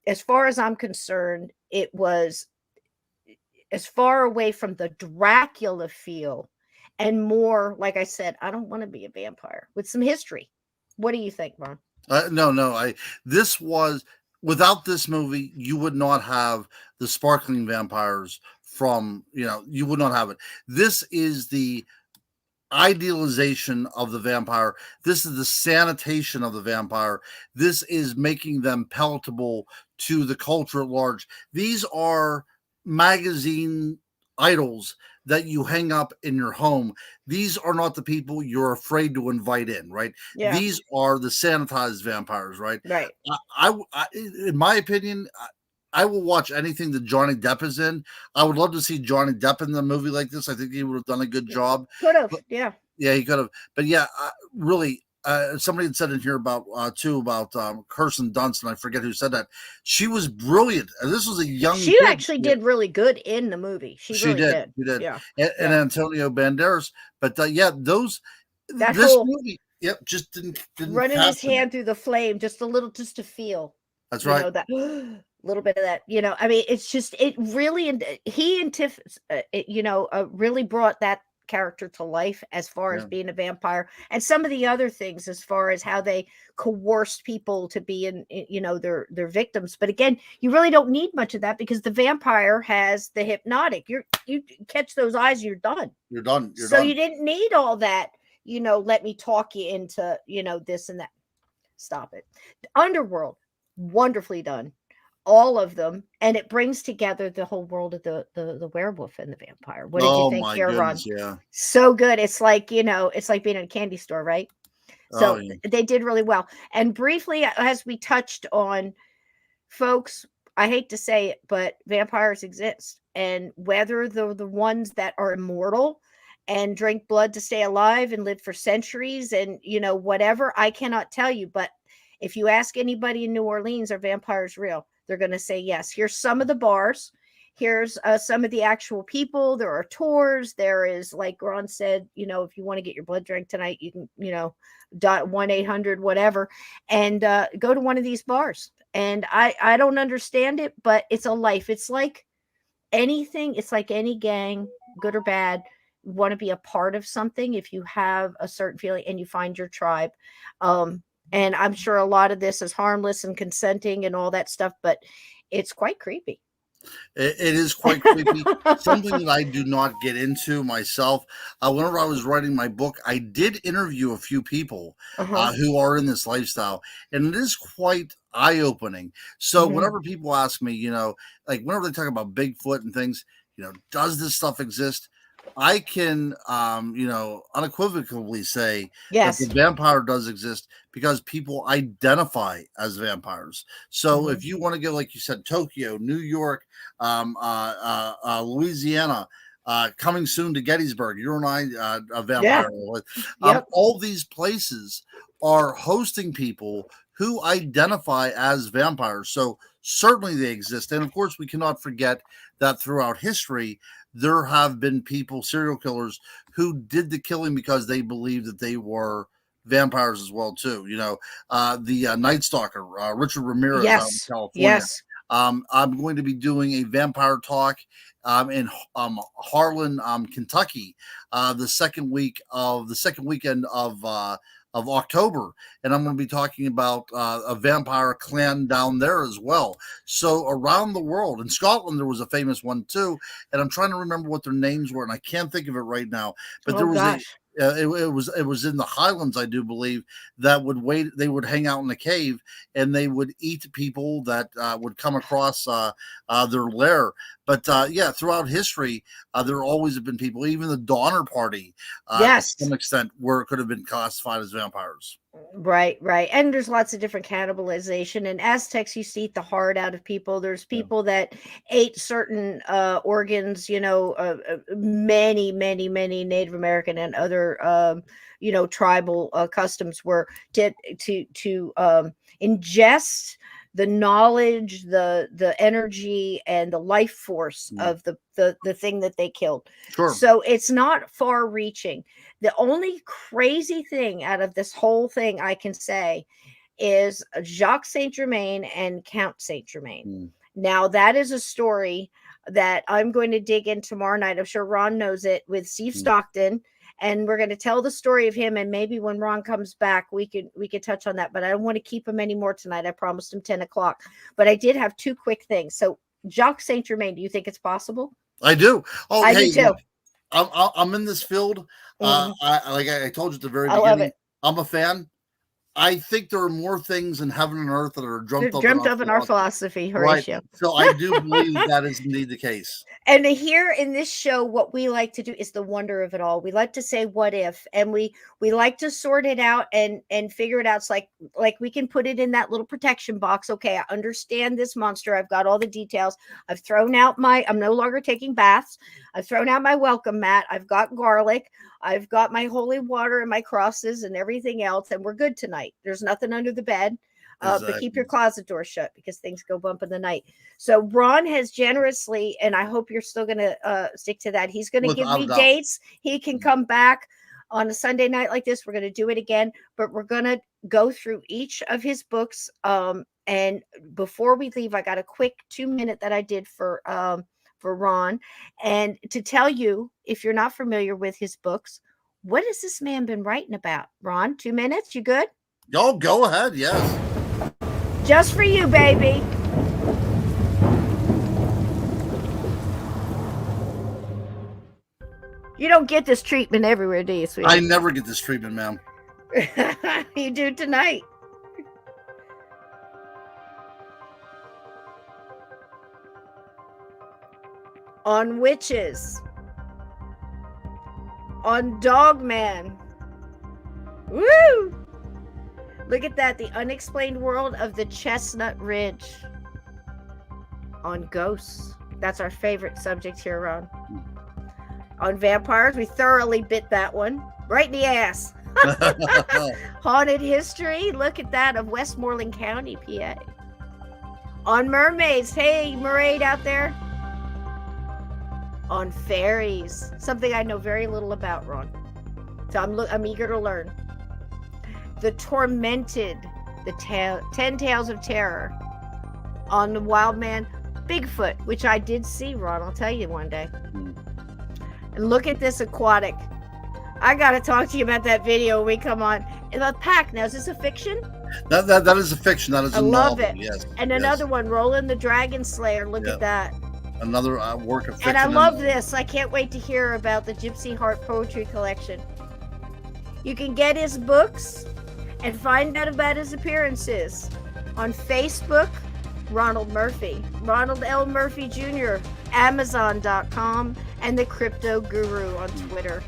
as far as I'm concerned, it was as far away from the Dracula feel and more, like I said, I don't want to be a vampire with some history. What do you think, Ron? No. This was without this movie, you would not have the sparkling vampires from. You would not have it. This is the idealization of the vampire. This is the sanitation of the vampire. This is making them palatable to the culture at large. These are magazine idols that you hang up in your home. These are not the people you're afraid to invite in, right? Yeah. These are the sanitized vampires, right? Right. In my opinion, I will watch anything that Johnny Depp is in. I would love to see Johnny Depp in the movie like this. I think he would have done a good job. Could have, But yeah. yeah, he could have. But yeah, really, somebody had said in here about too about Kirsten Dunst, and I forget who said that. She was brilliant, and this was a young. She kid. actually did really good in the movie. She really did. She did. Yeah. And Antonio Banderas. But this Whole movie, yep, just didn't running his capture me. hand through the flame, just to feel. That's right. That little bit of that. I mean, it's just it really. And he and Tiff, really brought that character to life as far as Yeah. being a vampire, and some of the other things as far as how they coerced people to be in their victims. But again, you really don't need much of that because the vampire has the hypnotic. You catch those eyes, you're done. You're done. So you didn't need all that. Let me talk you into this and that. Stop it. Underworld, wonderfully done. All of them, and it brings together the whole world of the werewolf and the vampire. What did you think my here, Ron? goodness, yeah. So good. It's like it's like being in a candy store, right? So Yeah. they did really well. And briefly, as we touched on, folks, I hate to say it, but vampires exist, and whether they're the ones that are immortal and drink blood to stay alive and live for centuries and whatever, I cannot tell you. But if you ask anybody in New Orleans, are vampires real? They're going to say yes. Here's some of the bars. Here's some of the actual people. There are tours. There is, like Ron said, if you want to get your blood drank tonight, you can, 1-800 whatever, and go to one of these bars. And I don't understand it, but it's a life. It's like anything. It's like any gang, good or bad. You want to be a part of something if you have a certain feeling and you find your tribe. And I'm sure a lot of this is harmless and consenting and all that stuff, but it's quite creepy. It is quite creepy. Something that I do not get into myself. Whenever I was writing my book, I did interview a few people who are in this lifestyle, and it is quite eye-opening. So whenever people ask me, like whenever they talk about Bigfoot and things, does this stuff exist? I can, unequivocally say Yes. that the vampire does exist because people identify as vampires. So if you want to go, like you said, Tokyo, New York, Louisiana, coming soon to Gettysburg. You and I, a Yeah. vampire. Yep. All these places are hosting people who identify as vampires. So certainly they exist. And of course, we cannot forget that throughout history, there have been people, serial killers, who did the killing because they believed that they were vampires as well too. The Night Stalker, Richard Ramirez out in Yes. California. Yes. I'm going to be doing a vampire talk in Harlan, Kentucky, the second weekend of October, and I'm going to be talking about a vampire clan down there as well. So around the world, in Scotland, there was a famous one too, and I'm trying to remember what their names were, and I can't think of it right now. But Oh there was gosh. it was in the Highlands, I do believe, that would wait. They would hang out in the cave and they would eat people that would come across their lair. But throughout history, there always have been people. Even the Donner Party, Yes. to some extent, where it could have been classified as vampires. Right, right. And there's lots of different cannibalization. And Aztecs used to eat the heart out of people. There's people that ate certain organs, many, many, many Native American and other tribal customs were to ingest the knowledge, the energy, and the life force of the thing that they killed. Sure. So it's not far reaching. The only crazy thing out of this whole thing I can say is Jacques Saint Germain and Count Saint Germain. Now that is a story that I'm going to dig in tomorrow night. I'm sure Ron knows it, with Steve Stockton. And we're going to tell the story of him, and maybe when Ron comes back, we could touch on that. But I don't want to keep him anymore tonight. I promised him 10 o'clock. But I did have two quick things. So Jacques Saint Germain, do you think it's possible? I do. Oh, I do too. I'm in this field. I told you at the very beginning, love it. I'm a fan. I think there are more things in heaven and earth that are dreamt of in our philosophy, Horatio. Right. So I do believe that is indeed the case. And here in this show, what we like to do is the wonder of it all. We like to say what if, and we like to sort it out and figure it out. It's like we can put it in that little protection box. Okay, I understand this monster. I've got all the details. I've thrown out I'm no longer taking baths. I've thrown out my welcome mat. I've got garlic. I've got my holy water and my crosses and everything else, and we're good tonight. There's nothing under the bed. But keep your closet door shut because things go bump in the night. So Ron has generously, and I hope you're still going to stick to that. He's going to give me dates. He can come back on a Sunday night like this. We're going to do it again, but we're going to go through each of his books. And before we leave, I got a quick 2-minute that I did for Ron, and to tell you, if you're not familiar with his books, what has this man been writing about? Ron, 2 minutes, you good? Oh, go ahead. Yes. Just for you, baby. You don't get this treatment everywhere, do you, sweetie? I never get this treatment, ma'am. You do tonight. On witches. On Dogman. Woo! Look at that. The unexplained world of the Chestnut Ridge. On ghosts. That's our favorite subject here, Ron. On vampires, we thoroughly bit that one. Right in the ass. Haunted history. Look at that, of Westmoreland County, PA. On mermaids. Hey, mermaid out there. On fairies. Something I know very little about, Ron. So I'm eager to learn. The Tormented, the 10 Tales of Terror. On the Wild Man, Bigfoot, which I did see, Ron. I'll tell you one day. And look at this aquatic. I got to talk to you about that video when we come on. And the pack. Now, is this a fiction? That is a fiction. That is a novel. I love it. Yes. And another one, Roland the Dragon Slayer. Look at that. Another work of fiction. And I love this. I can't wait to hear about the Gypsy Heart Poetry Collection. You can get his books and find out about his appearances on Facebook, Ronald Murphy, Ronald L. Murphy Jr., Amazon.com, and the Crypto Guru on Twitter.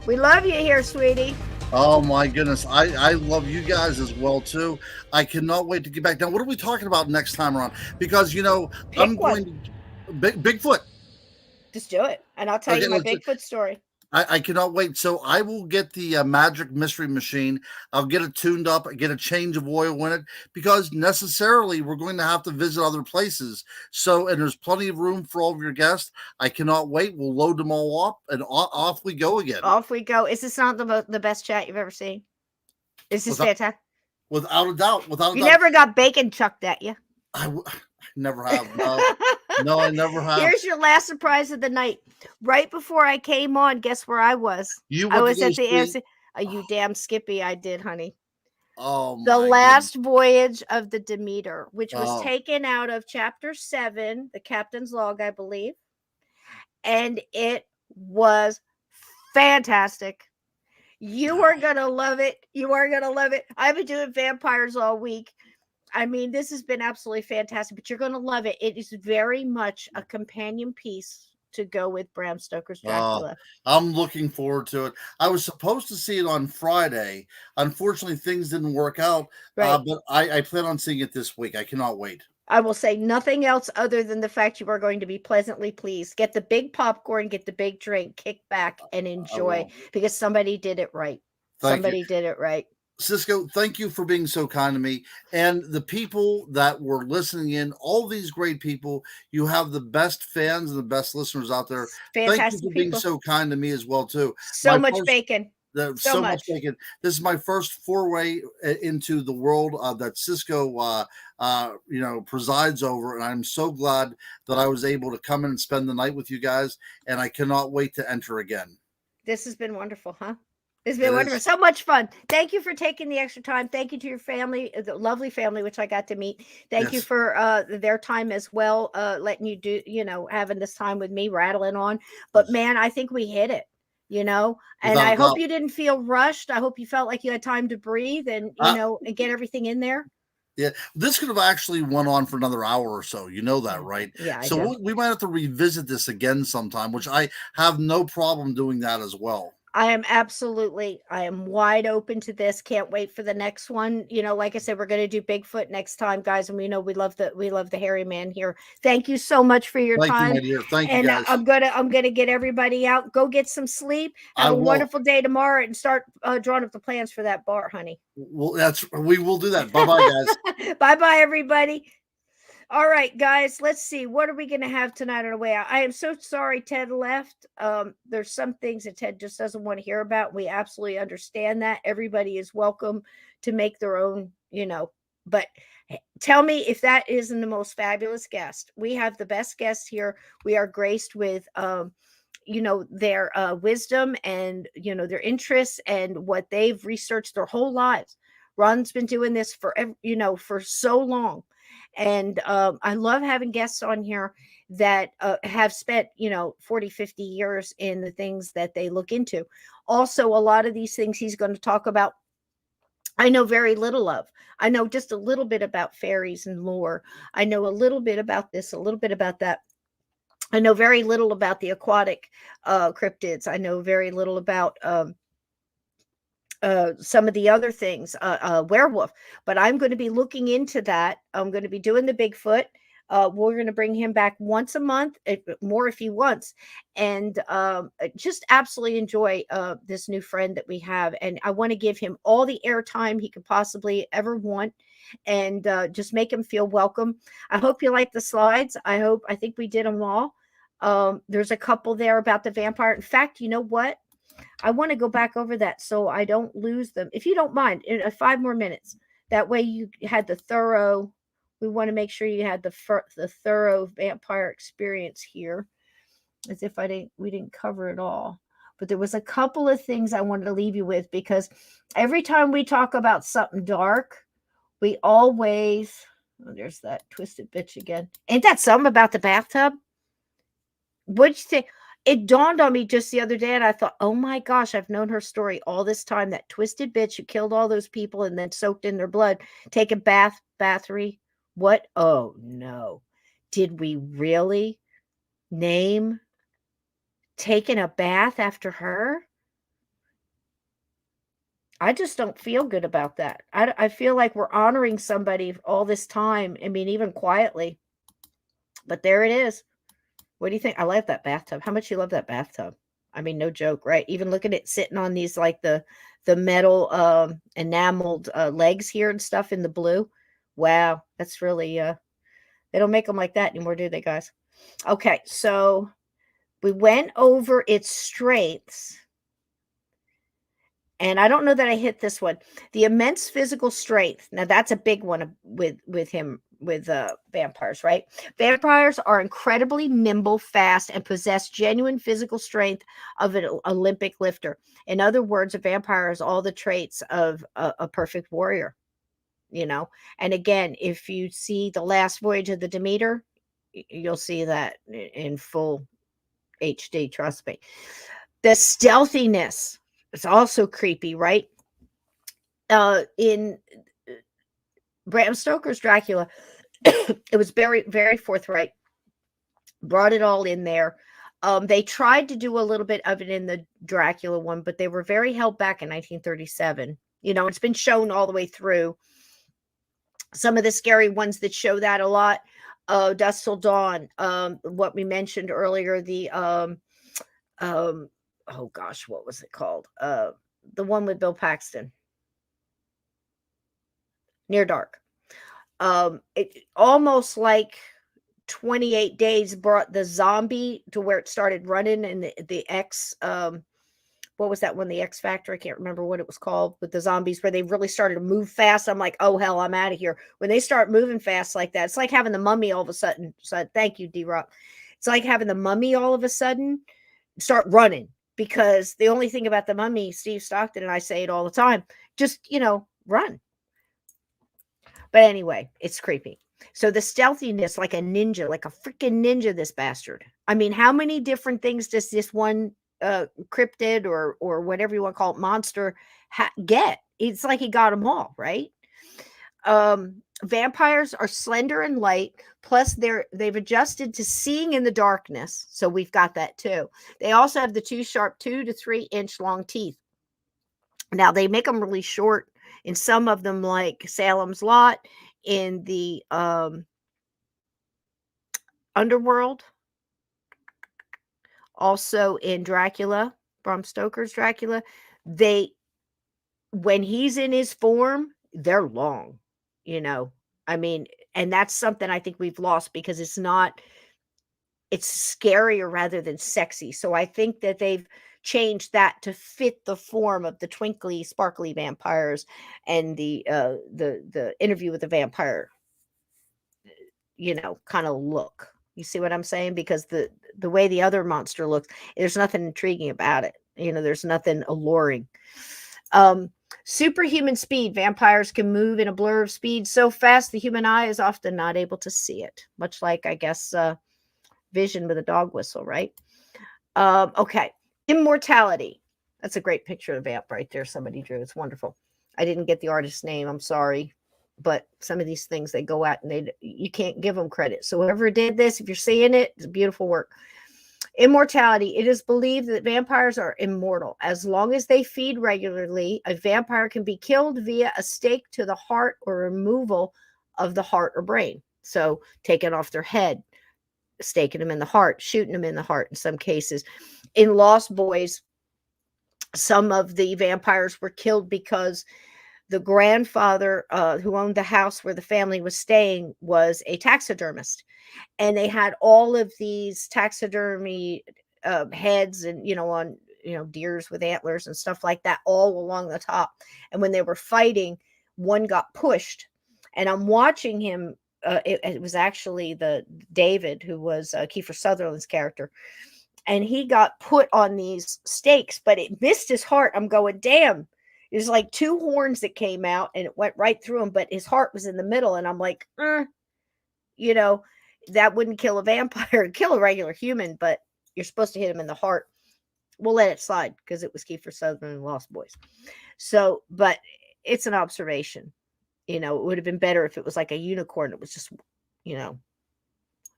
We love you here, sweetie. Oh my goodness. I love you guys as well too. I cannot wait to get back. Now, what are we talking about next time around? Because, I'm going to Bigfoot. Just do it. and I'll tell Okay, you my Bigfoot story. I cannot wait. So I will get the magic mystery machine. I'll get it tuned up, get a change of oil in it, because necessarily we're going to have to visit other places. So, and there's plenty of room for all of your guests. I cannot wait. We'll load them all up and off we go again. Off we go. Is this not the best chat you've ever seen? Is this fantastic? Without a doubt. Without a You doubt. never got bacon chucked at you. I never have. No, I never have. Here's your last surprise of the night. Right before I came on, guess where I was? I was at the AFC. You damn Skippy, I did, honey. Oh, the last voyage of the Demeter, which was taken out of chapter 7, the captain's log, I believe. And it was fantastic. You are going to love it. You are going to love it. I've been doing vampires all week. I mean, this has been absolutely fantastic, but you're going to love it. It is very much a companion piece to go with Bram Stoker's Dracula. I'm looking forward to it. I was supposed to see it on Friday. Unfortunately, things didn't work out, but I plan on seeing it this week. I cannot wait. I will say nothing else other than the fact you are going to be pleasantly pleased. Get the big popcorn, get the big drink, kick back and enjoy, because somebody did it right. Somebody did it right. Cisco, thank you for being so kind to me. And the people that were listening in, all these great people, you have the best fans and the best listeners out there. Fantastic thank you for being so kind to me as well, too. So much bacon. So much bacon. This is my first foray into the world that Cisco presides over, and I'm so glad that I was able to come in and spend the night with you guys, and I cannot wait to enter again. This has been wonderful, huh? It's been wonderful. So much fun. Thank you for taking the extra time. Thank you to your family, the lovely family, which I got to meet. Thank you for their time as well, letting you do, having this time with me, rattling on. But man, I think we hit it, and I hope you didn't feel rushed. I hope you felt like you had time to breathe and, and get everything in there. Yeah, this could have actually went on for another hour or so. You know that, right? Yeah. So we might have to revisit this again sometime, which I have no problem doing that as well. I am wide open to this. Can't wait for the next one. Like I said, we're going to do Bigfoot next time, guys. And we love the hairy man here. Thank you so much for your time. Thank you, my dear. Thank you, guys. I'm going to get everybody out. Go get some sleep. Have a wonderful day tomorrow and start drawing up the plans for that bar, honey. Well, we will do that. Bye-bye, guys. Bye-bye, everybody. All right, guys, let's see. What are we going to have tonight on the way out? I am so sorry Ted left. There's some things that Ted just doesn't want to hear about. We absolutely understand that. Everybody is welcome to make their own, but tell me if that isn't the most fabulous guest. We have the best guests here. We are graced with, their wisdom and, their interests and what they've researched their whole lives. Ron's been doing this for so long. And I love having guests on here that have spent, 40, 50 years in the things that they look into. Also, a lot of these things he's going to talk about, I know very little of. I know just a little bit about fairies and lore. I know a little bit about this, a little bit about that. I know very little about the aquatic cryptids. I know very little about some of the other things, werewolf, but I'm going to be looking into that. I'm going to be doing the Bigfoot. We're going to bring him back once a month, more if he wants, and just absolutely enjoy this new friend that we have. And I want to give him all the airtime he could possibly ever want, and just make him feel welcome. I hope you like the slides. I think we did them all. There's a couple there about the vampire. In fact, you know what? I want to go back over that so I don't lose them. If you don't mind, in 5 more minutes. That way you had the thorough. We want to make sure you had the thorough vampire experience here, as if we didn't cover it all. But there was a couple of things I wanted to leave you with, because every time we talk about something dark, we always. Oh, there's that twisted bitch again. Ain't that something about the bathtub? What'd you think? It dawned on me just the other day, and I thought, oh my gosh, I've known her story all this time. That twisted bitch who killed all those people and then soaked in their blood, take a battery. What? Oh no. Did we really name taking a bath after her? I just don't feel good about that. I feel like we're honoring somebody all this time. I mean, even quietly. But there it is. What do you think? I love that bathtub. How much you love that bathtub? I mean, no joke, right? Even looking at sitting on these like the metal enameled legs here and stuff in the blue. Wow, that's really they don't make them like that anymore, do they, guys? Okay, so we went over its strengths. And I don't know that I hit this one. The immense physical strength. Now that's a big one with him with vampires, right? Vampires are incredibly nimble, fast, and possess genuine physical strength of an Olympic lifter. In other words, a vampire has all the traits of a perfect warrior. You know, and again, if you see the last voyage of the Demeter, you'll see that in full HD. Trust me. The stealthiness is also creepy, right? In Bram Stoker's Dracula, it was very, very forthright, brought it all in there. They tried to do a little bit of it in the Dracula one, but they were very held back in 1937. You know, it's been shown all the way through. Some of the scary ones that show that a lot, Dusk Till Dawn, what we mentioned earlier, um, oh gosh, what was it called? The one with Bill Paxton, Near Dark. It almost like 28 Days brought the zombie to where it started running, and the X what was that one, the X Factor? I can't remember what it was called, with the zombies where they really started to move fast. I'm like, oh hell, I'm out of here. When they start moving fast like that, it's like having the Mummy all of a sudden. So thank you, D-Rock. It's like having the Mummy all of a sudden start running, because the only thing about the Mummy, Steve Stockton and I say it all the time, just, run. But anyway, it's creepy. So the stealthiness, like a ninja, like a freaking ninja, this bastard. I mean, how many different things does this one cryptid or whatever you want to call it, monster get? It's like he got them all, right? Vampires are slender and light, plus they've adjusted to seeing in the darkness, so we've got that too. They also have the two sharp 2 to 3 inch long teeth. Now they make them really short in some of them, like Salem's Lot, in the Underworld, also in Dracula, Bram Stoker's Dracula. They, when he's in his form, they're long, you know. I mean, and that's something I think we've lost, because it's scarier rather than sexy. So I think that they've changed that to fit the form of the twinkly, sparkly vampires and the Interview with the Vampire, kind of look. You see what I'm saying? Because the way the other monster looks, there's nothing intriguing about it. There's nothing alluring. Superhuman speed. Vampires can move in a blur of speed so fast the human eye is often not able to see it. Much like, I guess, Vision with a dog whistle, right? Okay. Immortality. That's a great picture of vamp right there. Somebody drew. It's wonderful. I didn't get the artist's name. I'm sorry. But some of these things, they go out and you can't give them credit. So whoever did this, if you're seeing it, it's beautiful work. Immortality. It is believed that vampires are immortal. As long as they feed regularly, a vampire can be killed via a stake to the heart or removal of the heart or brain. So taking off their head, staking them in the heart, shooting them in the heart in some cases. In Lost Boys, some of the vampires were killed because the grandfather who owned the house where the family was staying was a taxidermist. And they had all of these taxidermy heads and, on, deers with antlers and stuff like that all along the top. And when they were fighting, one got pushed. And I'm watching him. It was actually the David, who was Kiefer Sutherland's character. And he got put on these stakes, but it missed his heart. I'm going, damn. There's like 2 horns that came out and it went right through him, but his heart was in the middle. And I'm like, that wouldn't kill a vampire, kill a regular human, but you're supposed to hit him in the heart. We'll let it slide because it was Kiefer Sutherland and Lost Boys. So, but it's an observation. It would have been better if it was like a unicorn. It was just,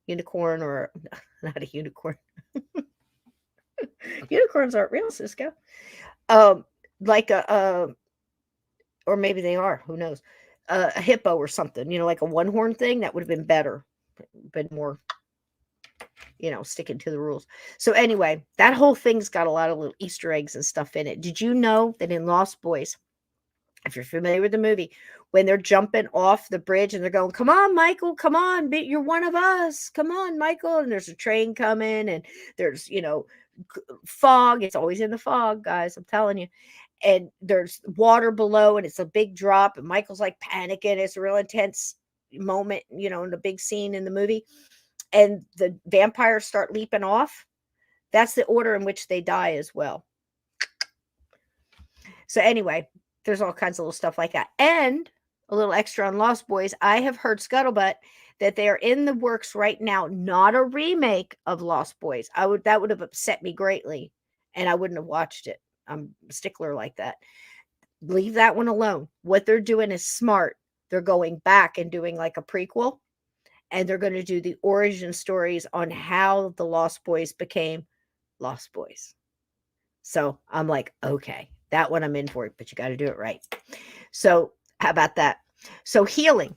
unicorn, or not a unicorn. Unicorns aren't real, Cisco. Like or maybe they are, who knows, a hippo or something, like a one horn thing. That would have been better, been more sticking to the rules. So anyway, that whole thing's got a lot of little Easter eggs and stuff in it. Did you know that in Lost Boys, if you're familiar with the movie, when they're jumping off the bridge and they're going, "Come on, Michael, come on, you're one of us. Come on, Michael." And there's a train coming and there's, fog. It's always in the fog, guys. I'm telling you. And there's water below and it's a big drop and Michael's like panicking. It's a real intense moment, in the big scene in the movie. And the vampires start leaping off. That's the order in which they die as well. So anyway, there's all kinds of little stuff like that. And a little extra on Lost Boys. I have heard scuttlebutt that they are in the works right now, not a remake of Lost Boys. That would have upset me greatly, and I wouldn't have watched it. I'm a stickler like that. Leave that one alone. What they're doing is smart. They're going back and doing like a prequel, and they're going to do the origin stories on how the Lost Boys became Lost Boys. So I'm like, okay, that one I'm in for it, but you got to do it right. So how about that? So healing.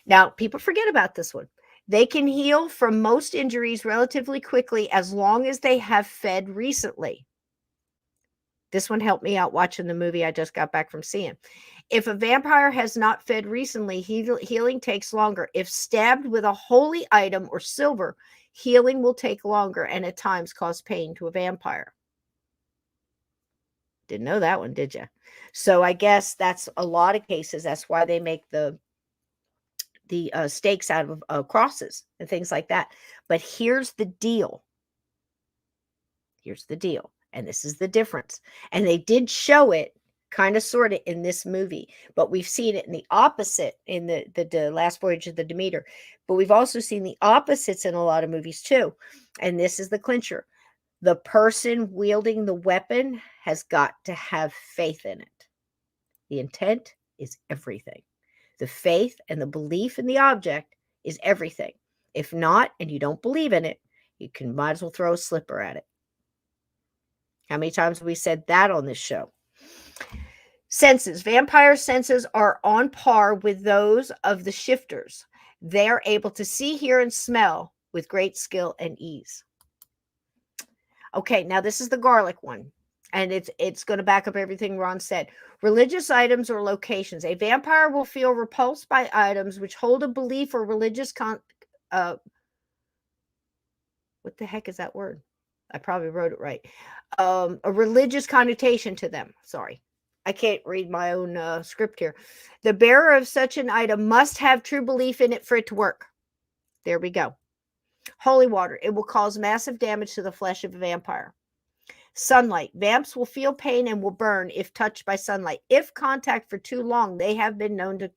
Now, people forget about this one. They can heal from most injuries relatively quickly as long as they have fed recently. This one helped me out watching the movie I just got back from seeing. If a vampire has not fed recently, healing takes longer. If stabbed with a holy item or silver, healing will take longer and at times cause pain to a vampire. Didn't know that one, did you? So I guess that's a lot of cases. That's why they make the stakes out of crosses and things like that. But here's the deal. Here's the deal. And this is the difference. And they did show it kind of sort of in this movie, but we've seen it in the opposite in the Last Voyage of the Demeter. But we've also seen the opposites in a lot of movies too. And this is the clincher. The person wielding the weapon has got to have faith in it. The intent is everything. The faith and the belief in the object is everything. If not, and you don't believe in it, you might as well throw a slipper at it. How many times have we said that on this show? Senses. Vampire senses are on par with those of the shifters. They are able to see, hear, and smell with great skill and ease. Okay, now this is the garlic one. And it's going to back up everything Ron said. Religious items or locations. A vampire will feel repulsed by items which hold a belief or religious what the heck is that word? I probably wrote it right. A religious connotation to them. Sorry. I can't read my own script here. The bearer of such an item must have true belief in it for it to work. There we go. Holy water. It will cause massive damage to the flesh of a vampire. Sunlight. Vamps will feel pain and will burn if touched by sunlight. If contact for too long, they have been known to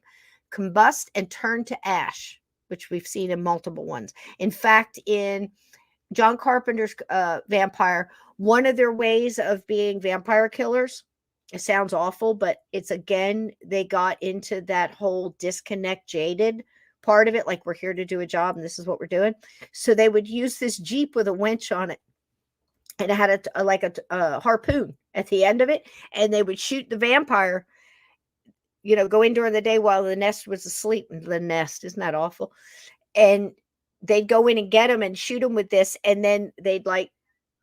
combust and turn to ash, which we've seen in multiple ones. In fact, in John Carpenter's Vampire, one of their ways of being vampire killers, it sounds awful, but it's again, they got into that whole disconnect jaded part of it. Like, we're here to do a job and this is what we're doing. So they would use this Jeep with a winch on it. And it had a harpoon at the end of it. And they would shoot the vampire, go in during the day while the nest was asleep. The nest, isn't that awful? And they'd go in and get him and shoot him with this. And then they'd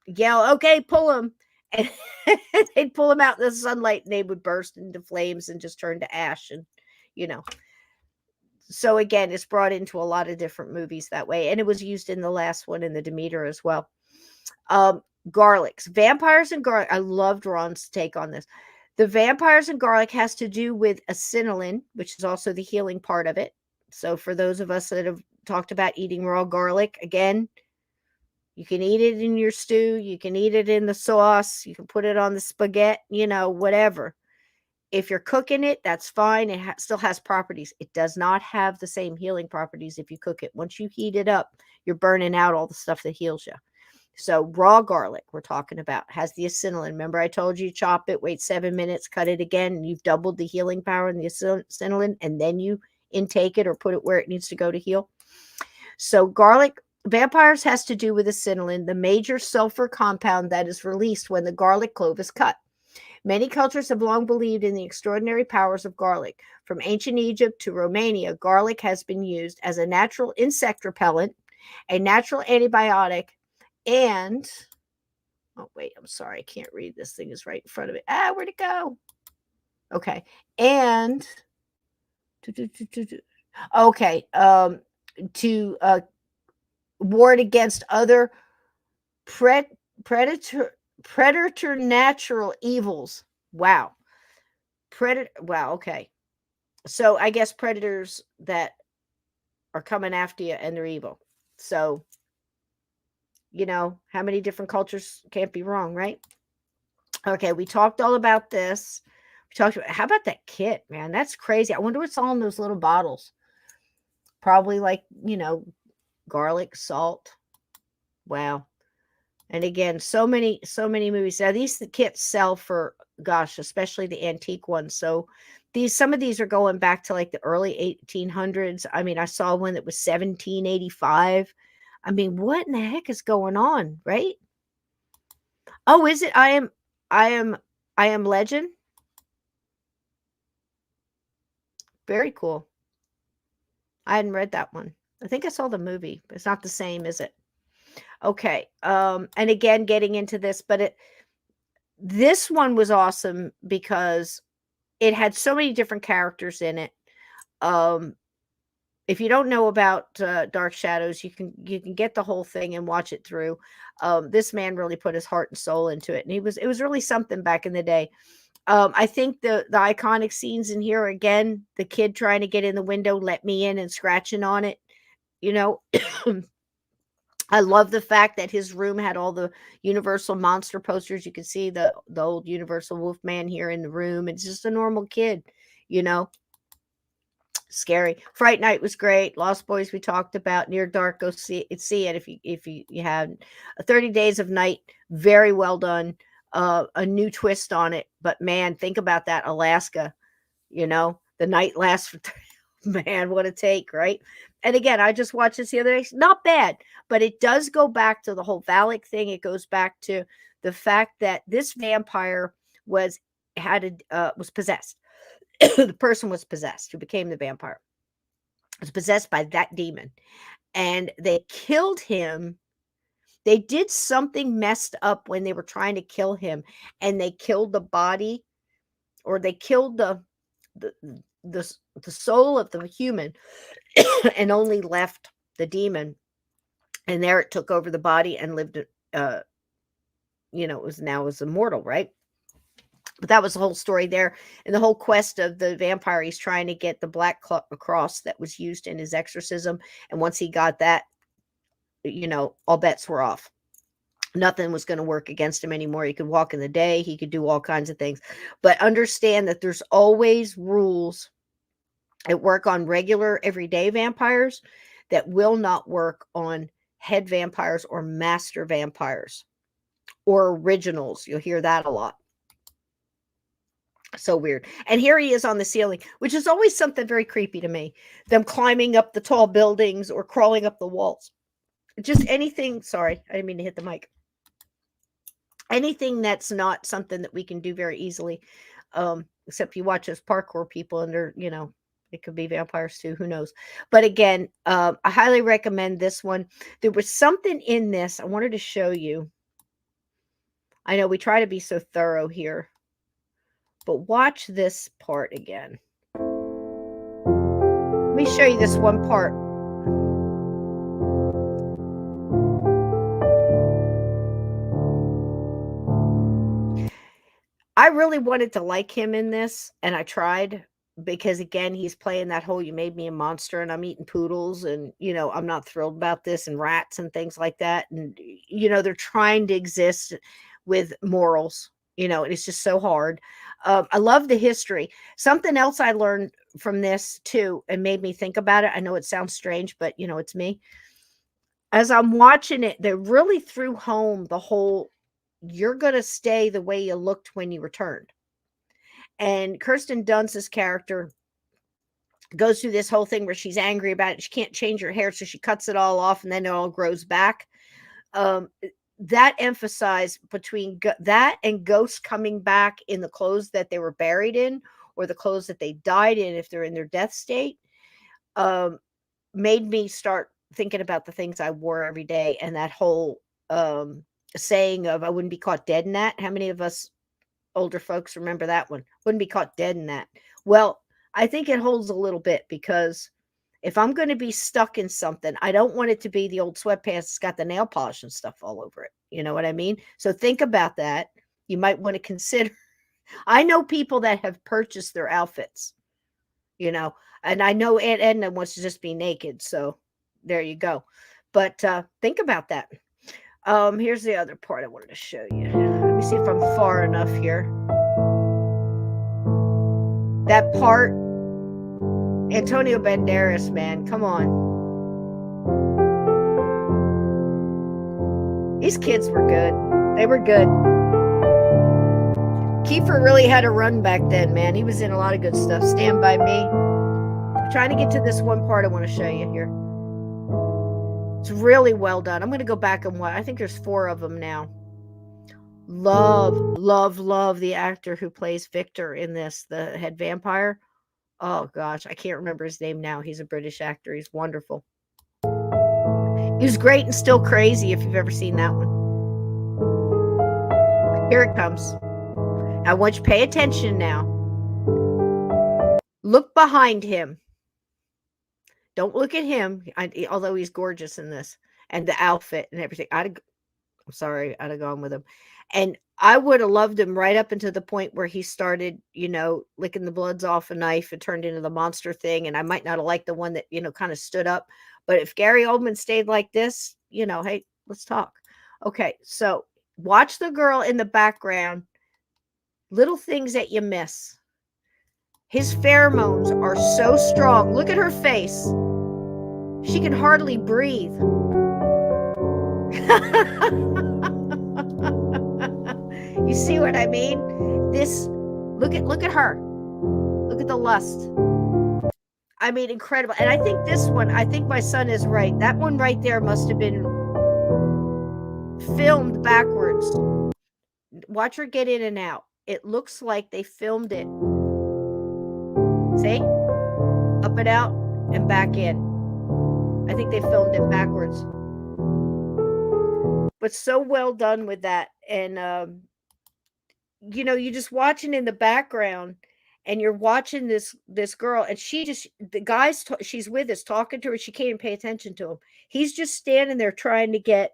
yell, "Okay, pull him." And they'd pull him out in the sunlight and they would burst into flames and just turn to ash. And, so again, it's brought into a lot of different movies that way. And it was used in the last one in the Demeter as well. Garlics, vampires and garlic. I loved Ron's take on this. The vampires and garlic has to do with acetylene, which is also the healing part of it. So for those of us that have talked about eating raw garlic, again, you can eat it in your stew. You can eat it in the sauce. You can put it on the spaghetti, whatever. If you're cooking it, that's fine. It still has properties. It does not have the same healing properties if you cook it. Once you heat it up, you're burning out all the stuff that heals you. So raw garlic we're talking about has the acetylene. Remember I told you chop it, wait 7 minutes, cut it again, and you've doubled the healing power in the acetylene, and then you intake it or put it where it needs to go to heal. So garlic, vampires has to do with acetylene, the major sulfur compound that is released when the garlic clove is cut. Many cultures have long believed in the extraordinary powers of garlic. From ancient Egypt to Romania, garlic has been used as a natural insect repellent, a natural antibiotic, and oh wait, I'm sorry, I can't read. This thing is right in front of it. Where'd it go? Okay, and okay, to ward against other pred- predator predator natural evils. Wow, predator. Wow, okay. So I guess predators that are coming after you and they're evil. So how many different cultures can't be wrong, right? Okay, we talked all about this. We talked about how about that kit, man? That's crazy. I wonder what's all in those little bottles. Probably like, garlic, salt. Wow. And again, so many movies. Now the kits sell for, gosh, especially the antique ones. So some of these are going back to like the early 1800s. I mean, I saw one that was 1785. I mean, what in the heck is going on, right? Oh, is it? I am I am Legend. Very cool. I hadn't read that one. I think I saw the movie. It's not the same, is it? Okay. And again, getting into this, but this one was awesome because it had so many different characters in it. Um, if you don't know about Dark Shadows, you can get the whole thing and watch it through. This man really put his heart and soul into it, and it was really something back in the day. I think the iconic scenes in here again, the kid trying to get in the window, let me in, and scratching on it. You know, I love the fact that his room had all the Universal monster posters. You can see the old Universal Wolfman here in the room. It's just a normal kid, you know. Scary. Fright Night was great. Lost Boys we talked about. Near Dark, go see it if you had 30 Days of Night. Very well done. A new twist on it, but man, think about that Alaska. The night lasts for man, what a take, right? And again, I just watched this the other day. Not bad, but it does go back to the whole Valak thing. It goes back to the fact that this vampire was was possessed. The person was possessed who became the vampire. Was possessed by that demon, and they killed him. They did something messed up when they were trying to kill him, and they killed the body, or they killed the the, the soul of the human and only left the demon, and there it took over the body and lived it was immortal, right? But that was the whole story there, and the whole quest of the vampire. He's trying to get the black cross that was used in his exorcism, and once he got that, all bets were off. Nothing was going to work against him anymore. He could walk in the day, he could do all kinds of things, but understand that there's always rules that work on regular everyday vampires that will not work on head vampires or master vampires or originals. You'll hear that a lot. So weird. And here he is on the ceiling, which is always something very creepy to me. Them climbing up the tall buildings or crawling up the walls. Just anything. Sorry, I didn't mean to hit the mic. Anything that's not something that we can do very easily. Except you watch those parkour people and they're, it could be vampires too. Who knows? But again, I highly recommend this one. There was something in this I wanted to show you. I know we try to be so thorough here, but watch this part again. Let me show you this one part. I really wanted to like him in this, and I tried because again, he's playing that whole "you made me a monster and I'm eating poodles," and I'm not thrilled about this, and rats and things like that. And they're trying to exist with morals, and it's just so hard. I love the history. Something else I learned from this too, and made me think about it. I know it sounds strange, but it's me. As I'm watching it, they really threw home the whole "you're gonna stay the way you looked when you returned." And Kirsten Dunst's character goes through this whole thing where she's angry about it. She can't change her hair, so she cuts it all off, and then it all grows back. That emphasized between that and ghosts coming back in the clothes that they were buried in, or the clothes that they died in if they're in their death state, made me start thinking about the things I wore every day, and that whole saying of I wouldn't be caught dead in that. How many of us older folks remember that one? Wouldn't be caught dead in that. Well, I think it holds a little bit, because if I'm going to be stuck in something, I don't want it to be the old sweatpants that's got the nail polish and stuff all over it. You know what I mean? So think about that. You might want to consider. I know people that have purchased their outfits, you know, and I know Aunt Edna wants to just be naked. So there you go. But think about that. Here's the other part I wanted to show you. Let me see if I'm far enough here. That part, Antonio Banderas, man, come on. These kids were good. They were good. Kiefer really had a run back then, man. He was in a lot of good stuff. Stand By Me. I'm trying to get to this one part I want to show you here. It's really well done. I'm going to go back and watch. I think there's 4 of them now. Love the actor who plays Victor in this, the head vampire. Oh gosh, I can't remember his name now. He's a British actor. He's wonderful. He was great and Still Crazy, if you've ever seen that one. Here it comes. I want you to pay attention now. Look behind him. Don't look at him, although he's gorgeous in this, and the outfit and everything. I'm sorry, I'd have gone with him. And I would have loved him right up until the point where he started, licking the bloods off a knife and turned into the monster thing. And I might not have liked the one that, kind of stood up. But if Gary Oldman stayed like this, hey, let's talk. Okay, so watch the girl in the background. Little things that you miss. His pheromones are so strong. Look at her face. She can hardly breathe. You see what I mean? Look at her. Look at the lust. I mean, incredible. And I think my son is right. That one right there must have been filmed backwards. Watch her get in and out. It looks like they filmed it. See? Up and out and back in. I think they filmed it backwards. But so well done with that. And, you're just watching in the background and you're watching this girl, and the guys she's with is talking to her. She can't even pay attention to him. He's just standing there trying to get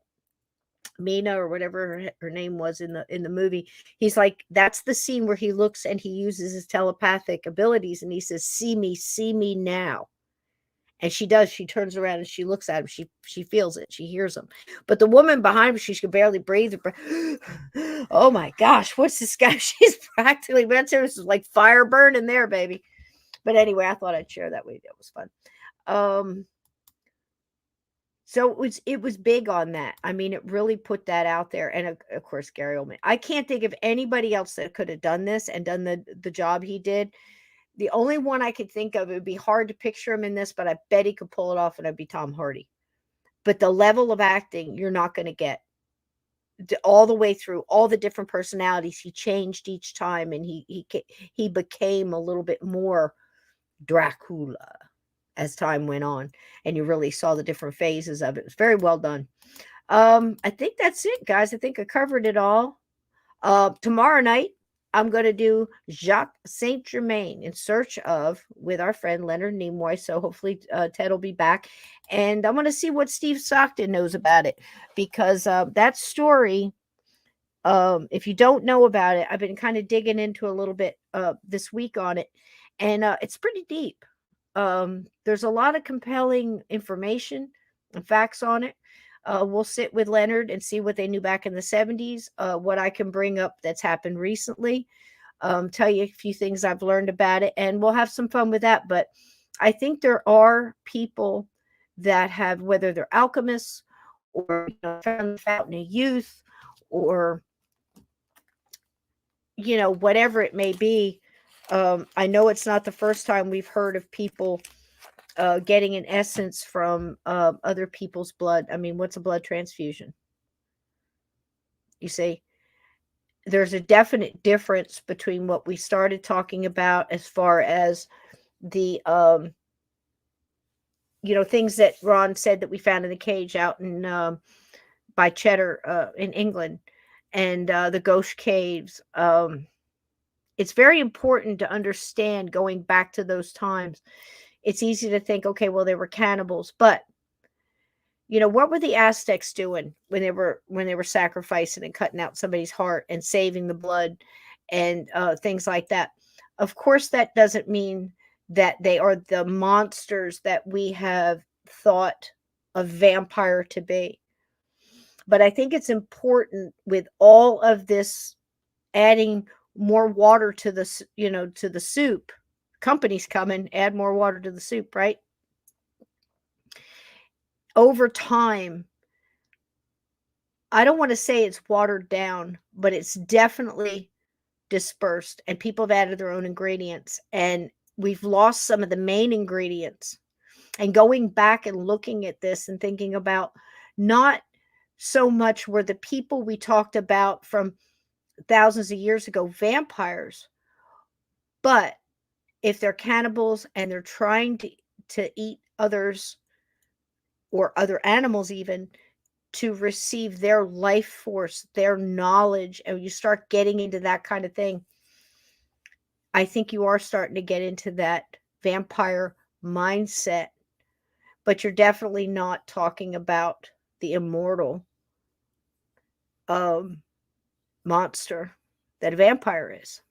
Mina, or whatever her name was in the movie. He's like, that's the scene where he looks and he uses his telepathic abilities and he says, see me now. And she does. She turns around and she looks at him. She feels it. She hears him. But the woman behind him, she can barely breathe. Oh my gosh, what's this guy? She's practically, this is like fire burning there, baby. But anyway, I thought I'd share that with you. It was fun. So it was big on that. I mean, it really put that out there. And of course, Gary Oldman. I can't think of anybody else that could have done this and done the job he did. The only one I could think of, it would be hard to picture him in this, but I bet he could pull it off, and it'd be Tom Hardy. But the level of acting, you're not going to get all the way through, all the different personalities. He changed each time, and he became a little bit more Dracula as time went on, and you really saw the different phases of it. It was very well done. I think that's it, guys. I think I covered it all. Tomorrow night, I'm going to do Jacques Saint Germain in search of, with our friend Leonard Nimoy. So hopefully Ted will be back. And I'm going to see what Steve Stockton knows about it, because that story, if you don't know about it, I've been kind of digging into a little bit this week on it. And it's pretty deep. There's a lot of compelling information and facts on it. We'll sit with Leonard and see what they knew back in the 70s, what I can bring up that's happened recently, tell you a few things I've learned about it, and we'll have some fun with that. But I think there are people that have, whether they're alchemists or found the fountain of youth, or whatever it may be. I know it's not the first time we've heard of people getting an essence from other people's blood. I mean, what's a blood transfusion? You see, there's a definite difference between what we started talking about as far as the things that Ron said that we found in the cage out in by Cheddar in England, and the ghost caves. It's very important to understand going back to those times. It's easy to think, okay, well, they were cannibals, but what were the Aztecs doing when they were sacrificing and cutting out somebody's heart and saving the blood and things like that? Of course, that doesn't mean that they are the monsters that we have thought a vampire to be. But I think it's important with all of this adding more water to the soup. Companies come and add more water to the soup, right? Over time, I don't want to say it's watered down, but it's definitely dispersed, and people have added their own ingredients, and we've lost some of the main ingredients. And going back and looking at this and thinking about, not so much were the people we talked about from thousands of years ago vampires, but if they're cannibals and they're trying to eat others or other animals, even to receive their life force, their knowledge, and you start getting into that kind of thing, I think you are starting to get into that vampire mindset. But you're definitely not talking about the immortal monster that a vampire is.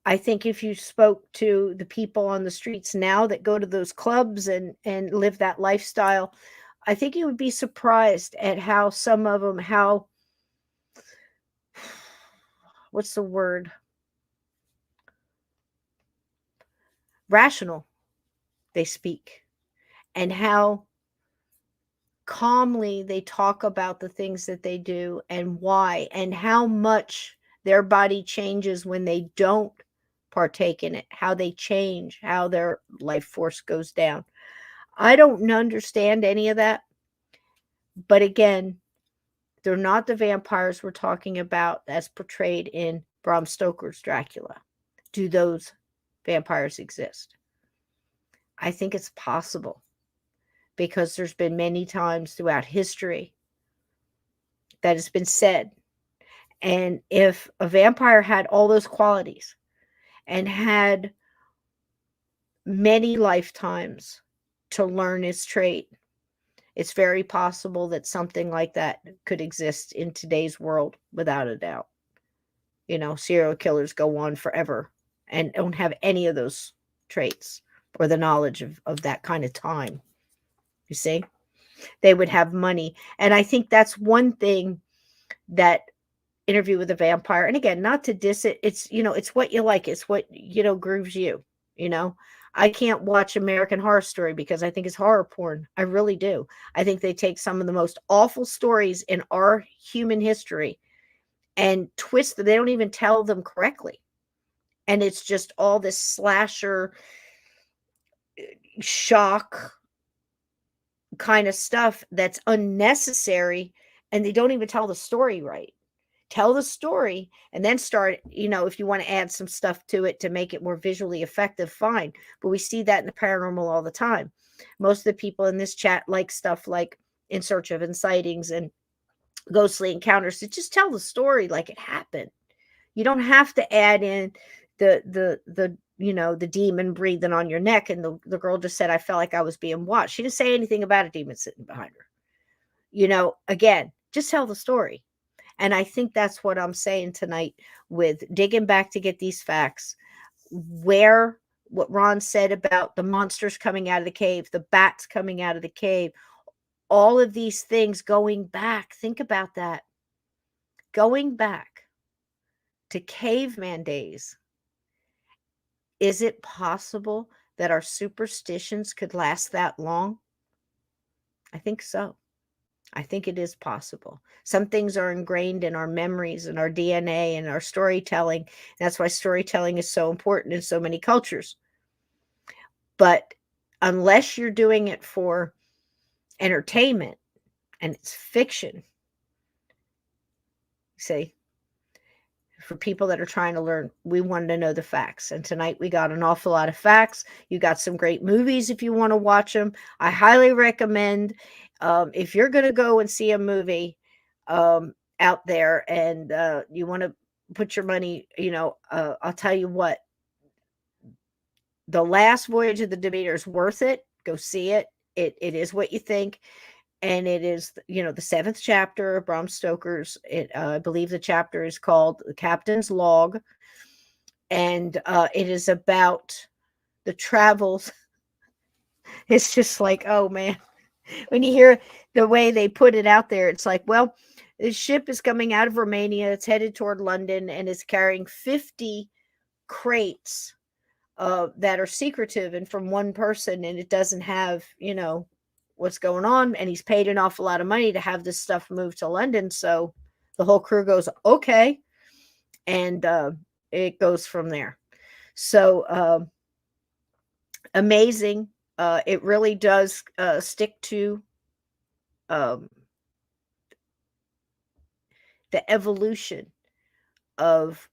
I think if you spoke to the people on the streets now that go to those clubs and live that lifestyle, I think you would be surprised at how some of them, what's the word? Rational they speak, and how calmly they talk about the things that they do and why, and how much their body changes when they don't partake in it, how they change, how their life force goes down. I don't understand any of that. But again, they're not the vampires we're talking about as portrayed in Bram Stoker's Dracula. Do those vampires exist? I think it's possible, because there's been many times throughout history that has been said. And if a vampire had all those qualities and had many lifetimes to learn his trait, it's very possible that something like that could exist in today's world without a doubt. Serial killers go on forever and don't have any of those traits or the knowledge of that kind of time. You see? They would have money. And I think that's one thing that Interview with a Vampire, and again, not to diss it, it's what you like. It's what, grooves you, I can't watch American Horror Story because I think it's horror porn. I really do. I think they take some of the most awful stories in our human history and twist them. They don't even tell them correctly. And it's just all this slasher shock kind of stuff that's unnecessary, and they don't even tell the story right. Tell the story and then start, if you want to add some stuff to it to make it more visually effective, fine. But we see that in the paranormal all the time. Most of the people in this chat like stuff like In Search of and Sightings and Ghostly Encounters to just tell the story like it happened. You don't have to add in the demon breathing on your neck. And the girl just said, I felt like I was being watched. She didn't say anything about a demon sitting behind her. Again, just tell the story. And I think that's what I'm saying tonight with digging back to get these facts. What Ron said about the monsters coming out of the cave, the bats coming out of the cave, all of these things going back. Think about that. Going back to caveman days. Is it possible that our superstitions could last that long? I think so. I think it is possible. Some things are ingrained in our memories and our DNA and our storytelling. That's why storytelling is so important in so many cultures. But unless you're doing it for entertainment and it's fiction, see, for people that are trying to learn. We wanted to know the facts. And tonight we got an awful lot of facts. You got some great movies if you want to watch them. I highly recommend, if you're going to go and see a movie out there, and you want to put your money, I'll tell you what, The Last Voyage of the Demeter is worth it. Go see it. It is what you think. And it is, the seventh chapter of Bram Stoker's. I believe the chapter is called The Captain's Log. And it is about the travels. It's just like, oh man, when you hear the way they put it out there, it's like, well, the ship is coming out of Romania. It's headed toward London, and it's carrying 50 crates that are secretive and from one person, and it doesn't have, what's going on. And he's paid an awful lot of money to have this stuff moved to London. So the whole crew goes, okay. And it goes from there. So amazing. It really does stick to the evolution of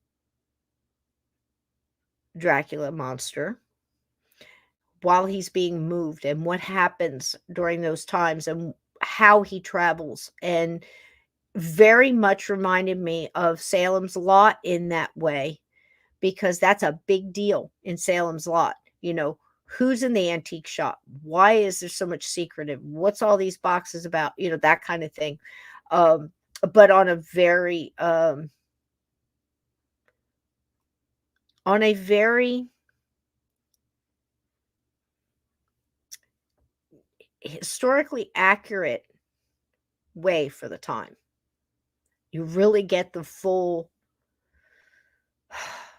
Dracula monster while he's being moved, and what happens during those times, and how he travels. And very much reminded me of Salem's Lot in that way, because that's a big deal in Salem's Lot. Who's in the antique shop? Why is there so much secretive? What's all these boxes about? That kind of thing. But on a very historically accurate way for the time. You really get the full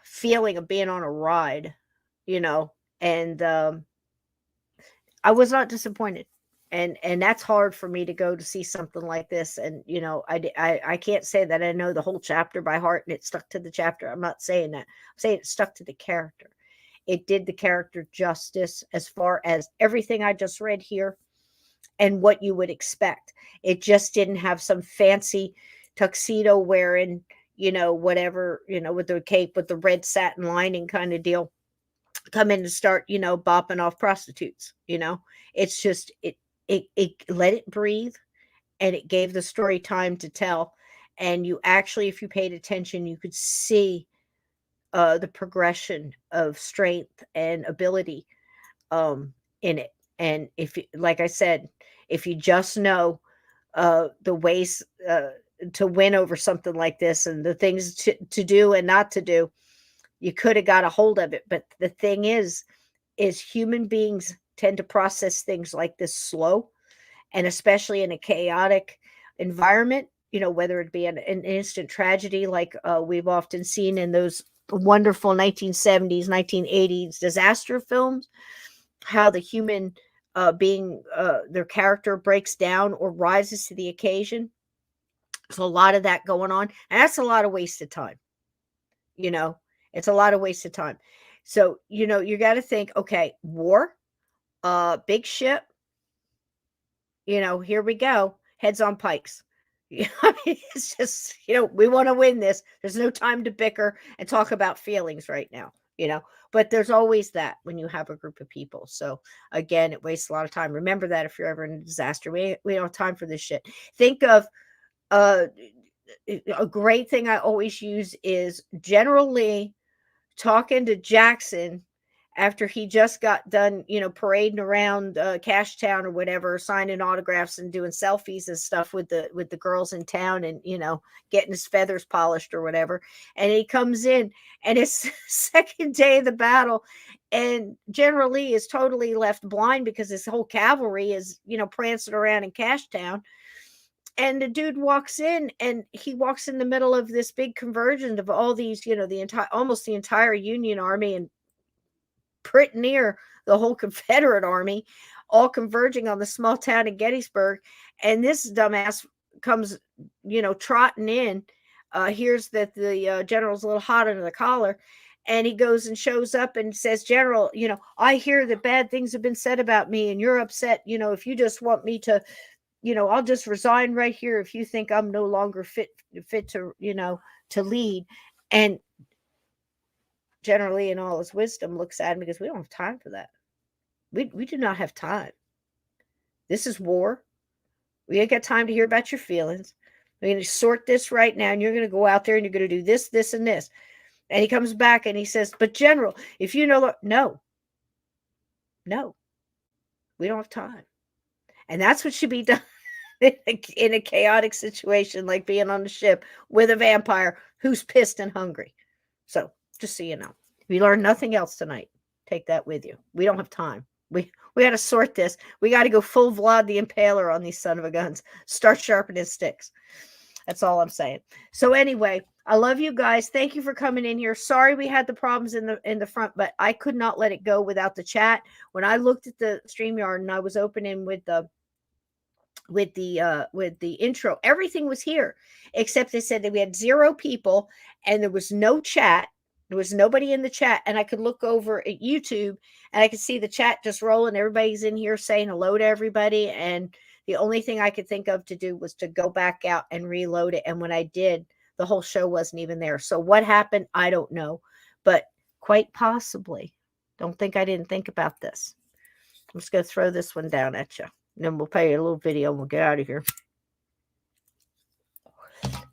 feeling of being on a ride, and I was not disappointed. And that's hard for me to go to see something like this. And, I can't say that I know the whole chapter by heart and it stuck to the chapter. I'm not saying that. I'm saying it stuck to the character. It did the character justice as far as everything I just read here and what you would expect. It just didn't have some fancy tuxedo wearing, whatever, with the cape with the red satin lining kind of deal, come in and start, bopping off prostitutes. It's just, it let it breathe, and it gave the story time to tell. And you actually, if you paid attention, you could see the progression of strength and ability in it. And if, like I said, if you just know the ways to win over something like this, and the things to do and not to do, you could have got a hold of it. But the thing is human beings tend to process things like this slow, and especially in a chaotic environment, whether it be an instant tragedy like we've often seen in those wonderful 1970s, 1980s disaster films, how the human being, their character breaks down or rises to the occasion. There's a lot of that going on, and that's a lot of wasted time. It's a lot of wasted time. So, you got to think, okay, war, big ship, here we go, heads on pikes. It's just, we want to win this. There's no time to bicker and talk about feelings right now, but there's always that when you have a group of people. So again, it wastes a lot of time. Remember that if you're ever in a disaster, we don't have time for this shit. Think of a great thing I always use is General Lee talking to Jackson after he just got done, parading around Cashtown or whatever, signing autographs and doing selfies and stuff with the girls in town, and getting his feathers polished or whatever. And he comes in, and it's second day of the battle, and General Lee is totally left blind because his whole cavalry is prancing around in Cashtown. And the dude walks in, and he walks in the middle of this big convergence of all these, almost the entire Union army, and pretty near the whole Confederate army, all converging on the small town of Gettysburg. And this dumbass comes, trotting in, hears that the general's a little hot under the collar, and he goes and shows up and says, General, I hear that bad things have been said about me, and you're upset. If you just want me to, I'll just resign right here if you think I'm no longer fit to, to lead. And generally, in all his wisdom, looks at him because we don't have time for that. We do not have time. This is war. We ain't got time to hear about your feelings. We're going to sort this right now, and you're going to go out there and you're going to do this, this, and this. And he comes back and he says, but General, if you know, no, we don't have time. And that's what should be done in a chaotic situation like being on the ship with a vampire who's pissed and hungry. So just so you know, if you learn nothing else tonight, take that with you. We don't have time. We got to sort this. We got to go full Vlad the Impaler on these son of a guns. Start sharpening sticks. That's all I'm saying. So anyway, I love you guys. Thank you for coming in here. Sorry we had the problems in the front, but I could not let it go without the chat. When I looked at the StreamYard and I was opening with the intro, everything was here except they said that we had 0 people and there was no chat. There was nobody in the chat, and I could look over at YouTube and I could see the chat just rolling. Everybody's in here saying hello to everybody, and the only thing I could think of to do was to go back out and reload it. And when I did, the whole show wasn't even there. So what happened, I don't know, but quite possibly. Don't think I didn't think about this. I'm just going to throw this one down at you. And then we'll play a little video and we'll get out of here.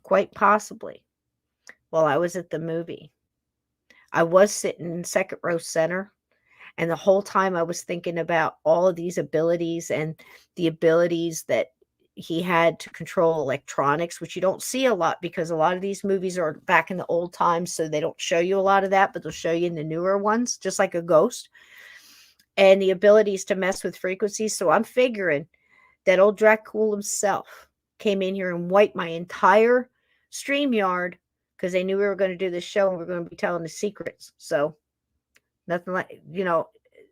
Quite possibly, while I was at the movie, I was sitting in second row center. And the whole time I was thinking about all of these abilities and the abilities that he had to control electronics, which you don't see a lot because a lot of these movies are back in the old times. So they don't show you a lot of that, but they'll show you in the newer ones, just like a ghost. And the abilities to mess with frequencies. So I'm figuring that old Dracula himself came in here and wiped my entire StreamYard because they knew we were going to do this show and we are going to be telling the secrets. So nothing like,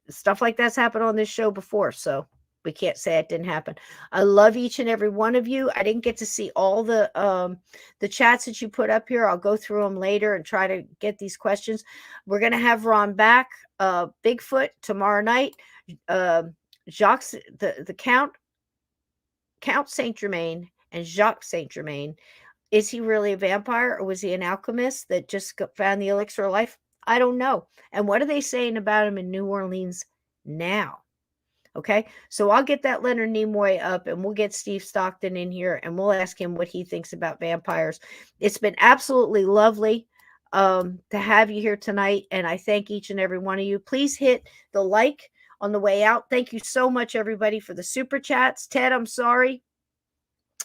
stuff like that's happened on this show before. So we can't say it didn't happen. I love each and every one of you. I didn't get to see all the chats that you put up here. I'll go through them later and try to get these questions. We're going to have Ron back, Bigfoot tomorrow night. Jacques, the Count Saint Germain and Jacques Saint Germain. Is he really a vampire or was he an alchemist that just found the elixir of life? I don't know. And what are they saying about him in New Orleans now? Okay, so I'll get that Leonard Nimoy up and we'll get Steve Stockton in here and we'll ask him what he thinks about vampires. It's been absolutely lovely to have you here tonight. And I thank each and every one of you. Please hit the like on the way out. Thank you so much, everybody, for the super chats. Ted, I'm sorry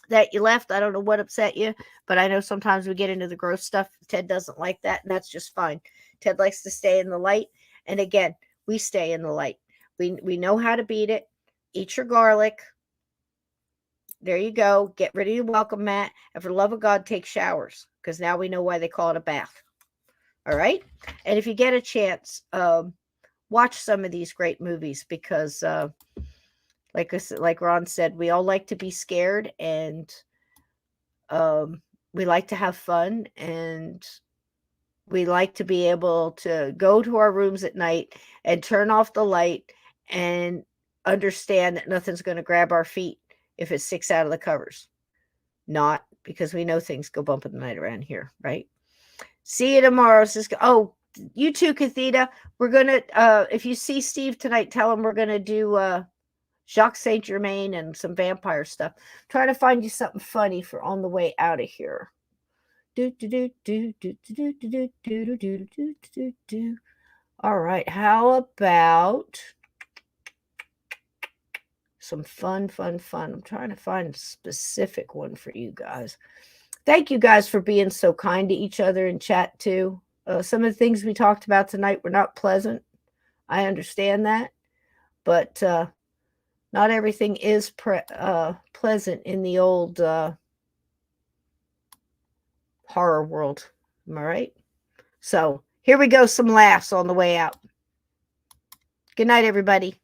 that you left. I don't know what upset you, but I know sometimes we get into the gross stuff. Ted doesn't like that, and that's just fine. Ted likes to stay in the light. And again, we stay in the light. We know how to beat it. Eat your garlic. There you go. Get ready to welcome Matt. And for the love of God, take showers, because now we know why they call it a bath. All right? And if you get a chance, watch some of these great movies, because like Ron said, we all like to be scared, and we like to have fun, and we like to be able to go to our rooms at night and turn off the light and understand that nothing's going to grab our feet if it sticks out of the covers. Not, because we know things go bump in the night around here, right? See you tomorrow, Cisco. Oh, you too, Catheta. We're going to, if you see Steve tonight, tell him we're going to do Jacques Saint Germain and some vampire stuff. Try to find you something funny for on the way out of here. All right, how about some fun? I'm trying to find a specific one for you guys. Thank you guys for being so kind to each other in chat too. Some of the things we talked about tonight were not pleasant. I understand that, but not everything is pleasant in the old horror world. Am I right? So here we go. Some laughs on the way out. Good night, everybody.